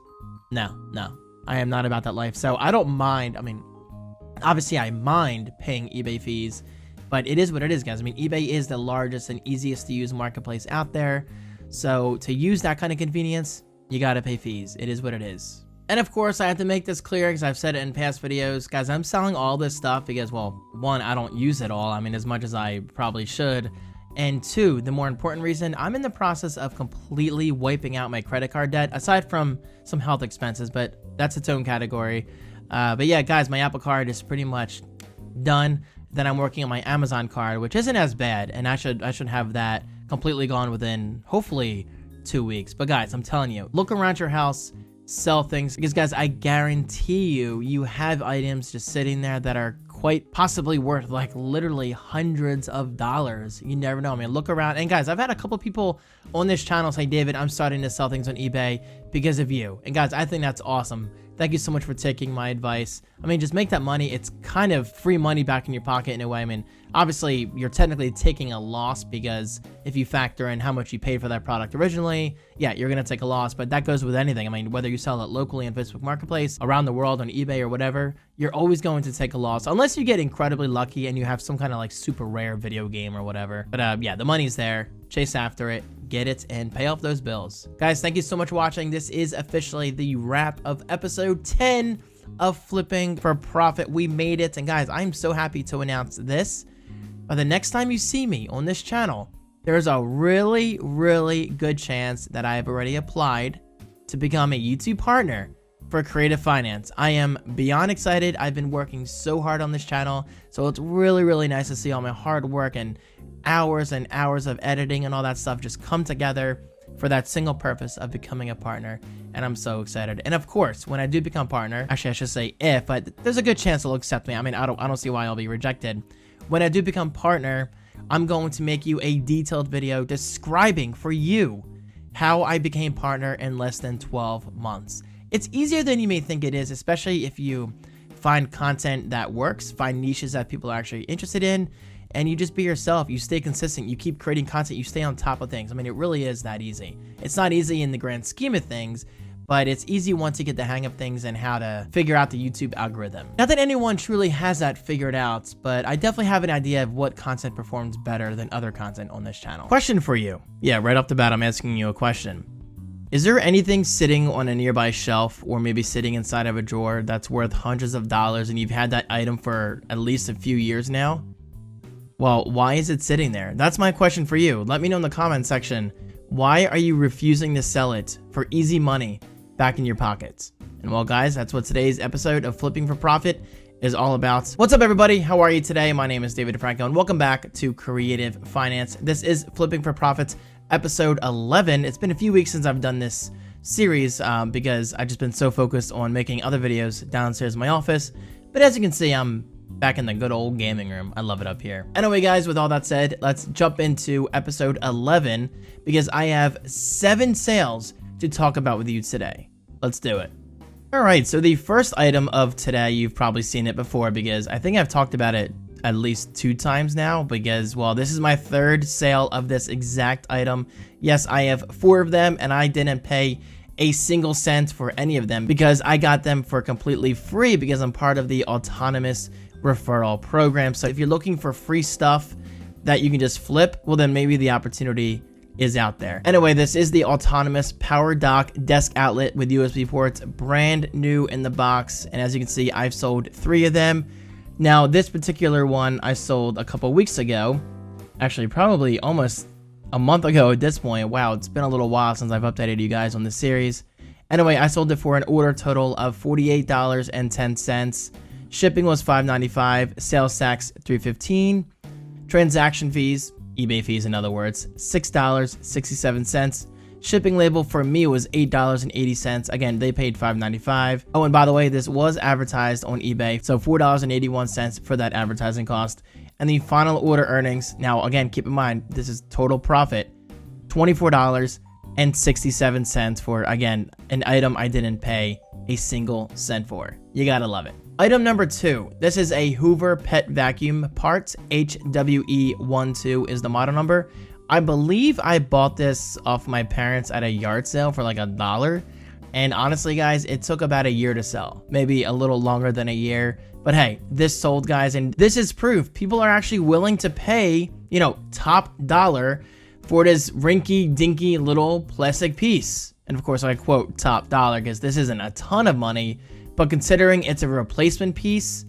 S1: No, I am not about that life. So I don't mind. I mean, obviously I mind paying eBay fees, but it is what it is, guys. I mean, eBay is the largest and easiest to use marketplace out there. So to use that kind of convenience, you got to pay fees. It is what it is. And of course, I have to make this clear because I've said it in past videos. Guys, I'm selling all this stuff because, well, one, I don't use it all. I mean, as much as I probably should. And two, the more important reason, I'm in the process of completely wiping out my credit card debt, aside from some health expenses, but that's its own category. But yeah, guys, my Apple card is pretty much done. Then I'm working on my Amazon card, which isn't as bad, and I should have that completely gone within hopefully 2 weeks. But guys, I'm telling you, look around your house, sell things, because guys, I guarantee you have items just sitting there that are quite possibly worth like literally hundreds of dollars. You never know. I mean, look around. And guys, I've had a couple people on this channel say, David, I'm starting to sell things on eBay because of you. And guys, I think that's awesome. Thank you so much for taking my advice. I mean, just make that money. It's kind of free money back in your pocket in a way. I mean, obviously, you're technically taking a loss because if you factor in how much you paid for that product originally, yeah, you're going to take a loss. But that goes with anything. I mean, whether you sell it locally on Facebook Marketplace, around the world on eBay or whatever, you're always going to take a loss unless you get incredibly lucky and you have some kind of like super rare video game or whatever. But yeah, the money's there. Chase after it, get it, and pay off those bills. Guys, thank you so much for watching. This is officially the wrap of episode 10 of Flipping for Profit. We made it, and guys, I'm so happy to announce this. By the next time you see me on this channel, there's a really, really good chance that I have already applied to become a YouTube partner for Creative Finance. I am beyond excited. I've been working so hard on this channel, so it's really, really nice to see all my hard work and hours of editing and all that stuff just come together for that single purpose of becoming a partner, and I'm so excited. And of course, when I do become partner, actually I should say if, but there's a good chance they'll accept me. I mean, I don't see why I'll be rejected. When I do become partner, I'm going to make you a detailed video describing for you how I became partner in less than 12 months. It's easier than you may think it is, especially if you find content that works, find niches that people are actually interested in, and you just be yourself. You stay consistent. You keep creating content. You stay on top of things. I mean, it really is that easy. It's not easy in the grand scheme of things, but it's easy once you get the hang of things and how to figure out the YouTube algorithm. Not that anyone truly has that figured out, but I definitely have an idea of what content performs better than other content on this channel. Question for you. Yeah, right off the bat, I'm asking you a question. Is there anything sitting on a nearby shelf or maybe sitting inside of a drawer that's worth hundreds of dollars and you've had that item for at least a few years now? Well, why is it sitting there? That's my question for you. Let me know in the comment section. Why are you refusing to sell it for easy money back in your pockets? And well, guys, that's what today's episode of Flipping for Profit is all about. What's up, everybody? How are you today? My name is David DeFranco, and welcome back to Creative Finance. This is Flipping for Profit, episode 11. It's been a few weeks since I've done this series because I've just been so focused on making other videos downstairs in my office. But as you can see, I'm back in the good old gaming room. I love it up here. Anyway, guys, with all that said, let's jump into episode 11 because I have 7 sales to talk about with you today. Let's do it. All right, so the first item of today, you've probably seen it before because I think I've talked about it at least 2 times now because, well, this is my 3rd sale of this exact item. Yes, I have 4 of them and I didn't pay a single cent for any of them because I got them for completely free because I'm part of the autonomous referral program. So if you're looking for free stuff that you can just flip, well, then maybe the opportunity is out there. Anyway, this is the autonomous power dock desk outlet with USB ports, brand new in the box. And as you can see, I've sold 3 of them. Now, this particular one I sold a couple weeks ago, actually probably almost a month ago at this point. Wow, it's been a little while since I've updated you guys on this series. Anyway, I sold it for an order total of $48.10. Shipping was $5.95, sales tax $3.15, transaction fees, eBay fees in other words, $6.67. Shipping label for me was $8.80. Again, they paid $5.95. Oh, and by the way, this was advertised on eBay, so $4.81 for that advertising cost. And the final order earnings, now again, keep in mind, this is total profit, $24.67 for, again, an item I didn't pay a single cent for. You gotta love it. Item number 2. This is a Hoover Pet Vacuum Parts. HWE12 is the model number. I believe I bought this off my parents at a yard sale for like $1. And honestly, guys, it took about a year to sell. Maybe a little longer than a year. But hey, this sold, guys. And this is proof. People are actually willing to pay, you know, top dollar for this rinky-dinky little plastic piece. And of course, I quote top dollar because this isn't a ton of money. But considering it's a replacement piece,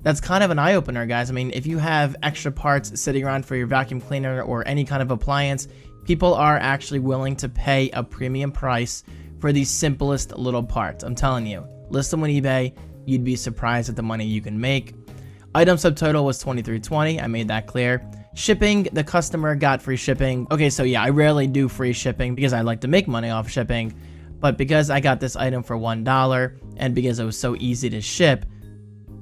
S1: that's kind of an eye-opener, guys. I mean, if you have extra parts sitting around for your vacuum cleaner or any kind of appliance, people are actually willing to pay a premium price for the simplest little parts. I'm telling you, List them on eBay. You'd be surprised at the money you can make. Item subtotal was $23.20. I made that clear. Shipping, the customer got free shipping. Okay, so yeah, I rarely do free shipping because I like to make money off shipping. But because I got this item for $1 and because it was so easy to ship,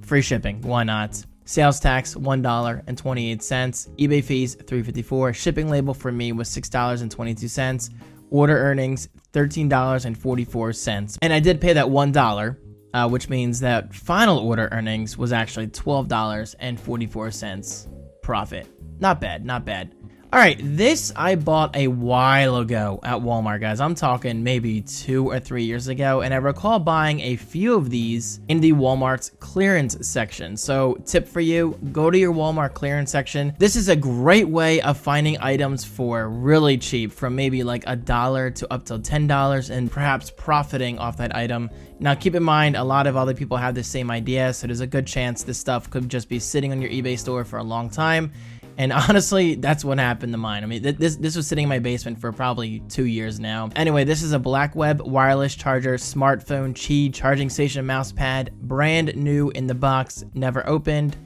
S1: free shipping, why not? Sales tax, $1.28. eBay fees, $3.54. Shipping label for me was $6.22. Order earnings, $13.44. And I did pay that $1, which means that final order earnings was actually $12.44 profit. Not bad, not bad. All right, this I bought a while ago at Walmart, guys. I'm talking maybe 2 or 3 years ago, and I recall buying a few of these in the Walmart's clearance section. So tip for you, go to your Walmart clearance section. This is a great way of finding items for really cheap, from maybe like $1 to up to $10, and perhaps profiting off that item. Now keep in mind, a lot of other people have the same idea, so there's a good chance this stuff could just be sitting on your eBay store for a long time. And honestly, that's what happened to mine. I mean, this was sitting in my basement for probably 2 years now. Anyway, this is a Blackweb wireless charger, smartphone, Qi charging station mouse pad, brand new in the box, never opened.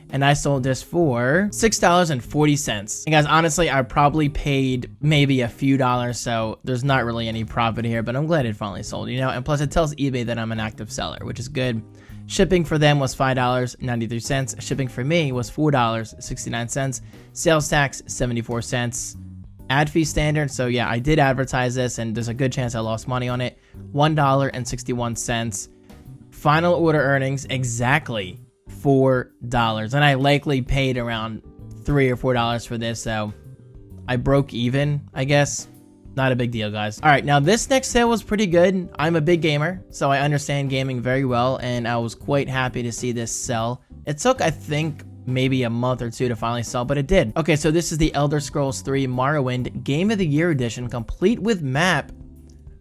S1: And I sold this for $6.40. And guys, honestly, I probably paid maybe a few dollars, so there's not really any profit here, but I'm glad it finally sold, you know? And plus, it tells eBay that I'm an active seller, which is good. Shipping for them was $5.93. Shipping for me was $4.69. Sales tax, 74 cents. Ad fee standard, so yeah, I did advertise this, and there's a good chance I lost money on it. $1.61. Final order earnings, exactly $4. And I likely paid around $3 or $4 for this, so I broke even, I guess. Not a big deal, guys. All right, now this next sale was pretty good. I'm a big gamer, so I understand gaming very well, and I was quite happy to see this sell. It took, I think, maybe a month or two to finally sell, but it did. Okay, so this is the Elder Scrolls 3 Morrowind Game of the Year Edition, complete with map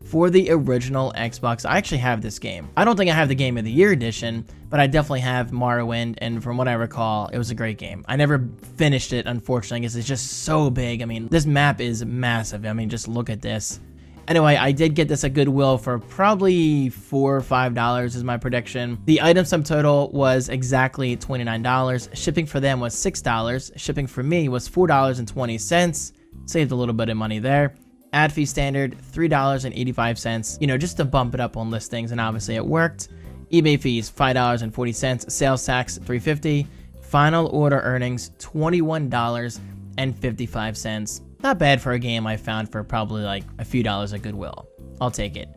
S1: for the original Xbox. I actually have this game. I don't think I have the Game of the Year Edition, but I definitely have Morrowind, and from what I recall, it was a great game. I never finished it, unfortunately, because it's just so big. I mean, this map is massive. I mean, just look at this. Anyway, I did get this at Goodwill for probably $4 or $5 is my prediction. The item subtotal was exactly $29. Shipping for them was $6. Shipping for me was $4.20. Saved a little bit of money there. Ad fee standard, $3.85, you know, just to bump it up on listings, and obviously it worked. eBay fees, $5.40. Sales tax, $3.50. Final order earnings, $21.55. Not bad for a game I found for probably like a few dollars at Goodwill. I'll take it.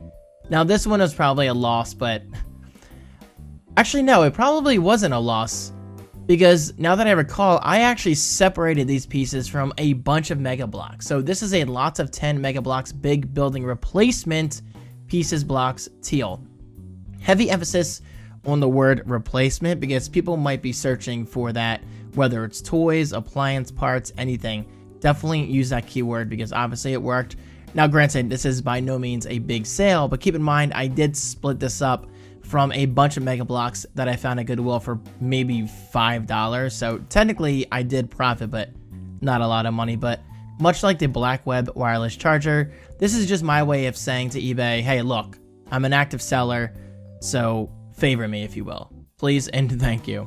S1: Now this one was probably a loss, but actually no, it probably wasn't a loss. Because now that I recall, I actually separated these pieces from a bunch of mega blocks. So this is a lots of 10 mega blocks big building replacement pieces blocks teal. Heavy emphasis on the word replacement because people might be searching for that, whether it's toys, appliance parts, anything. Definitely use that keyword because obviously it worked. Now granted, this is by no means a big sale, but keep in mind I did split this up from a bunch of mega blocks that I found at Goodwill for maybe $5. So technically I did profit, but not a lot of money. But much like the Blackweb wireless charger, this is just my way of saying to eBay, hey, look, I'm an active seller, so favor me, if you will. Please and thank you.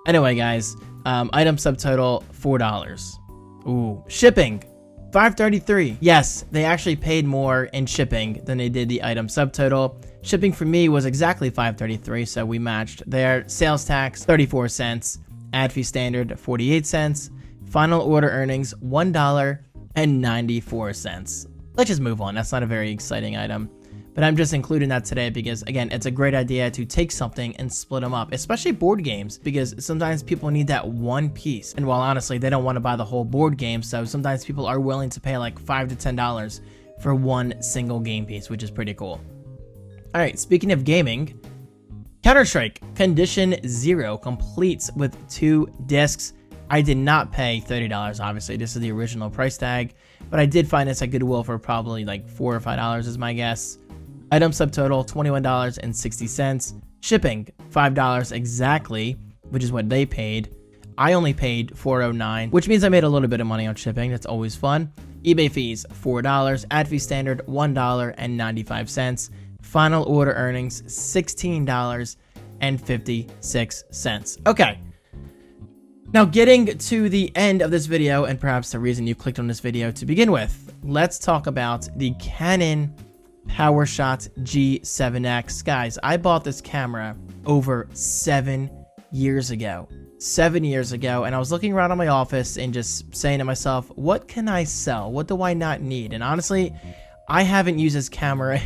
S1: Anyway, guys, item subtotal, $4. Ooh, shipping, $5.33. Yes, they actually paid more in shipping than they did the item subtotal. Shipping for me was exactly $5.33, so we matched there. Sales tax, 34 cents. Ad fee standard, 48 cents. Final order earnings, $1.94. Let's just move on. That's not a very exciting item. But I'm just including that today because, again, it's a great idea to take something and split them up, especially board games, because sometimes people need that one piece. And while honestly, they don't want to buy the whole board game, so sometimes people are willing to pay like $5 to $10 for one single game piece, which is pretty cool. All right, speaking of gaming, Counter-Strike Condition 0 completes with 2 discs. I did not pay $30, obviously. This is the original price tag, but I did find this at Goodwill for probably like $4 or $5 is my guess. Item subtotal, $21.60. Shipping, $5 exactly, which is what they paid. I only paid $4.09, which means I made a little bit of money on shipping. That's always fun. eBay fees, $4. Ad fee standard, $1.95. Final order earnings, $16.56. Okay. Now, getting to the end of this video, and perhaps the reason you clicked on this video to begin with, let's talk about the Canon PowerShot G7X. Guys, I bought this camera over 7 years ago. 7 years ago, and I was looking around on my office and just saying to myself, what can I sell? What do I not need? And honestly, I haven't used this camera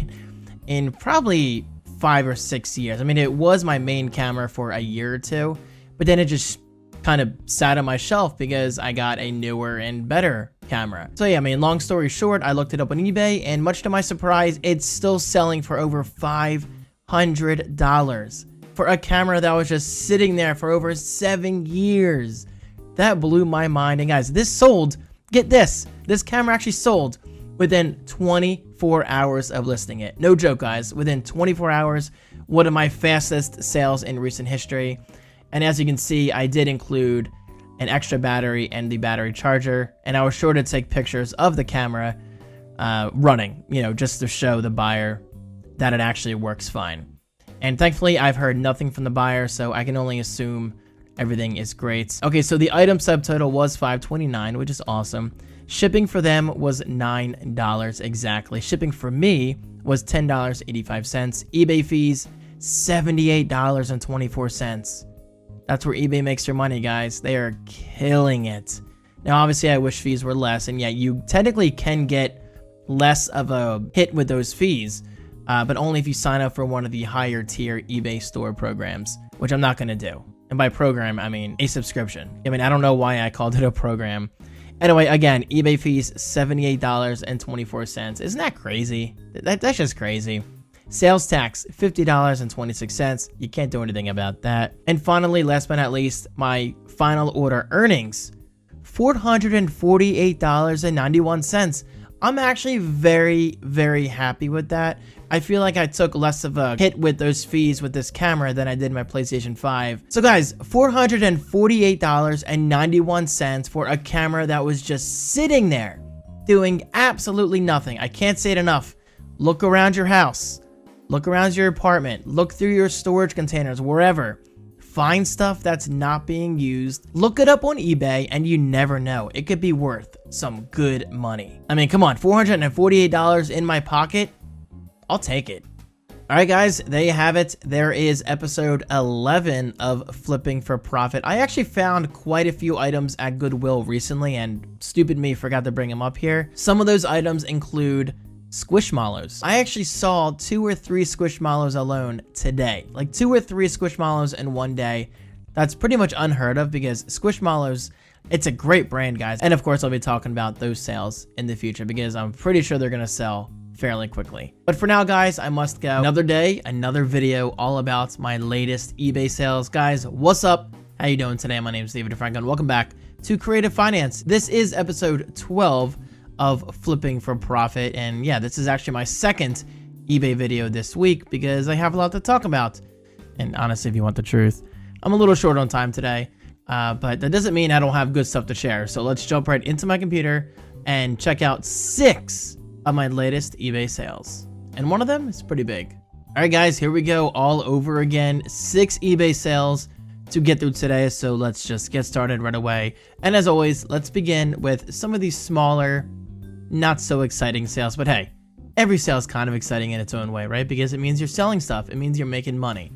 S1: in probably 5 or 6 years. I mean, it was my main camera for a year or two, but then it just kind of sat on my shelf because I got a newer and better camera. So yeah, I mean, long story short, I looked it up on eBay, and much to my surprise, it's still selling for over $500 for a camera that was just sitting there for over 7 years. That blew my mind. And guys, this sold, get this camera actually sold within 24 hours of listing it. No joke, guys, within 24 hours, one of my fastest sales in recent history. And as you can see, I did include an extra battery and the battery charger, and I was sure to take pictures of the camera running, you know, just to show the buyer that it actually works fine. And thankfully, I've heard nothing from the buyer, so I can only assume everything is great. Okay, so the item subtotal was $529, which is awesome. Shipping for them was $9 exactly. Shipping for me was $10.85. eBay fees, $78.24. That's where eBay makes your money, guys. They are killing it. Now, obviously, I wish fees were less, and yeah, you technically can get less of a hit with those fees, but only if you sign up for one of the higher tier eBay store programs, which I'm not going to do. And by program, I mean a subscription. I mean, I don't know why I called it a program. Anyway, again, eBay fees, $78.24. Isn't that crazy? That's just crazy. Sales tax, $50.26. You can't do anything about that. And finally, last but not least, my final order earnings, $448.91. I'm actually very, very happy with that. I feel like I took less of a hit with those fees with this camera than I did my PlayStation 5. So guys, $448.91 for a camera that was just sitting there doing absolutely nothing. I can't say it enough. Look around your house. Look around your apartment. Look through your storage containers, wherever. Find stuff that's not being used. Look it up on eBay, and you never know. It could be worth some good money. I mean, come on, $448 in my pocket? I'll take it. All right, guys, there you have it. There is episode 11 of Flipping for Profit. I actually found quite a few items at Goodwill recently, and stupid me forgot to bring them up here. Some of those items include Squishmallows. I actually saw 2 or 3 Squishmallows alone today. Like 2 or 3 Squishmallows in one day. That's pretty much unheard of because Squishmallows, it's a great brand, guys. And of course, I'll be talking about those sales in the future because I'm pretty sure they're going to sell fairly quickly. But for now, guys, I must go. Another day, another video all about my latest eBay sales. Guys, what's up? How you doing today? My name is David DeFranco, and welcome back to Creative Finance. This is episode 12 of Flipping for Profit, and yeah, this is actually my second eBay video this week because I have a lot to talk about. And honestly, if you want the truth, I'm a little short on time today, but that doesn't mean I don't have good stuff to share. So let's jump right into my computer and check out 6 of my latest eBay sales, and one of them is pretty big. All right, guys, here we go all over again. 6 eBay sales to get through today, so let's just get started right away. And as always, let's begin with some of these smaller, not so exciting sales, but hey, every sale is kind of exciting in its own way, right? Because it means you're selling stuff. It means you're making money.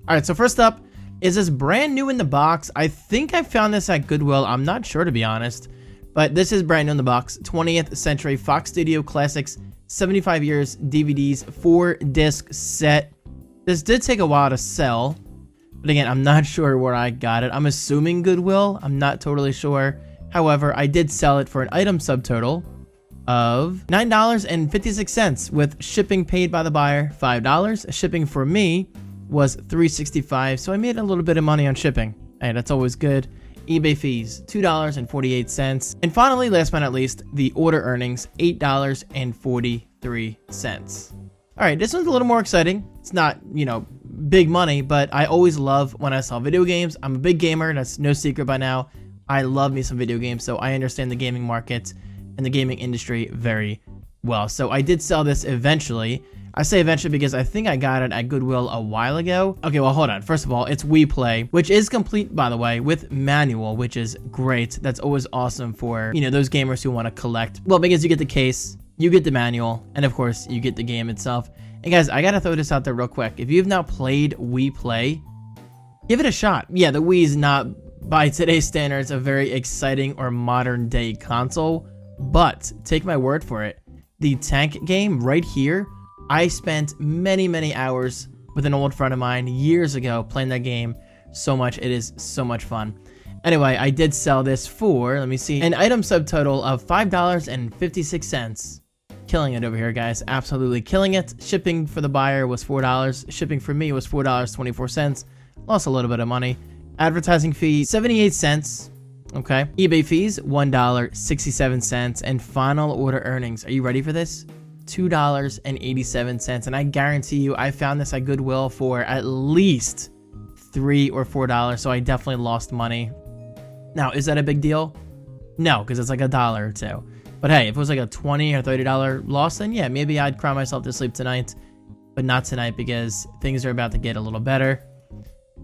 S1: All right, so first up is this brand new in the box. I think I found this at Goodwill. I'm not sure, to be honest, but this is brand new in the box. 20th Century Fox Studio Classics 75 Years DVDs 4-disc set. This did take a while to sell, but again, I'm not sure where I got it. I'm assuming Goodwill. I'm not totally sure. However, I did sell it for an item subtotal of $9.56 with shipping paid by the buyer $5. Shipping for me was $3.65, so I made a little bit of money on shipping. Hey, that's always good. eBay fees $2.48, and finally, last but not least, the order earnings $8.43. All right, this one's a little more exciting. It's not, you know, big money, but I always love when I sell video games. I'm a big gamer. That's no secret by now. I love me some video games, so I understand the gaming market and the gaming industry very well. So I did sell this eventually. I say eventually because I think I got it at Goodwill a while ago. Okay, well, hold on. First of all, it's WePlay, which is complete, by the way, with manual, which is great. That's always awesome for, you know, those gamers who want to collect. Well, because you get the case, you get the manual, and of course, you get the game itself. And guys, I gotta throw this out there real quick. If you've not played WePlay, give it a shot. Yeah, the Wii is not, by today's standards, a very exciting or modern day console, but take my word for it. The tank game right here, I spent many hours with an old friend of mine years ago playing that game so much. It is so much fun. Anyway, I did sell this for, let me see, an item subtotal of $5.56. Killing it over here, guys. Absolutely killing it. Shipping for the buyer was $4. Shipping for me was $4.24. Lost a little bit of money. Advertising fee, 78 cents. Okay. eBay fees, $1.67. And final order earnings. Are you ready for this? $2.87. And I guarantee you, I found this at Goodwill for at least $3 or $4. So I definitely lost money. Now, is that a big deal? No, because it's like $1 or $2. But hey, if it was like a $20 or $30 loss, then yeah, maybe I'd cry myself to sleep tonight. But not tonight because things are about to get a little better.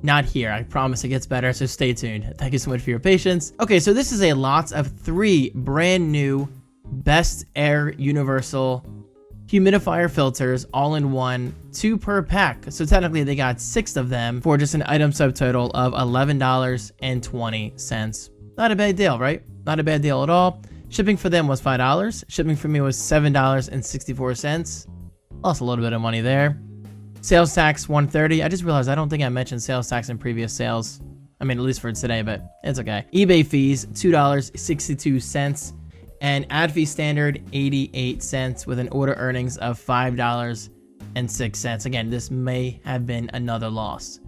S1: Not here. I promise it gets better, so stay tuned. Thank you so much for your patience. Okay, so this is a lot of 3 brand new Best Air Universal humidifier filters all in one, 2 per pack. So technically they got 6 of them for just an item subtotal of $11.20. Not a bad deal, right? Not a bad deal at all. Shipping for them was $5. Shipping for me was $7.64. Lost a little bit of money there. Sales tax $130. I just realized I don't think I mentioned sales tax in previous sales. I mean, at least for today, but it's okay. eBay fees $2.62 and ad fee standard 88 cents with an order earnings of $5.06. Again, this may have been another loss,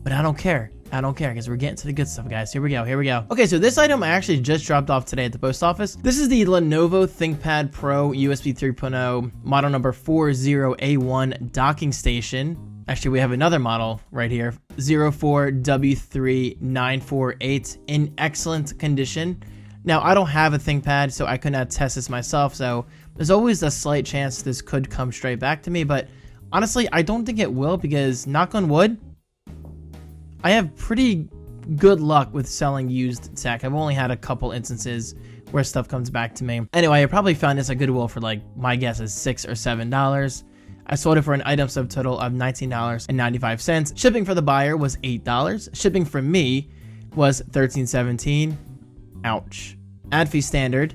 S1: but I don't care. I don't care because we're getting to the good stuff, guys. Here we go. Here we go. Okay, so this item I actually just dropped off today at the post office. This is the Lenovo ThinkPad Pro USB 3.0 model number 40A1 docking station. Actually, we have another model right here, 04W3948 in excellent condition. Now, I don't have a ThinkPad, so I could not test this myself. So there's always a slight chance this could come straight back to me. But honestly, I don't think it will because, knock on wood, I have pretty good luck with selling used tech. I've only had a couple instances where stuff comes back to me. Anyway, I probably found this at Goodwill for like, my guess is $6 or $7. I sold it for an item subtotal of $19.95. Shipping for the buyer was $8. Shipping for me was $13.17. Ouch. Ad fee standard,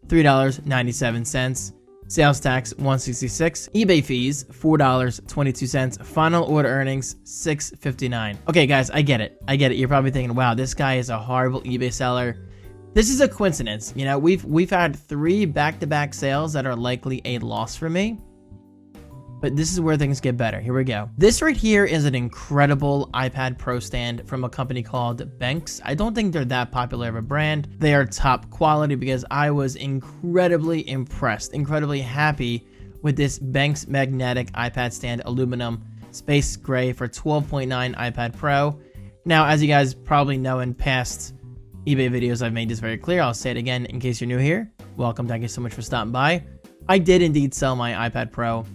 S1: $3.97. Sales tax $166. eBay fees $4.22. Final order earnings $6.59. Okay, guys, I get it. I get it. You're probably thinking, "Wow, this guy is a horrible eBay seller." This is a coincidence. You know, we've had 3 back-to-back sales that are likely a loss for me. But this is where things get better. Here we go. This right here is an incredible iPad Pro stand from a company called Banks. I don't think they're that popular of a brand. They are top quality because I was incredibly impressed, incredibly happy with this Banks magnetic iPad stand, aluminum, space gray for 12.9 iPad Pro. Now, as you guys probably know in past eBay videos, I've made this very clear. I'll say it again in case you're new here. Welcome. Thank you so much for stopping by. I did indeed sell my iPad Pro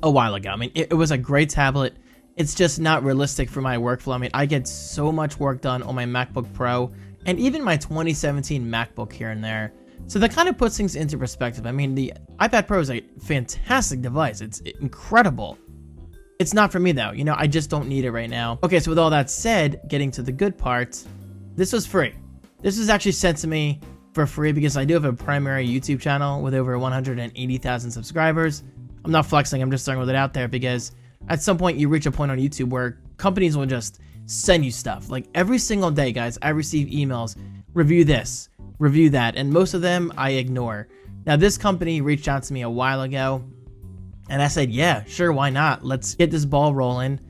S1: a while ago. I mean, it was a great tablet. It's just not realistic for my workflow. I mean, I get so much work done on my MacBook Pro and even my 2017 MacBook here and there. So that kind of puts things into perspective. I mean, the iPad Pro is a fantastic device. It's incredible. It's not for me though. You know, I just don't need it right now. Okay, so with all that said, getting to the good part, this was free. This was actually sent to me for free because I do have a primary YouTube channel with over 180,000 subscribers. I'm not flexing, I'm just throwing it out there because at some point you reach a point on YouTube where companies will just send you stuff. Like every single day, guys, I receive emails, review this, review that, and most of them I ignore. Now, this company reached out to me a while ago, and I said, yeah, sure, why not? Let's get this ball rolling.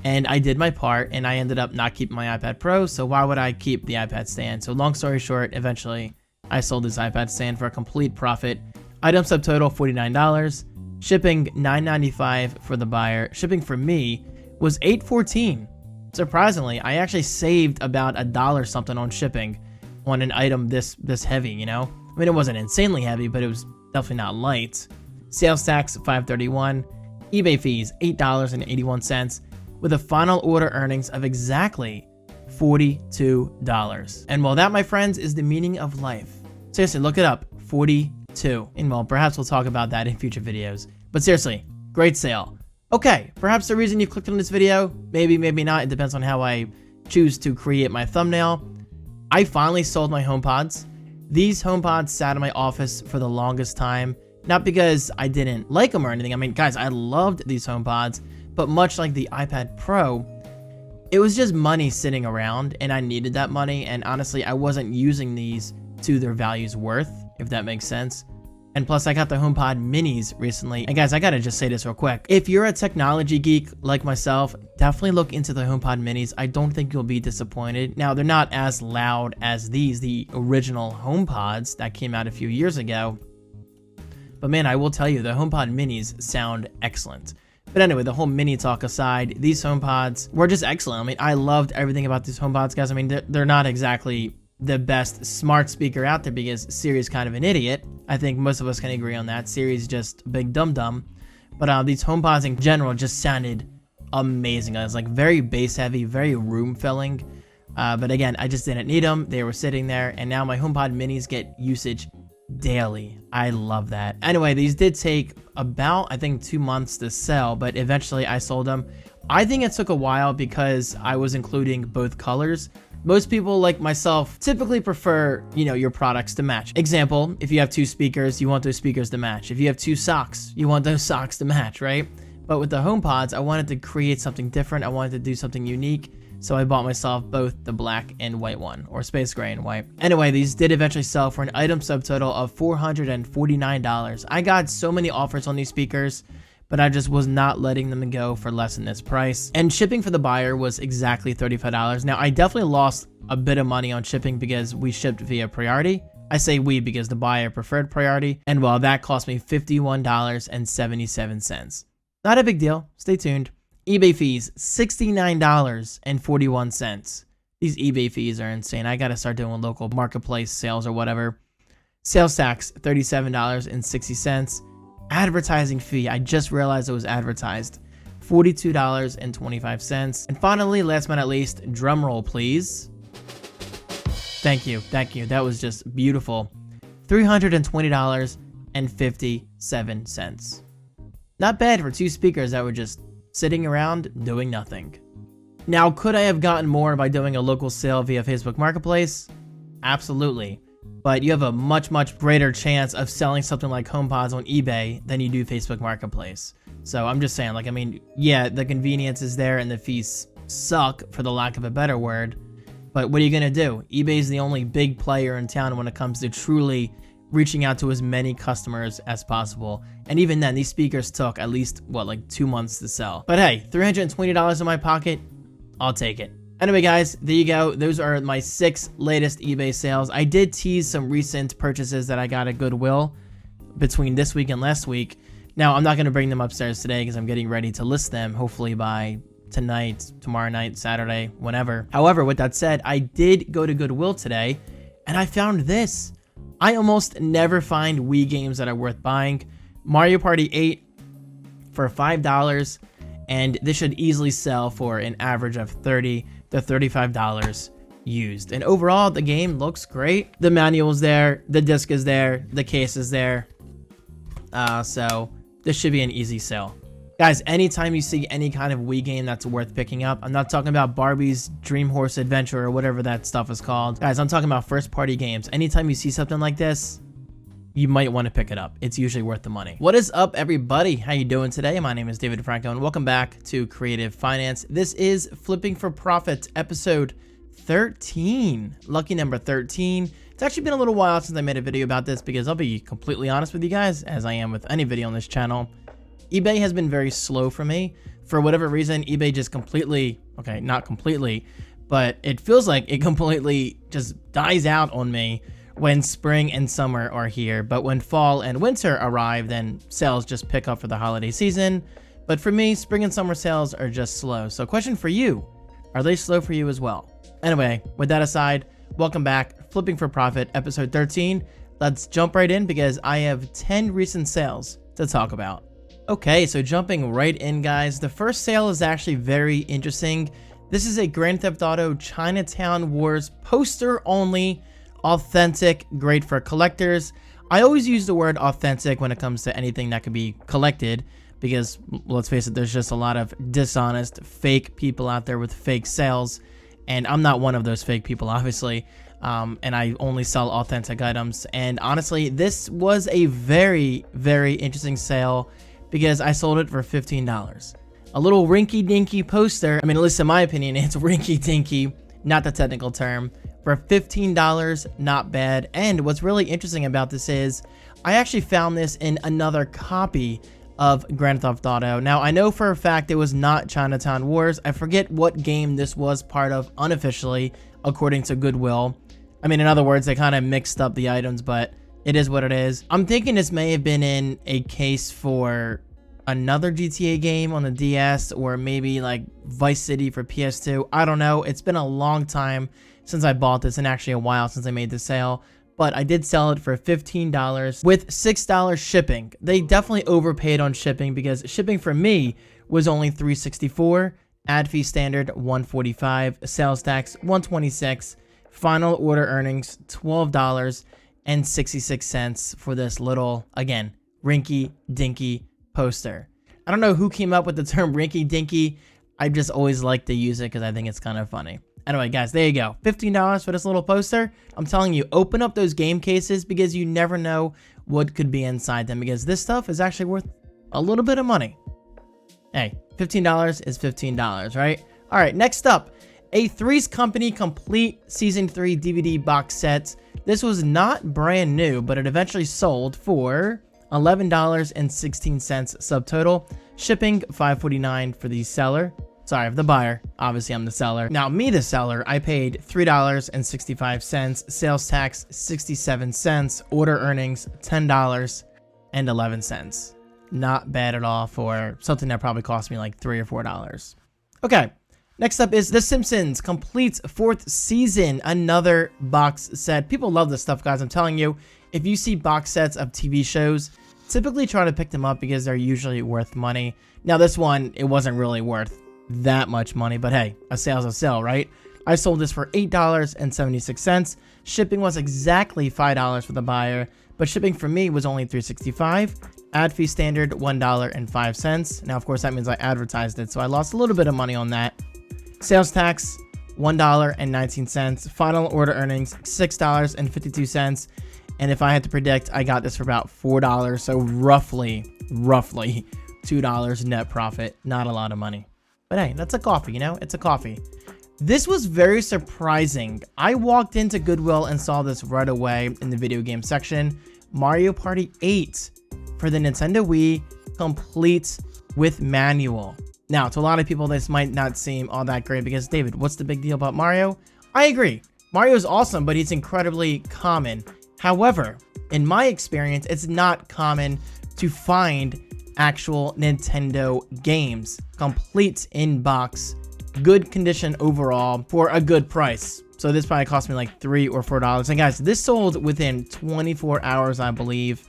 S1: And I did my part, and I ended up not keeping my iPad Pro, so why would I keep the iPad stand? So long story short, eventually, I sold this iPad stand for a complete profit. Item subtotal, $49. Shipping $9.95 for the buyer. Shipping for me was $8.14. Surprisingly, I actually saved about $1 something on shipping on an item this heavy, you know? I mean, it wasn't insanely heavy, but it was definitely not light. Sales tax $5.31, eBay fees $8.81, with a final order earnings of exactly $42. And well, that, my friends, is the meaning of life. Seriously, look it up, 42. And well, perhaps we'll talk about that in future videos. But seriously, great sale. Okay, perhaps the reason you clicked on this video, maybe, maybe not, it depends on how I choose to create my thumbnail. I finally sold my HomePods. These HomePods sat in my office for the longest time, not because I didn't like them or anything. I mean, guys, I loved these HomePods, but much like the iPad Pro, it was just money sitting around, and I needed that money, and honestly, I wasn't using these to their value's worth, if that makes sense. And plus, I got the HomePod minis recently. And guys, I gotta just say this real quick. If you're a technology geek like myself, definitely look into the HomePod minis. I don't think you'll be disappointed. Now, they're not as loud as the original HomePods that came out a few years ago. But man, I will tell you, the HomePod minis sound excellent. But anyway, the whole mini talk aside, these HomePods were just excellent. I mean, I loved everything about these HomePods, guys. I mean, they're not exactly the best smart speaker out there because Siri's kind of an idiot. I think most of us can agree on that. Siri's just a big dum-dum. But these HomePods in general just sounded amazing. It was like very bass heavy, very room filling. But again, I just didn't need them. They were sitting there, and now my HomePod minis get usage daily. I love that. Anyway, these did take about, I think, 2 months to sell, but eventually I sold them. I think it took a while because I was including both colors. Most people like myself typically prefer, your products to match. Example, if you have 2 speakers, you want those speakers to match. If you have 2 socks, you want those socks to match, right? But with the HomePods, I wanted to create something different. I wanted to do something unique. So I bought myself both the black and white one, or space gray and white. Anyway, these did eventually sell for an item subtotal of $449. I got so many offers on these speakers, but I just was not letting them go for less than this price. And shipping for the buyer was exactly $35. Now, I definitely lost a bit of money on shipping because we shipped via priority. I say we because the buyer preferred priority. And well, that cost me $51.77. Not a big deal. Stay tuned. eBay fees, $69.41. These eBay fees are insane. I gotta start doing local marketplace sales or whatever. Sales tax, $37.60. Advertising fee, I just realized it was advertised, $42.25. And finally, last but not least, drum roll please. Thank you, that was just beautiful. $320.57. Not bad for 2 speakers that were just sitting around doing nothing. Now, could I have gotten more by doing a local sale via Facebook Marketplace? Absolutely. But you have a much, much greater chance of selling something like HomePods on eBay than you do Facebook Marketplace. So I'm just saying, yeah, the convenience is there and the fees suck, for the lack of a better word. But what are you going to do? eBay is the only big player in town when it comes to truly reaching out to as many customers as possible. And even then, these speakers took at least, 2 months to sell. But hey, $320 in my pocket, I'll take it. Anyway, guys, there you go. Those are my 6 latest eBay sales. I did tease some recent purchases that I got at Goodwill between this week and last week. Now, I'm not going to bring them upstairs today because I'm getting ready to list them, hopefully by tonight, tomorrow night, Saturday, whenever. However, with that said, I did go to Goodwill today, and I found this. I almost never find Wii games that are worth buying. Mario Party 8 for $5, and this should easily sell for an average of $30 to $35 used. And overall, the game looks great. The manual's there, the disc is there, the case is there. So this should be an easy sale. Guys, anytime you see any kind of Wii game that's worth picking up, I'm not talking about Barbie's Dream Horse Adventure or whatever that stuff is called. Guys, I'm talking about first party games. Anytime you see something like this, you might want to pick it up. It's usually worth the money. What is up, everybody? How you doing today? My name is David DeFranco, and welcome back to Creative Finance. This is Flipping for Profit, episode 13. Lucky number 13. It's actually been a little while since I made a video about this because I'll be completely honest with you guys, as I am with any video on this channel. eBay has been very slow for me. For whatever reason, eBay just completely, okay, not completely, but it feels like it completely just dies out on me when spring and summer are here. But when fall and winter arrive, then sales just pick up for the holiday season. But for me, spring and summer sales are just slow. So question for you, are they slow for you as well? Anyway, with that aside, welcome back. Flipping for Profit, episode 13. Let's jump right in because I have 10 recent sales to talk about. Okay, so jumping right in, guys, the first sale is actually very interesting. This is a Grand Theft Auto Chinatown Wars poster only, authentic, great for collectors. I always use the word authentic when it comes to anything that can be collected because, let's face it, there's just a lot of dishonest, fake people out there with fake sales, and I'm not one of those fake people, obviously, and I only sell authentic items. And honestly, this was a very, very interesting sale because I sold it for $15. A little rinky-dinky poster. I mean, at least in my opinion, it's rinky-dinky, not the technical term. For $15, not bad. And what's really interesting about this is I actually found this in another copy of Grand Theft Auto. Now, I know for a fact it was not Chinatown Wars. I forget what game this was part of unofficially, according to Goodwill. I mean, in other words, they kind of mixed up the items, but it is what it is. I'm thinking this may have been in a case for another GTA game on the DS, or maybe like Vice City for PS2. I don't know. It's been a long time since I bought this, and actually a while since I made the sale, but I did sell it for $15 with $6 shipping. They definitely overpaid on shipping because shipping for me was only $3.64, ad fee standard $1.45, sales tax $1.26, final order earnings $12.66 for this little, again, rinky-dinky poster. I don't know who came up with the term rinky-dinky. I just always like to use it because I think it's kind of funny. Anyway, guys, there you go. $15 for this little poster. I'm telling you, open up those game cases because you never know what could be inside them, because this stuff is actually worth a little bit of money. Hey, $15 is $15, right? All right, next up, a Three's Company complete Season 3 DVD box set. This was not brand new, but it eventually sold for $11.16 subtotal. Shipping $5.49 for the seller. Sorry, the buyer. Obviously, I'm the seller. Now, me, the seller, I paid $3.65. Sales tax, 67 cents. Order earnings, $10.11. Not bad at all for something that probably cost me like $3 or $4. Okay, next up is The Simpsons complete 4th season. Another box set. People love this stuff, guys. I'm telling you, if you see box sets of TV shows, typically try to pick them up because they're usually worth money. Now, this one, it wasn't really worth that much money, but hey, a sale's a sale, right? I sold this for $8.76. Shipping was exactly $5 for the buyer, but shipping for me was only $3.65. Ad fee standard $1.05. Now, of course, that means I advertised it, so I lost a little bit of money on that. Sales tax $1.19. Final order earnings $6.52. And if I had to predict, I got this for about $4, so roughly $2 net profit. Not a lot of money. But hey, that's a coffee, you know? It's a coffee. This was very surprising. I walked into Goodwill and saw this right away in the video game section. Mario Party 8 for the Nintendo Wii, complete with manual. Now, to a lot of people, this might not seem all that great because, David, what's the big deal about Mario? I agree. Mario is awesome, but he's incredibly common. However, in my experience, it's not common to find actual Nintendo games, complete in box, good condition overall for a good price. So this probably cost me like $3 or $4. And guys, this sold within 24 hours, I believe.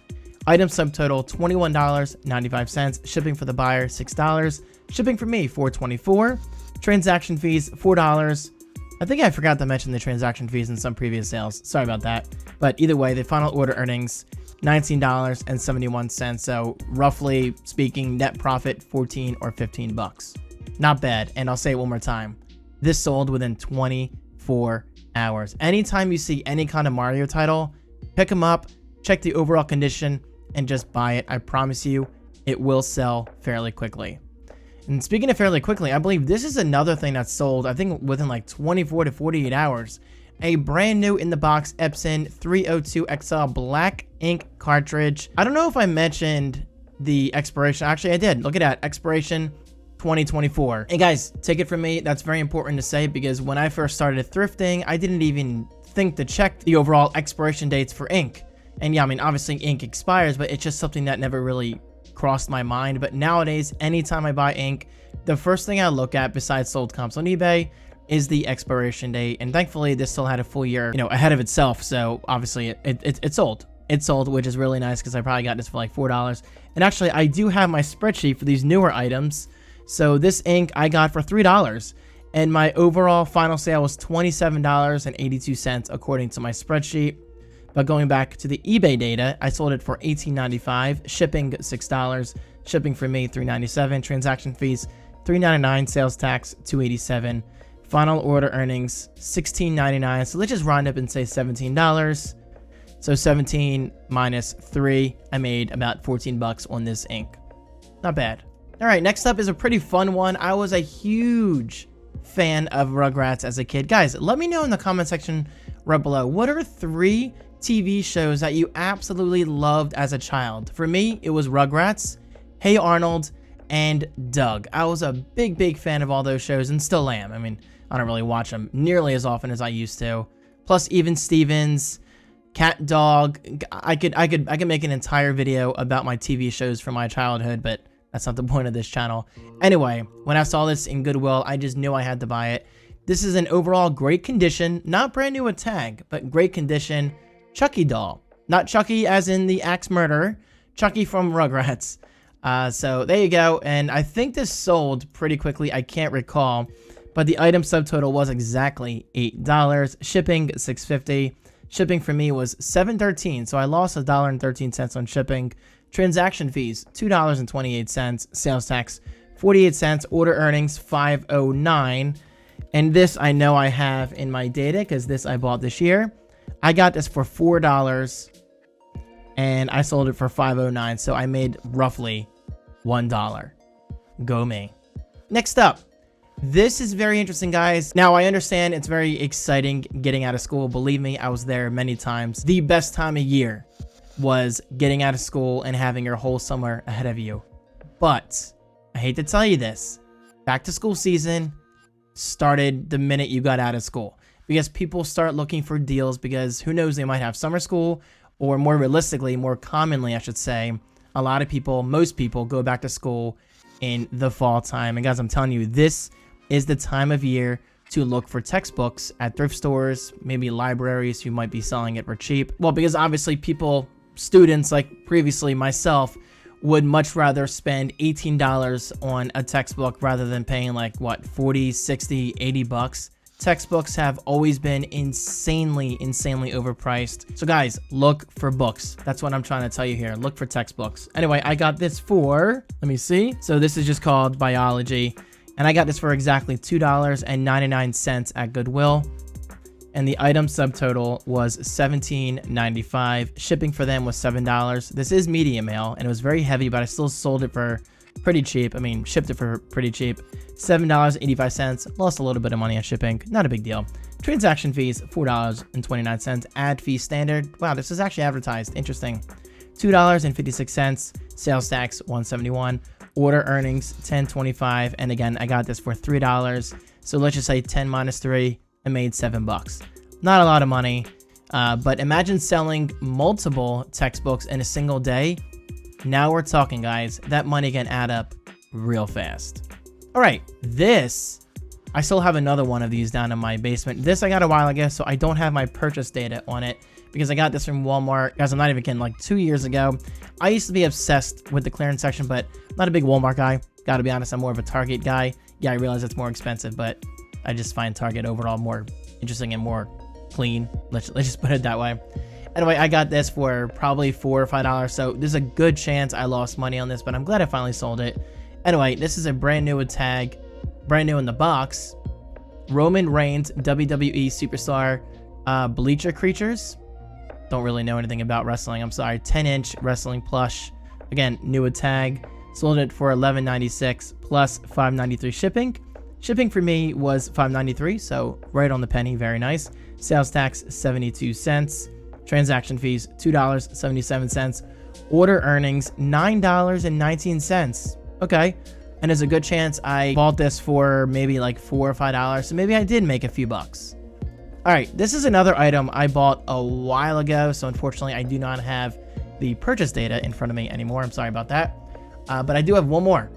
S1: Item subtotal $21.95. Shipping for the buyer $6. Shipping for me $4.24. Transaction fees $4. I think I forgot to mention the transaction fees in some previous sales. Sorry about that. But either way, the final order earnings $19.71. So roughly speaking, net profit 14 or 15 bucks. Not bad. And I'll say it one more time. This sold within 24 hours. Anytime you see any kind of Mario title, pick them up, check the overall condition, and just buy it. I promise you, it will sell fairly quickly. And speaking of fairly quickly, I believe this is another thing that sold, I think within like 24 to 48 hours. A brand new in the box Epson 302 XL black ink cartridge. I don't know if I mentioned the expiration. Actually, I did. Look at that. Expiration 2024. And guys, take it from me. That's very important to say because when I first started thrifting, I didn't even think to check the overall expiration dates for ink. And yeah, I mean, obviously ink expires, but it's just something that never really crossed my mind. But nowadays, anytime I buy ink, the first thing I look at besides sold comps on eBay is the expiration date. And thankfully, this still had a full year, ahead of itself. So obviously it sold. it sold, which is really nice because I probably got this for like $4. And actually, I do have my spreadsheet for these newer items. So this ink I got for $3. And my overall final sale was $27.82 according to my spreadsheet. But going back to the eBay data, I sold it for $18.95, shipping $6, shipping for me $3.97, transaction fees $3.99, sales tax $2.87, final order earnings $16.99. So let's just round up and say $17. So 17 minus 3, I made about 14 bucks on this ink. Not bad. All right, next up is a pretty fun one. I was a huge fan of Rugrats as a kid. Guys, let me know in the comment section right below, what are 3 TV shows that you absolutely loved as a child? For me, it was Rugrats, Hey Arnold, and Doug. I was a big fan of all those shows and still am. I mean, I don't really watch them nearly as often as I used to. Plus, even Stevens, Cat Dog. I could make an entire video about my TV shows from my childhood, but that's not the point of this channel. Anyway, when I saw this in Goodwill, I just knew I had to buy it. This is an overall great condition, not brand new with tag, but great condition Chucky doll. Not Chucky as in the axe murderer, Chucky from Rugrats. So there you go, and I think this sold pretty quickly. I can't recall, but the item subtotal was exactly $8. Shipping $6.50. Shipping for me was $7.13, so I lost $1.13 on shipping. Transaction fees $2.28. Sales tax 48 cents. Order earnings $5.09. And this I know I have in my data because this I bought this year. I got this for $4 and I sold it for $5.09, so I made roughly $1. Go me. Next up, this is very interesting, guys. Now, I understand it's very exciting getting out of school. Believe me, I was there many times. The best time of year was getting out of school and having your whole summer ahead of you. But I hate to tell you this, back to school season started the minute you got out of school, because people start looking for deals because who knows, they might have summer school, or more realistically, more commonly, I should say, a lot of people, most people go back to school in the fall time. And guys, I'm telling you, this is the time of year to look for textbooks at thrift stores, maybe libraries who might be selling it for cheap. Well, because obviously people, students like previously myself, would much rather spend $18 on a textbook rather than paying like what, 40, 60, 80 bucks. Textbooks have always been insanely overpriced. So guys, look for books. That's what I'm trying to tell you here. Look for textbooks. Anyway, I got this for, let me see. So this is just called Biology. And I got this for exactly $2.99 at Goodwill. And the item subtotal was $17.95. Shipping for them was $7. This is medium mail, and it was very heavy, but I still sold it for pretty cheap. I mean, shipped it for pretty cheap. $7.85. Lost a little bit of money on shipping. Not a big deal. Transaction fees, $4.29. Ad fee standard. Wow, this is actually advertised. Interesting. $2.56. Sales tax, $1.71. Order earnings, $10.25. And again, I got this for $3. So let's just say 10 minus 3. I made $7. Not a lot of money, but imagine selling multiple textbooks in a single day. Now we're talking, guys. That money can add up real fast. All right, this, I still have another one of these down in my basement. This I got a while ago, so I don't have my purchase data on it because I got this from Walmart. Guys, I'm not even kidding, like 2 years ago. I used to be obsessed with the clearance section, but I'm not a big Walmart guy. Gotta be honest, I'm more of a Target guy. Yeah, I realize it's more expensive, but I just find Target overall more interesting and more clean. Let's just put it that way. Anyway, I got this for probably $4 or $5, so there's a good chance I lost money on this, but I'm glad I finally sold it. Anyway, this is a brand new with tag, brand new in the box. Roman Reigns WWE Superstar Bleacher Creatures. Don't really know anything about wrestling, I'm sorry. 10-inch wrestling plush. Again, new with tag. Sold it for $11.96 plus $5.93 shipping. Shipping for me was $5.93, so right on the penny, very nice. Sales tax, 72 cents. Transaction fees, $2.77. Order earnings, $9.19. Okay, and there's a good chance I bought this for maybe like $4 or $5, so maybe I did make a few bucks. All right, this is another item I bought a while ago, so unfortunately I do not have the purchase data in front of me anymore. I'm sorry about that. But I do have one more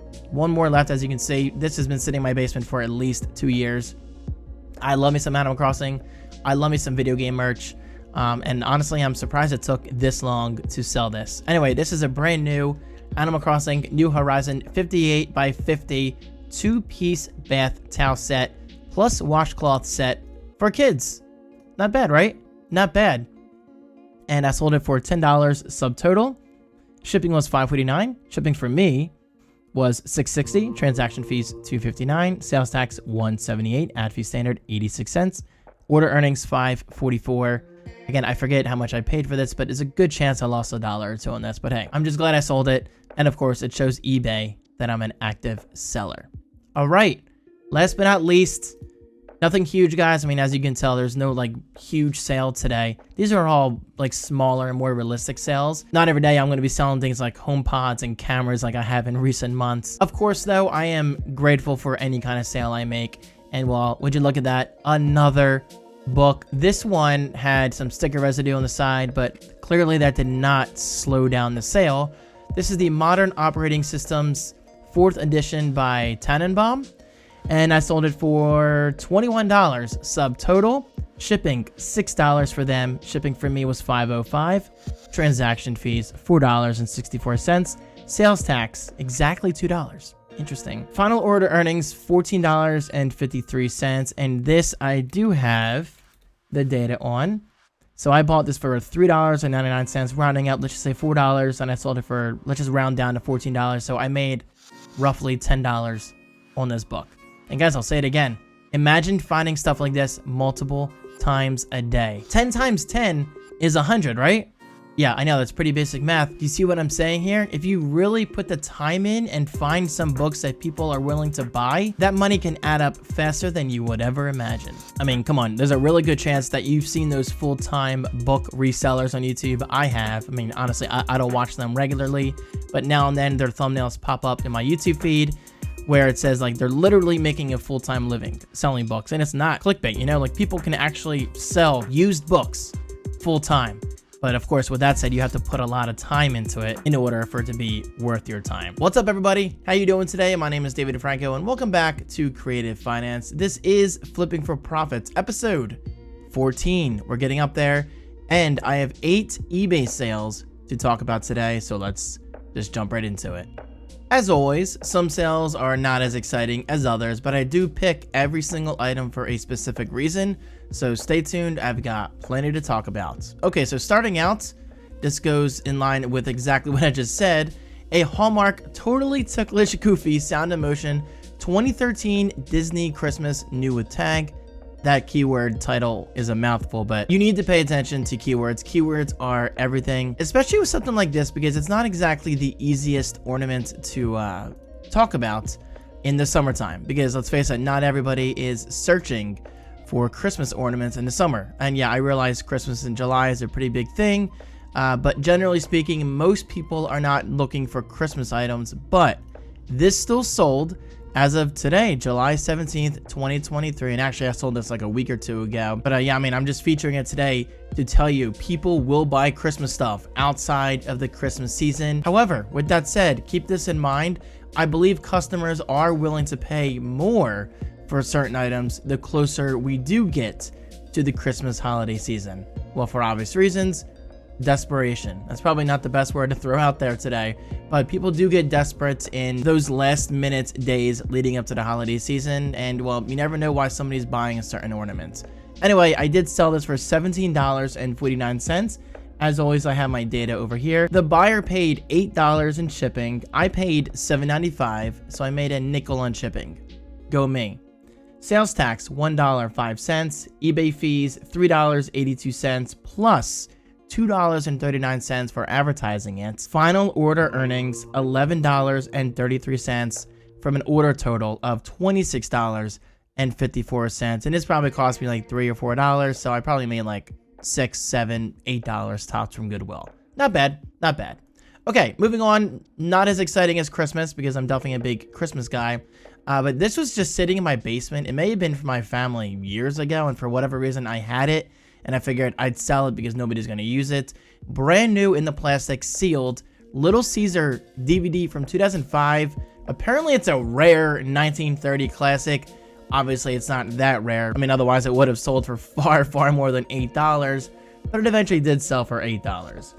S1: left. As you can see, this has been sitting in my basement for at least 2 years. I love me some Animal Crossing. I love me some video game merch. And honestly, I'm surprised it took this long to sell this. Anyway, this is a brand new Animal Crossing New Horizon 58 by 50 2-piece bath towel set plus washcloth set for kids. Not bad, right? Not bad. And I sold it for $10 subtotal. Shipping was $5.49. Shipping for me was $6.60. Transaction fees $2.59. Sales tax $1.78. Ad fee standard 86 cents. Order earnings $5.44. Again, I forget how much I paid for this, but there's a good chance I lost $1 or $2 on this. But hey, I'm just glad I sold it. And of course, it shows eBay that I'm an active seller. All right. Last but not least, nothing huge, guys. I mean, as you can tell, there's no like huge sale today. These are all like smaller and more realistic sales. Not every day I'm going to be selling things like HomePods and cameras like I have in recent months. Of course, though, I am grateful for any kind of sale I make. And well, would you look at that? Another book. This one had some sticker residue on the side, but clearly that did not slow down the sale. This is the Modern Operating Systems 4th edition by Tannenbaum, and I sold it for $21 subtotal. Shipping $6 for them. Shipping for me was $5.05. Transaction fees $4.64. Sales tax exactly $2. Interesting. Final order earnings $14.53, and this I do have the data on. So I bought this for $3.99, rounding up, let's just say $4, and I sold it for, let's just round down to $14. So I made roughly $10 on this book. And guys, I'll say it again. Imagine finding stuff like this multiple times a day. 10 times 10 is 100, right? Yeah, I know, that's pretty basic math. Do you see what I'm saying here? If you really put the time in and find some books that people are willing to buy, that money can add up faster than you would ever imagine. I mean, come on, there's a really good chance that you've seen those full-time book resellers on YouTube. I have. I mean, honestly, I don't watch them regularly, but now and then their thumbnails pop up in my YouTube feed where it says like they're literally making a full-time living selling books, and it's not clickbait, you know, like people can actually sell used books full-time. But of course, with that said, you have to put a lot of time into it in order for it to be worth your time. What's up, everybody? How you doing today? My name is David DeFranco, and welcome back to Creative Finance. This is Flipping for Profits, episode 14. We're getting up there, and I have 8 eBay sales to talk about today, so let's just jump right into it. As always, some sales are not as exciting as others, but I do pick every single item for a specific reason, so stay tuned. I've got plenty to talk about. Okay, so starting out, this goes in line with exactly what I just said. A Hallmark Totally Ticklish Goofy Sound and Motion 2013 Disney Christmas New with Tag. That keyword title is a mouthful, but you need to pay attention to keywords. Keywords are everything, especially with something like this, because it's not exactly the easiest ornament to talk about in the summertime. Because let's face it, not everybody is searching for Christmas ornaments in the summer. And yeah, I realize Christmas in July is a pretty big thing, but generally speaking, most people are not looking for Christmas items, but this still sold as of today, July 17th, 2023. And actually, I sold this like a week or two ago. But yeah, I mean, I'm just featuring it today to tell you people will buy Christmas stuff outside of the Christmas season. However, with that said, keep this in mind. I believe customers are willing to pay more for certain items the closer we do get to the Christmas holiday season. Well, for obvious reasons. Desperation. That's probably not the best word to throw out there today, but people do get desperate in those last minute days leading up to the holiday season, and well, you never know why somebody's buying a certain ornament. Anyway, I did sell this for $17.49. As always, I have my data over here. The buyer paid $8 in shipping. I paid $7.95, so I made a nickel on shipping. Go me. Sales tax $1.05. eBay fees $3.82 plus $2.39 for advertising it. Final order earnings $11.33 from an order total of $26.54. And this probably cost me like $3 or $4, so I probably made like $6, $7, $8 tops from Goodwill. Not bad, not bad. Okay, moving on. Not as exciting as Christmas because I'm definitely a big Christmas guy. But this was just sitting in my basement. It may have been for my family years ago, and for whatever reason I had it. And I figured I'd sell it because nobody's going to use it. Brand new in the plastic, sealed, Little Caesar DVD from 2005. Apparently it's a rare 1930 classic. Obviously it's not that rare. I mean, otherwise it would have sold for far more than $8. but it eventually did sell for $8.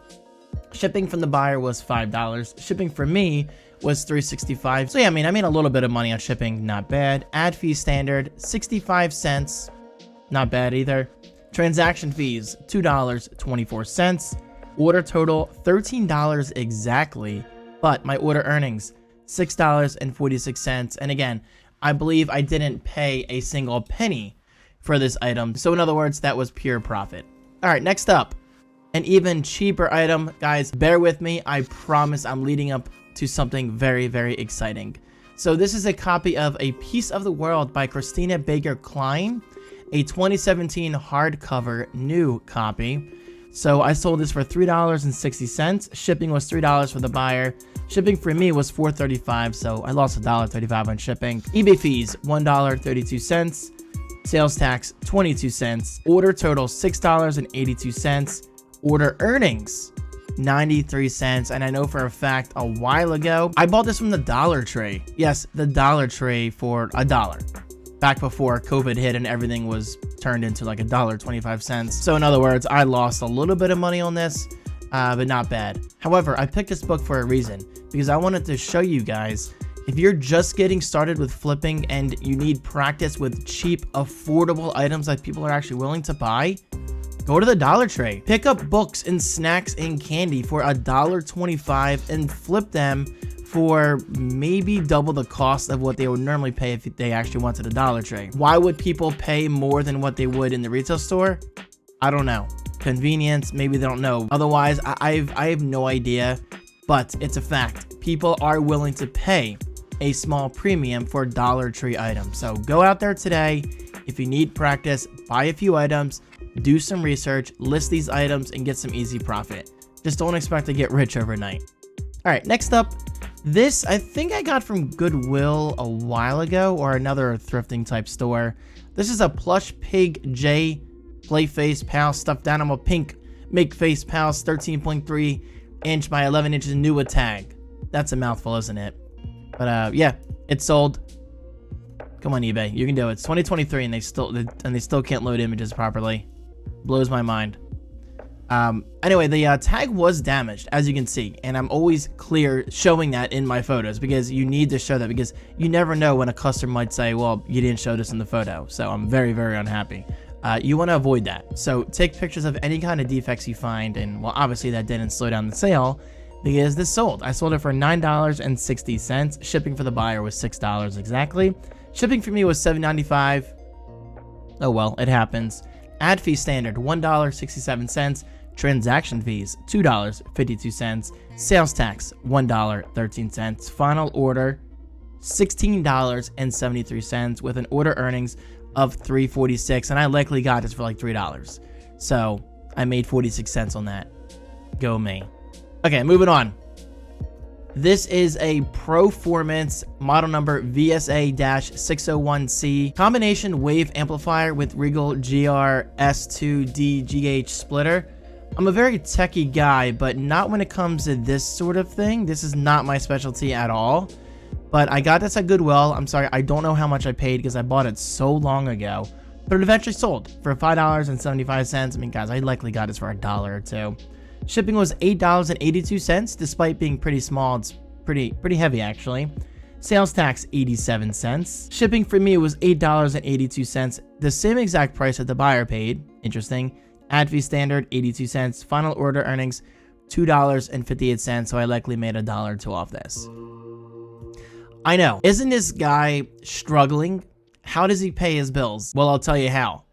S1: Shipping from the buyer was $5. Shipping for me was $3.65. So yeah, I mean, I made a little bit of money on shipping, not bad. Ad fee standard, 65 cents, not bad either. Transaction fees, $2.24. Order total, $13 exactly, but my order earnings, $6.46. And again, I believe I didn't pay a single penny for this item. So in other words, that was pure profit. All right, next up, an even cheaper item. Guys, bear with me. I promise I'm leading up to something very, very exciting. So this is a copy of A Piece of the World by Christina Baker Klein, a 2017 hardcover new copy. So I sold this for $3.60. Shipping was $3 for the buyer. Shipping for me was $4.35, so I lost $1.35 on shipping. eBay fees, $1.32. Sales tax, 22 cents. Order total, $6.82. Order earnings, 93 cents. And I know for a fact a while ago, I bought this from the Dollar Tree. Yes, the Dollar Tree for $1. Back before COVID hit and everything was turned into like $1.25. So in other words, I lost a little bit of money on this, but not bad. However, I picked this book for a reason, because I wanted to show you guys, if you're just getting started with flipping and you need practice with cheap, affordable items that people are actually willing to buy, go to the Dollar Tree. Pick up books and snacks and candy for $1.25 and flip them for maybe double the cost of what they would normally pay if they actually went to the Dollar Tree. Why would people pay more than what they would in the retail store? I don't know. Convenience, maybe they don't know. Otherwise, I have no idea, but it's a fact. People are willing to pay a small premium for Dollar Tree items. So go out there today. If you need practice, buy a few items, do some research, list these items, and get some easy profit. Just don't expect to get rich overnight. All right, next up, this I think I got from Goodwill a while ago, or another thrifting type store. This is a plush pig J Playface Pal stuffed animal pink Make Face Pals 13.3 inch by 11 inches Nua tag. That's a mouthful, isn't it? But yeah, it's sold. Come on, eBay, you can do it. It's 2023 and they still can't load images properly. Blows my mind. Anyway, the tag was damaged, as you can see, and I'm always clear showing that in my photos, because you need to show that, because you never know when a customer might say, well, you didn't show this in the photo. So I'm very, very unhappy. You want to avoid that. So take pictures of any kind of defects you find, and well, obviously that didn't slow down the sale, because this sold. I sold it for $9.60. Shipping for the buyer was $6 exactly. Shipping for me was $7.95. Oh well, it happens. Ad fee standard, $1.67. Transaction fees, $2.52. Sales tax, $1.13. Final order, $16.73 with an order earnings of $3.46. And I likely got this for like $3. So I made 46 cents on that. Go me. Okay, moving on. This is a Proformance model number VSA-601C combination wave amplifier with Regal GR-S2D-GH splitter. I'm a very techie guy, but not when it comes to this sort of thing. This is not my specialty at all. But I got this at Goodwill. I'm sorry, I don't know how much I paid because I bought it so long ago. But it eventually sold for $5.75. I mean, guys, I likely got this for $1 or $2. Shipping was $8.82, despite being pretty small. It's pretty heavy, actually. Sales tax, 87 cents. Shipping for me was $8.82, the same exact price that the buyer paid. Interesting. Ad fee standard, 82 cents. Final order earnings, $2.58, so I likely made $1 or $2 off this. I know. Isn't this guy struggling? How does he pay his bills? Well, I'll tell you how.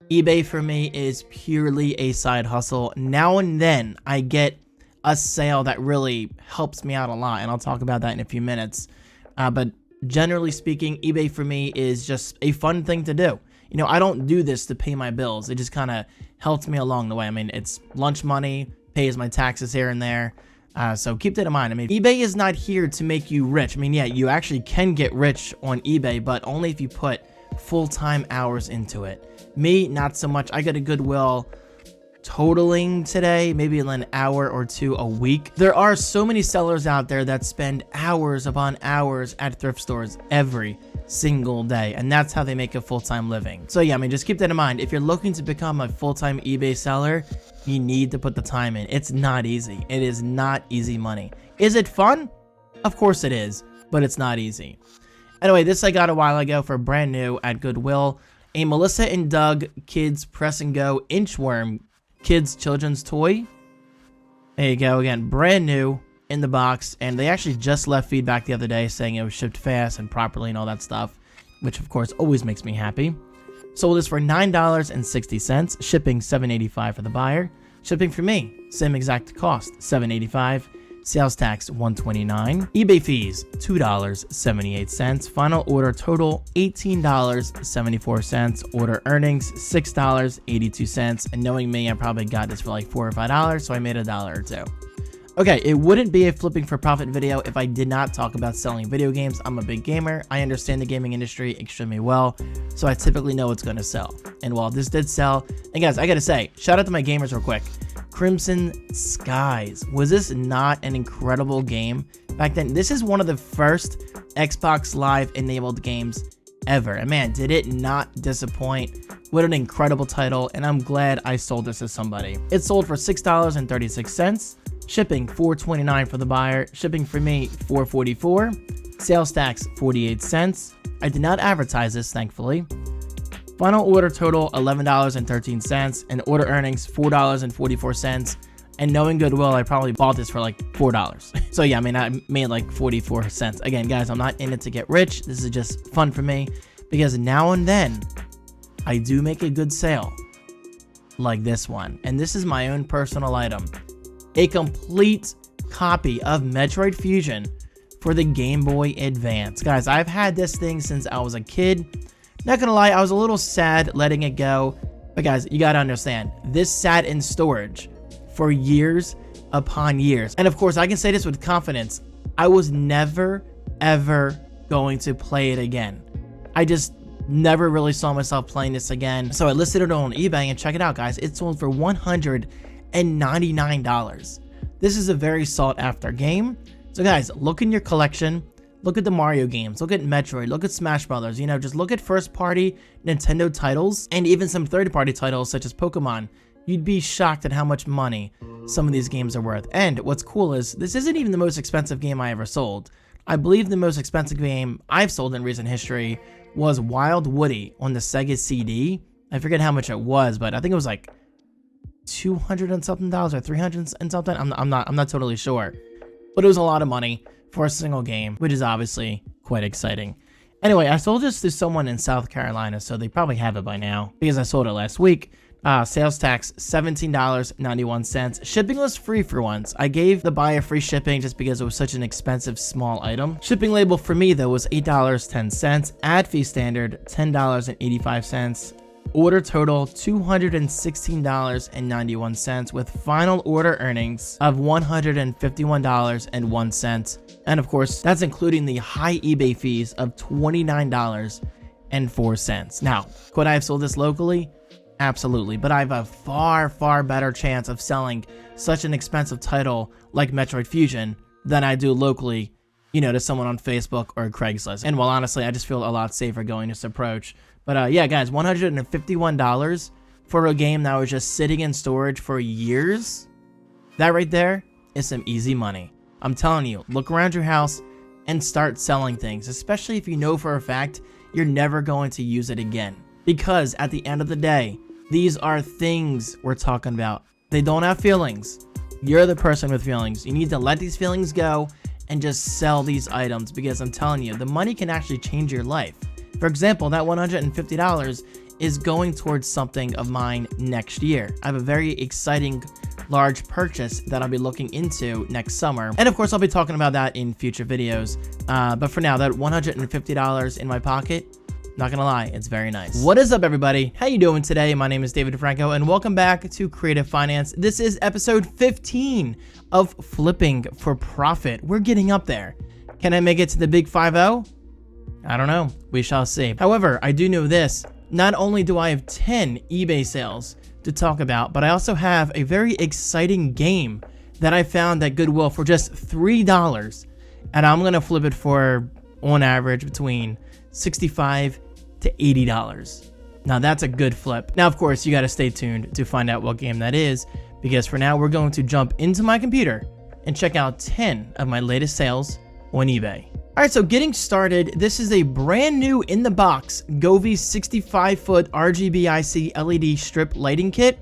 S1: eBay for me is purely a side hustle. Now and then I get a sale that really helps me out a lot, and I'll talk about that in a few minutes. But generally speaking, eBay for me is just a fun thing to do. You know, I don't do this to pay my bills. It just kind of helps me along the way. I mean, it's lunch money, pays my taxes here and there. So keep that in mind. I mean, eBay is not here to make you rich. I mean, yeah, you actually can get rich on eBay, but only if you put full-time hours into it. Me, not so much. I got a Goodwill totaling today, maybe an hour or two a week. There are so many sellers out there that spend hours upon hours at thrift stores every single day, and that's how they make a full-time living. So yeah, I mean, just keep that in mind. If you're looking to become a full-time eBay seller, You need to put the time in. It's not easy. It is not easy money. Is it fun? Of course it is, but it's not easy. Anyway, this I got a while ago for brand new at Goodwill. A Melissa and Doug Kids Press and Go Inchworm Kids Children's Toy. There you go, again, brand new in the box. And they actually just left feedback the other day saying it was shipped fast and properly and all that stuff, which of course always makes me happy. Sold this for $9.60, shipping $7.85 for the buyer. Shipping for me, same exact cost, $7.85. Sales tax $129. eBay fees $2.78. Final order total $18.74. Order earnings $6.82. And knowing me, I probably got this for like $4 or $5, so I made $1 or $2. Okay, it wouldn't be a flipping for profit video if I did not talk about selling video games. I'm a big gamer. I understand the gaming industry extremely well, so I typically know what's going to sell. And while this did sell, and guys, I gotta say, shout out to my gamers real quick. Crimson Skies. Was this not an incredible game back then? This is one of the first Xbox Live enabled games ever. And man, did it not disappoint. What an incredible title, and I'm glad I sold this to somebody. It sold for $6.36. Shipping $4.29 for the buyer. Shipping for me $4.44. Sales tax 48 cents. I did not advertise this, thankfully. Final order total $11.13 and order earnings $4.44. And knowing Goodwill, I probably bought this for like $4. So yeah, I mean, I made like 44 cents. Again, guys, I'm not in it to get rich. This is just fun for me because now and then I do make a good sale like this one. And this is my own personal item. A complete copy of Metroid Fusion for the Game Boy Advance. Guys, I've had this thing since I was a kid. Not gonna lie, I was a little sad letting it go. But guys, you gotta understand, this sat in storage for years upon years. And of course, I can say this with confidence. I was never, ever going to play it again. I just never really saw myself playing this again. So I listed it on eBay and check it out, guys. It sold for $199. This is a very sought after game. So guys, look in your collection, look at the Mario games, look at Metroid, look at Smash Brothers, you know, just look at first party Nintendo titles and even some third party titles such as Pokemon. You'd be shocked at how much money some of these games are worth. And what's cool is this isn't even the most expensive game I ever sold. I believe the most expensive game I've sold in recent history was Wild Woody on the Sega CD. I forget how much it was, but I think it was like $200 and something or $300 and something. I'm not totally sure, but it was a lot of money for a single game, which is obviously quite exciting. Anyway, I sold this to someone in South Carolina, so they probably have it by now because I sold it last week. Sales tax $17.91. Shipping was free for once. I gave the buyer free shipping just because it was such an expensive small item. Shipping label for me though was $8.10. Ad fee standard $10.85. Order total $216.91 with final order earnings of $151.01. And of course, that's including the high eBay fees of $29.04. Now, could I have sold this locally? Absolutely, but I have a far, far better chance of selling such an expensive title like Metroid Fusion than I do locally, you know, to someone on Facebook or Craigslist. And well, honestly, I just feel a lot safer going this approach. But yeah, guys, $151 for a game that was just sitting in storage for years. That right there is some easy money. I'm telling you, look around your house and start selling things, especially if you know for a fact you're never going to use it again. Because at the end of the day, these are things we're talking about. They don't have feelings. You're the person with feelings. You need to let these feelings go and just sell these items because I'm telling you, the money can actually change your life. For example, that $150 is going towards something of mine next year. I have a very exciting large purchase that I'll be looking into next summer. And of course, I'll be talking about that in future videos. But for now, that $150 in my pocket, not gonna lie, it's very nice. What is up, everybody? How you doing today? My name is David DeFranco, and welcome back to Creative Finance. This is episode 15 of Flipping for Profit. We're getting up there. Can I make it to the big 5-0? I don't know. We shall see. However, I do know this. Not only do I have 10 eBay sales to talk about, but I also have a very exciting game that I found at Goodwill for just $3. And I'm going to flip it for, on average, between $65 to $80. Now, that's a good flip. Now, of course, you got to stay tuned to find out what game that is, because for now we're going to jump into my computer and check out 10 of my latest sales on eBay. All right, so getting started, this is a brand new in the box Govee 65-foot RGB IC LED strip lighting kit.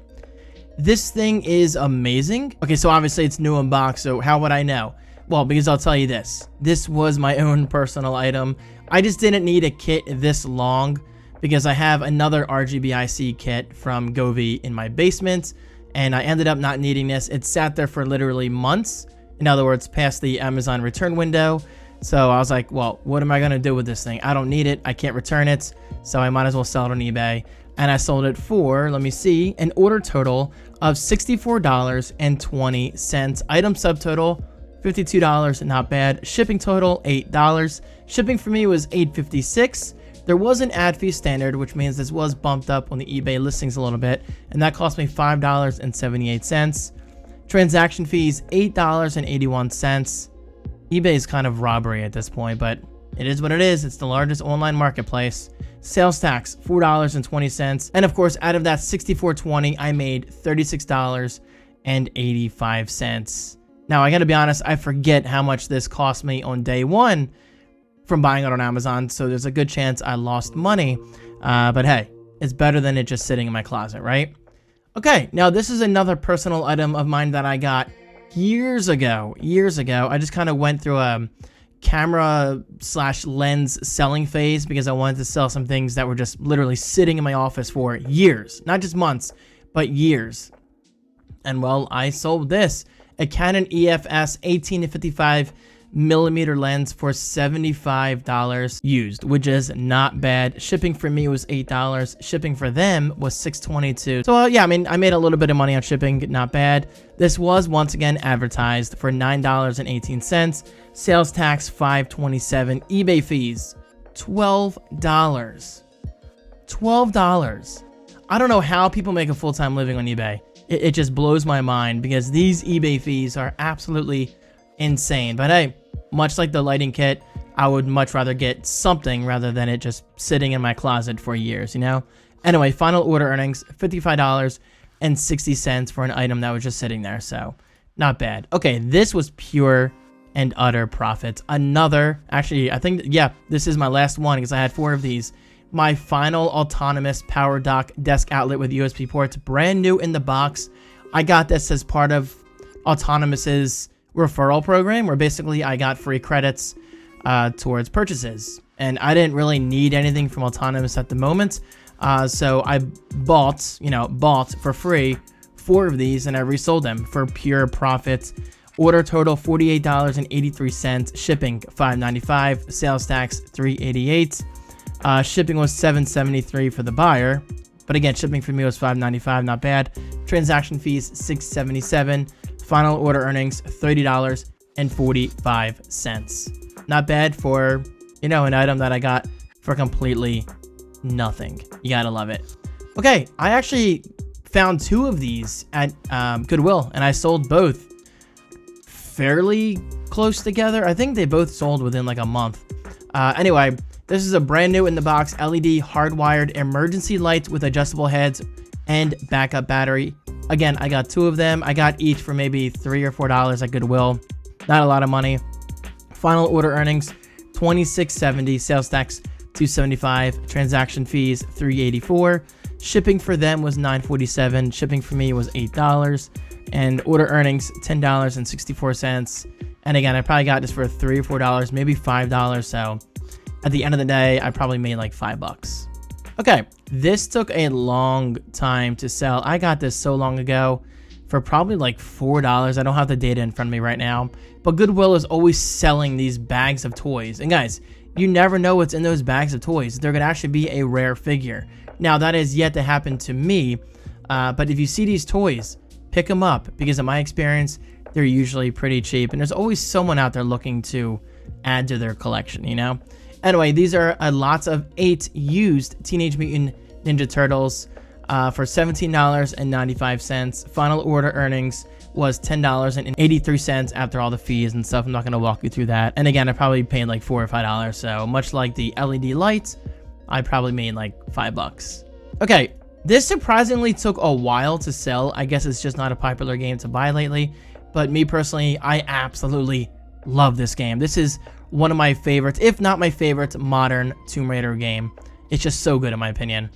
S1: This thing is amazing. Okay, so obviously it's new in box, so how would I know? Well, because I'll tell you this. This was my own personal item. I just didn't need a kit this long because I have another RGB IC kit from Govee in my basement, and I ended up not needing this. It sat there for literally months. In other words, past the Amazon return window. So I was like, well, what am I going to do with this thing? I don't need it. I can't return it. So I might as well sell it on eBay. And I sold it for, let me see, an order total of $64.20. Item subtotal, $52, not bad. Shipping total, $8. Shipping for me was $8.56. There was an ad fee standard, which means this was bumped up on the eBay listings a little bit. And that cost me $5.78. Transaction fees, $8.81. eBay is kind of robbery at this point, but it is what it is. It's the largest online marketplace. Sales tax, $4.20. And of course, out of that $64.20, I made $36.85. Now, I gotta be honest, I forget how much this cost me on day one from buying it on Amazon, so there's a good chance I lost money. But hey, it's better than it just sitting in my closet, right? Okay, now this is another personal item of mine that I got years ago. I just kind of went through a camera/lens selling phase because I wanted to sell some things that were just literally sitting in my office for years, not just months, but years. And well, I sold this, a Canon EFS 18-55 millimeter lens for $75 used, which is not bad. Shipping for me was $8. Shipping for them was $6.22. So yeah, I mean, I made a little bit of money on shipping, not bad. This was once again advertised for $9.18. Sales tax $5.27. eBay fees $12. $12. I don't know how people make a full-time living on eBay. It just blows my mind because these eBay fees are absolutely insane. But hey, much like the lighting kit, I would much rather get something rather than it just sitting in my closet for years, you know? Anyway, final order earnings, $55.60 for an item that was just sitting there, so not bad. Okay, this was pure and utter profit. Actually, I think, yeah, this is my last one because I had 4 of these. My final autonomous power dock desk outlet with USB ports, brand new in the box. I got this as part of Autonomous's referral program where basically I got free credits towards purchases, and I didn't really need anything from Autonomous at the moment, so I bought for free 4 of these and I resold them for pure profit. Order total $48.83, shipping $5.95, sales tax $3.88. Shipping was $7.73 for the buyer, but again, shipping for me was $5.95, not bad. Transaction fees $6.77. Final order earnings $30.45. Not bad for, an item that I got for completely nothing. You gotta love it. Okay, I actually found 2 of these at Goodwill, and I sold both fairly close together. I think they both sold within like a month. Anyway, this is a brand new in the box LED hardwired emergency light with adjustable heads and backup battery. Again, I got 2 of them. I got each for maybe $3 or $4 at Goodwill. Not a lot of money. Final order earnings $26.70, sales tax $2.75, transaction fees $3.84. Shipping for them was $9.47. Shipping for me was $8, and order earnings $10.64. And again, I probably got this for $3 or $4, maybe $5. So at the end of the day, I probably made like $5. Okay, this took a long time to sell. I got this so long ago for probably like $4. I don't have the data in front of me right now, but Goodwill is always selling these bags of toys. And guys, you never know what's in those bags of toys. They're gonna actually be a rare figure. Now, that is yet to happen to me, but if you see these toys, pick them up because in my experience, they're usually pretty cheap, and there's always someone out there looking to add to their collection, Anyway, these are lots of 8 used Teenage Mutant Ninja Turtles for $17.95. Final order earnings was $10.83 after all the fees and stuff. I'm not going to walk you through that. And again, I probably paid like $4 or $5. So much like the LED lights, I probably made like $5. Okay, This surprisingly took a while to sell. I guess it's just not a popular game to buy lately. But me personally, I absolutely love this game. This is one of my favorites, if not my favorite modern Tomb Raider game. It's just so good in my opinion.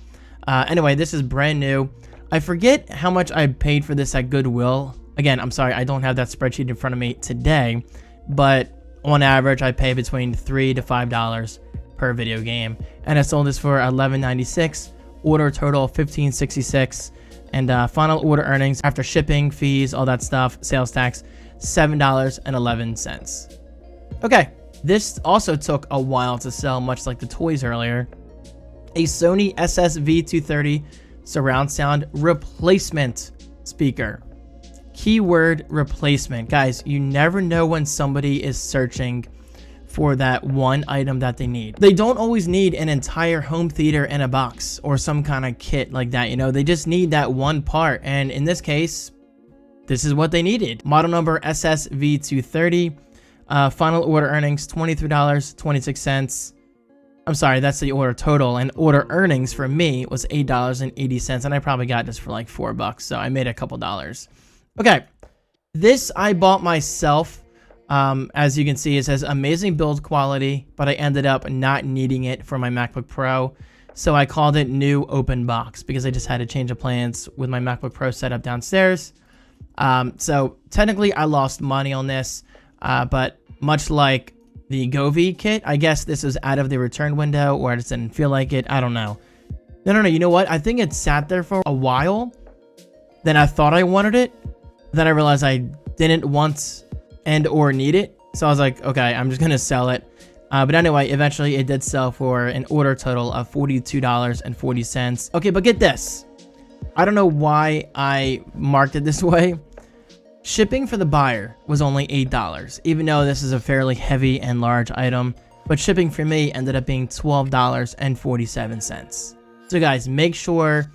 S1: Anyway, this is brand new. I forget how much I paid for this at Goodwill. Again, I'm sorry, I don't have that spreadsheet in front of me today, but on average, I pay between $3 to $5 per video game. And I sold this for $11.96, order total $15.66, and final order earnings after shipping, fees, all that stuff, sales tax, $7.11. Okay, this also took a while to sell, much like the toys earlier. A Sony SSV230 surround sound replacement speaker. Keyword replacement. Guys, you never know when somebody is searching for that one item that they need. They don't always need an entire home theater in a box or some kind of kit like that, you know. They just need that one part, and in this case, this is what they needed. Model number SSV230. Final order earnings $23.26. I'm sorry, that's the order total, and order earnings for me was $8.80, and I probably got this for like $4, so I made a couple dollars. Okay, this I bought myself. As you can see, it says amazing build quality, but I ended up not needing it for my MacBook Pro, so I called it new open box because I just had to change the plans with my MacBook Pro setup downstairs. So technically I lost money on this, but much like the Govee kit, I guess this is out of the return window, or I just didn't feel like it. I don't know. No, you know what? I think it sat there for a while. Then I thought I wanted it. Then I realized I didn't want and or need it. So I was like, okay, I'm just going to sell it. But anyway, eventually it did sell for an order total of $42.40. Okay, but get this. I don't know why I marked it this way. Shipping for the buyer was only $8, even though this is a fairly heavy and large item, but shipping for me ended up being $12.47. So guys, make sure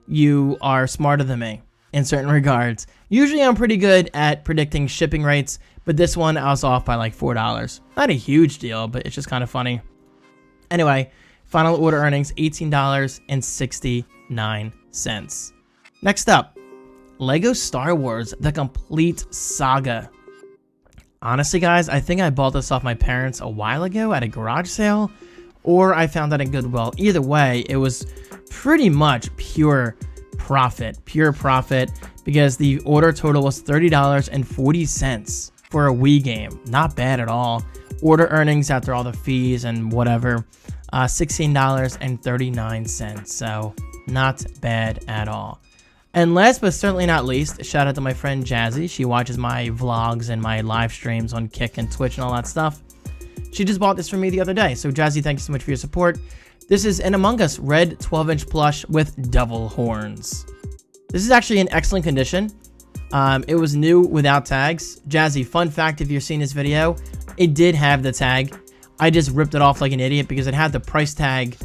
S1: you are smarter than me in certain regards. Usually I'm pretty good at predicting shipping rates, but this one I was off by like $4. Not a huge deal, but it's just kind of funny. Anyway, final order earnings $18.69. Next up, Lego Star Wars The Complete Saga. Honestly, guys, I think I bought this off my parents a while ago at a garage sale, or I found that at Goodwill. Either way, it was pretty much pure profit, because the order total was $30.40 for a Wii game. Not bad at all. Order earnings after all the fees and whatever, $16.39. So not bad at all. And last but certainly not least, shout out to my friend Jazzy. She watches my vlogs and my live streams on Kick and Twitch and all that stuff. She just bought this for me the other day. So Jazzy, thank you so much for your support. This is an Among Us red 12-inch plush with devil horns. This is actually in excellent condition. It was new without tags. Jazzy, fun fact, if you're seeing this video, it did have the tag. I just ripped it off like an idiot because it had the price tag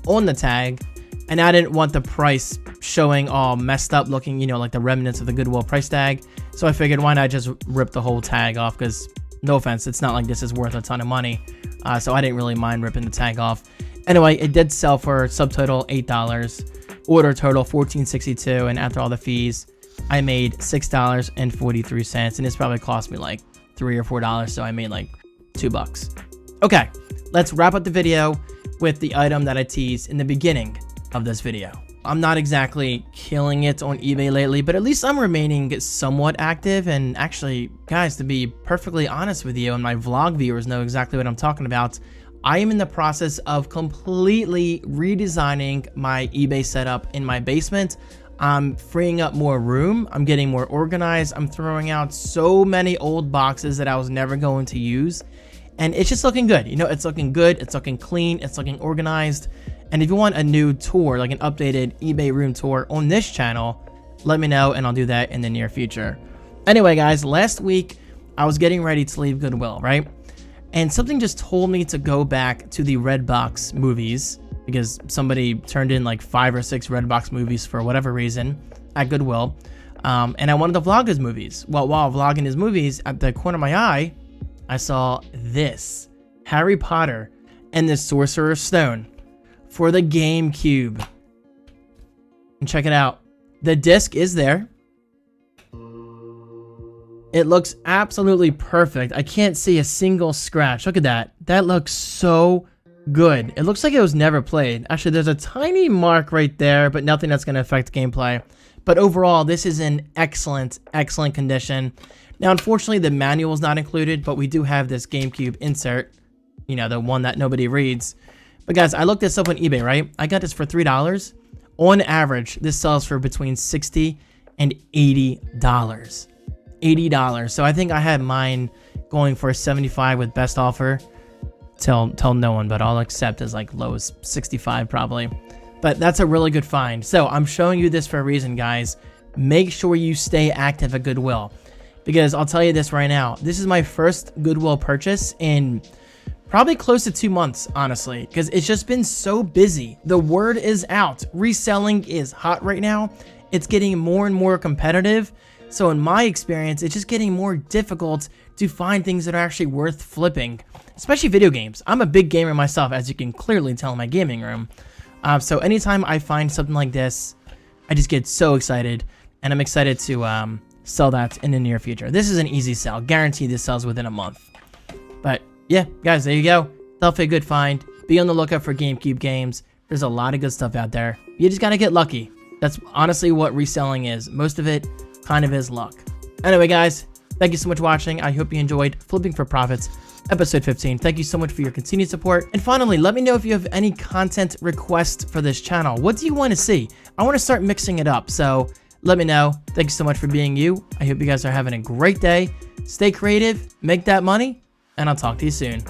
S1: on the tag, and I didn't want the price showing all messed up looking, you know, like the remnants of the Goodwill price tag. So I figured, why not just rip the whole tag off? Because no offense, it's not like this is worth a ton of money. So I didn't really mind ripping the tag off. Anyway, it did sell for subtotal $8, order total $14.62, and after all the fees, I made $6.43, and this probably cost me like $3 or $4, so I made like $2. Okay, let's wrap up the video with the item that I teased in the beginning of this video. I'm not exactly killing it on eBay lately, but at least I'm remaining somewhat active. And actually, guys, to be perfectly honest with you, and my vlog viewers know exactly what I'm talking about, I am in the process of completely redesigning my eBay setup in my basement. I'm freeing up more room. I'm getting more organized. I'm throwing out so many old boxes that I was never going to use. And it's just looking good. You know, it's looking good. It's looking clean. It's looking organized. And if you want a new tour, like an updated eBay room tour on this channel, let me know and I'll do that in the near future. Anyway, guys, last week I was getting ready to leave Goodwill, right? And something just told me to go back to the Redbox movies because somebody turned in like 5 or 6 Redbox movies for whatever reason at Goodwill. And I wanted to vlog his movies. Well, while vlogging his movies, at the corner of my eye, I saw this Harry Potter and the Sorcerer's Stone for the GameCube. And check it out. The disc is there. It looks absolutely perfect. I can't see a single scratch. Look at that. That looks so good. It looks like it was never played. Actually, there's a tiny mark right there, but nothing that's going to affect gameplay. But overall, this is in excellent, excellent condition. Now, unfortunately, the manual is not included, but we do have this GameCube insert. You know, the one that nobody reads. But guys, I looked this up on eBay, right? I got this for $3. On average, this sells for between $60 and $80. $80. So I think I had mine going for $75 with best offer. Tell no one, but I'll accept as like low as $65 probably. But that's a really good find. So I'm showing you this for a reason, guys. Make sure you stay active at Goodwill. Because I'll tell you this right now. This is my first Goodwill purchase in probably close to 2 months, honestly. Because it's just been so busy. The word is out. Reselling is hot right now. It's getting more and more competitive. So in my experience, it's just getting more difficult to find things that are actually worth flipping. Especially video games. I'm a big gamer myself, as you can clearly tell in my gaming room. So anytime I find something like this, I just get so excited. And I'm excited to sell that in the near future. This is an easy sell. Guaranteed this sells within a month. But yeah, guys, there you go. Definitely a good find. Be on the lookout for GameCube games. There's a lot of good stuff out there. You just gotta get lucky. That's honestly what reselling is. Most of it kind of is luck. Anyway, guys, thank you so much for watching. I hope you enjoyed Flipping for Profits, episode 15. Thank you so much for your continued support. And finally, let me know if you have any content requests for this channel. What do you want to see? I want to start mixing it up, so let me know. Thank you so much for being you. I hope you guys are having a great day. Stay creative, make that money, and I'll talk to you soon.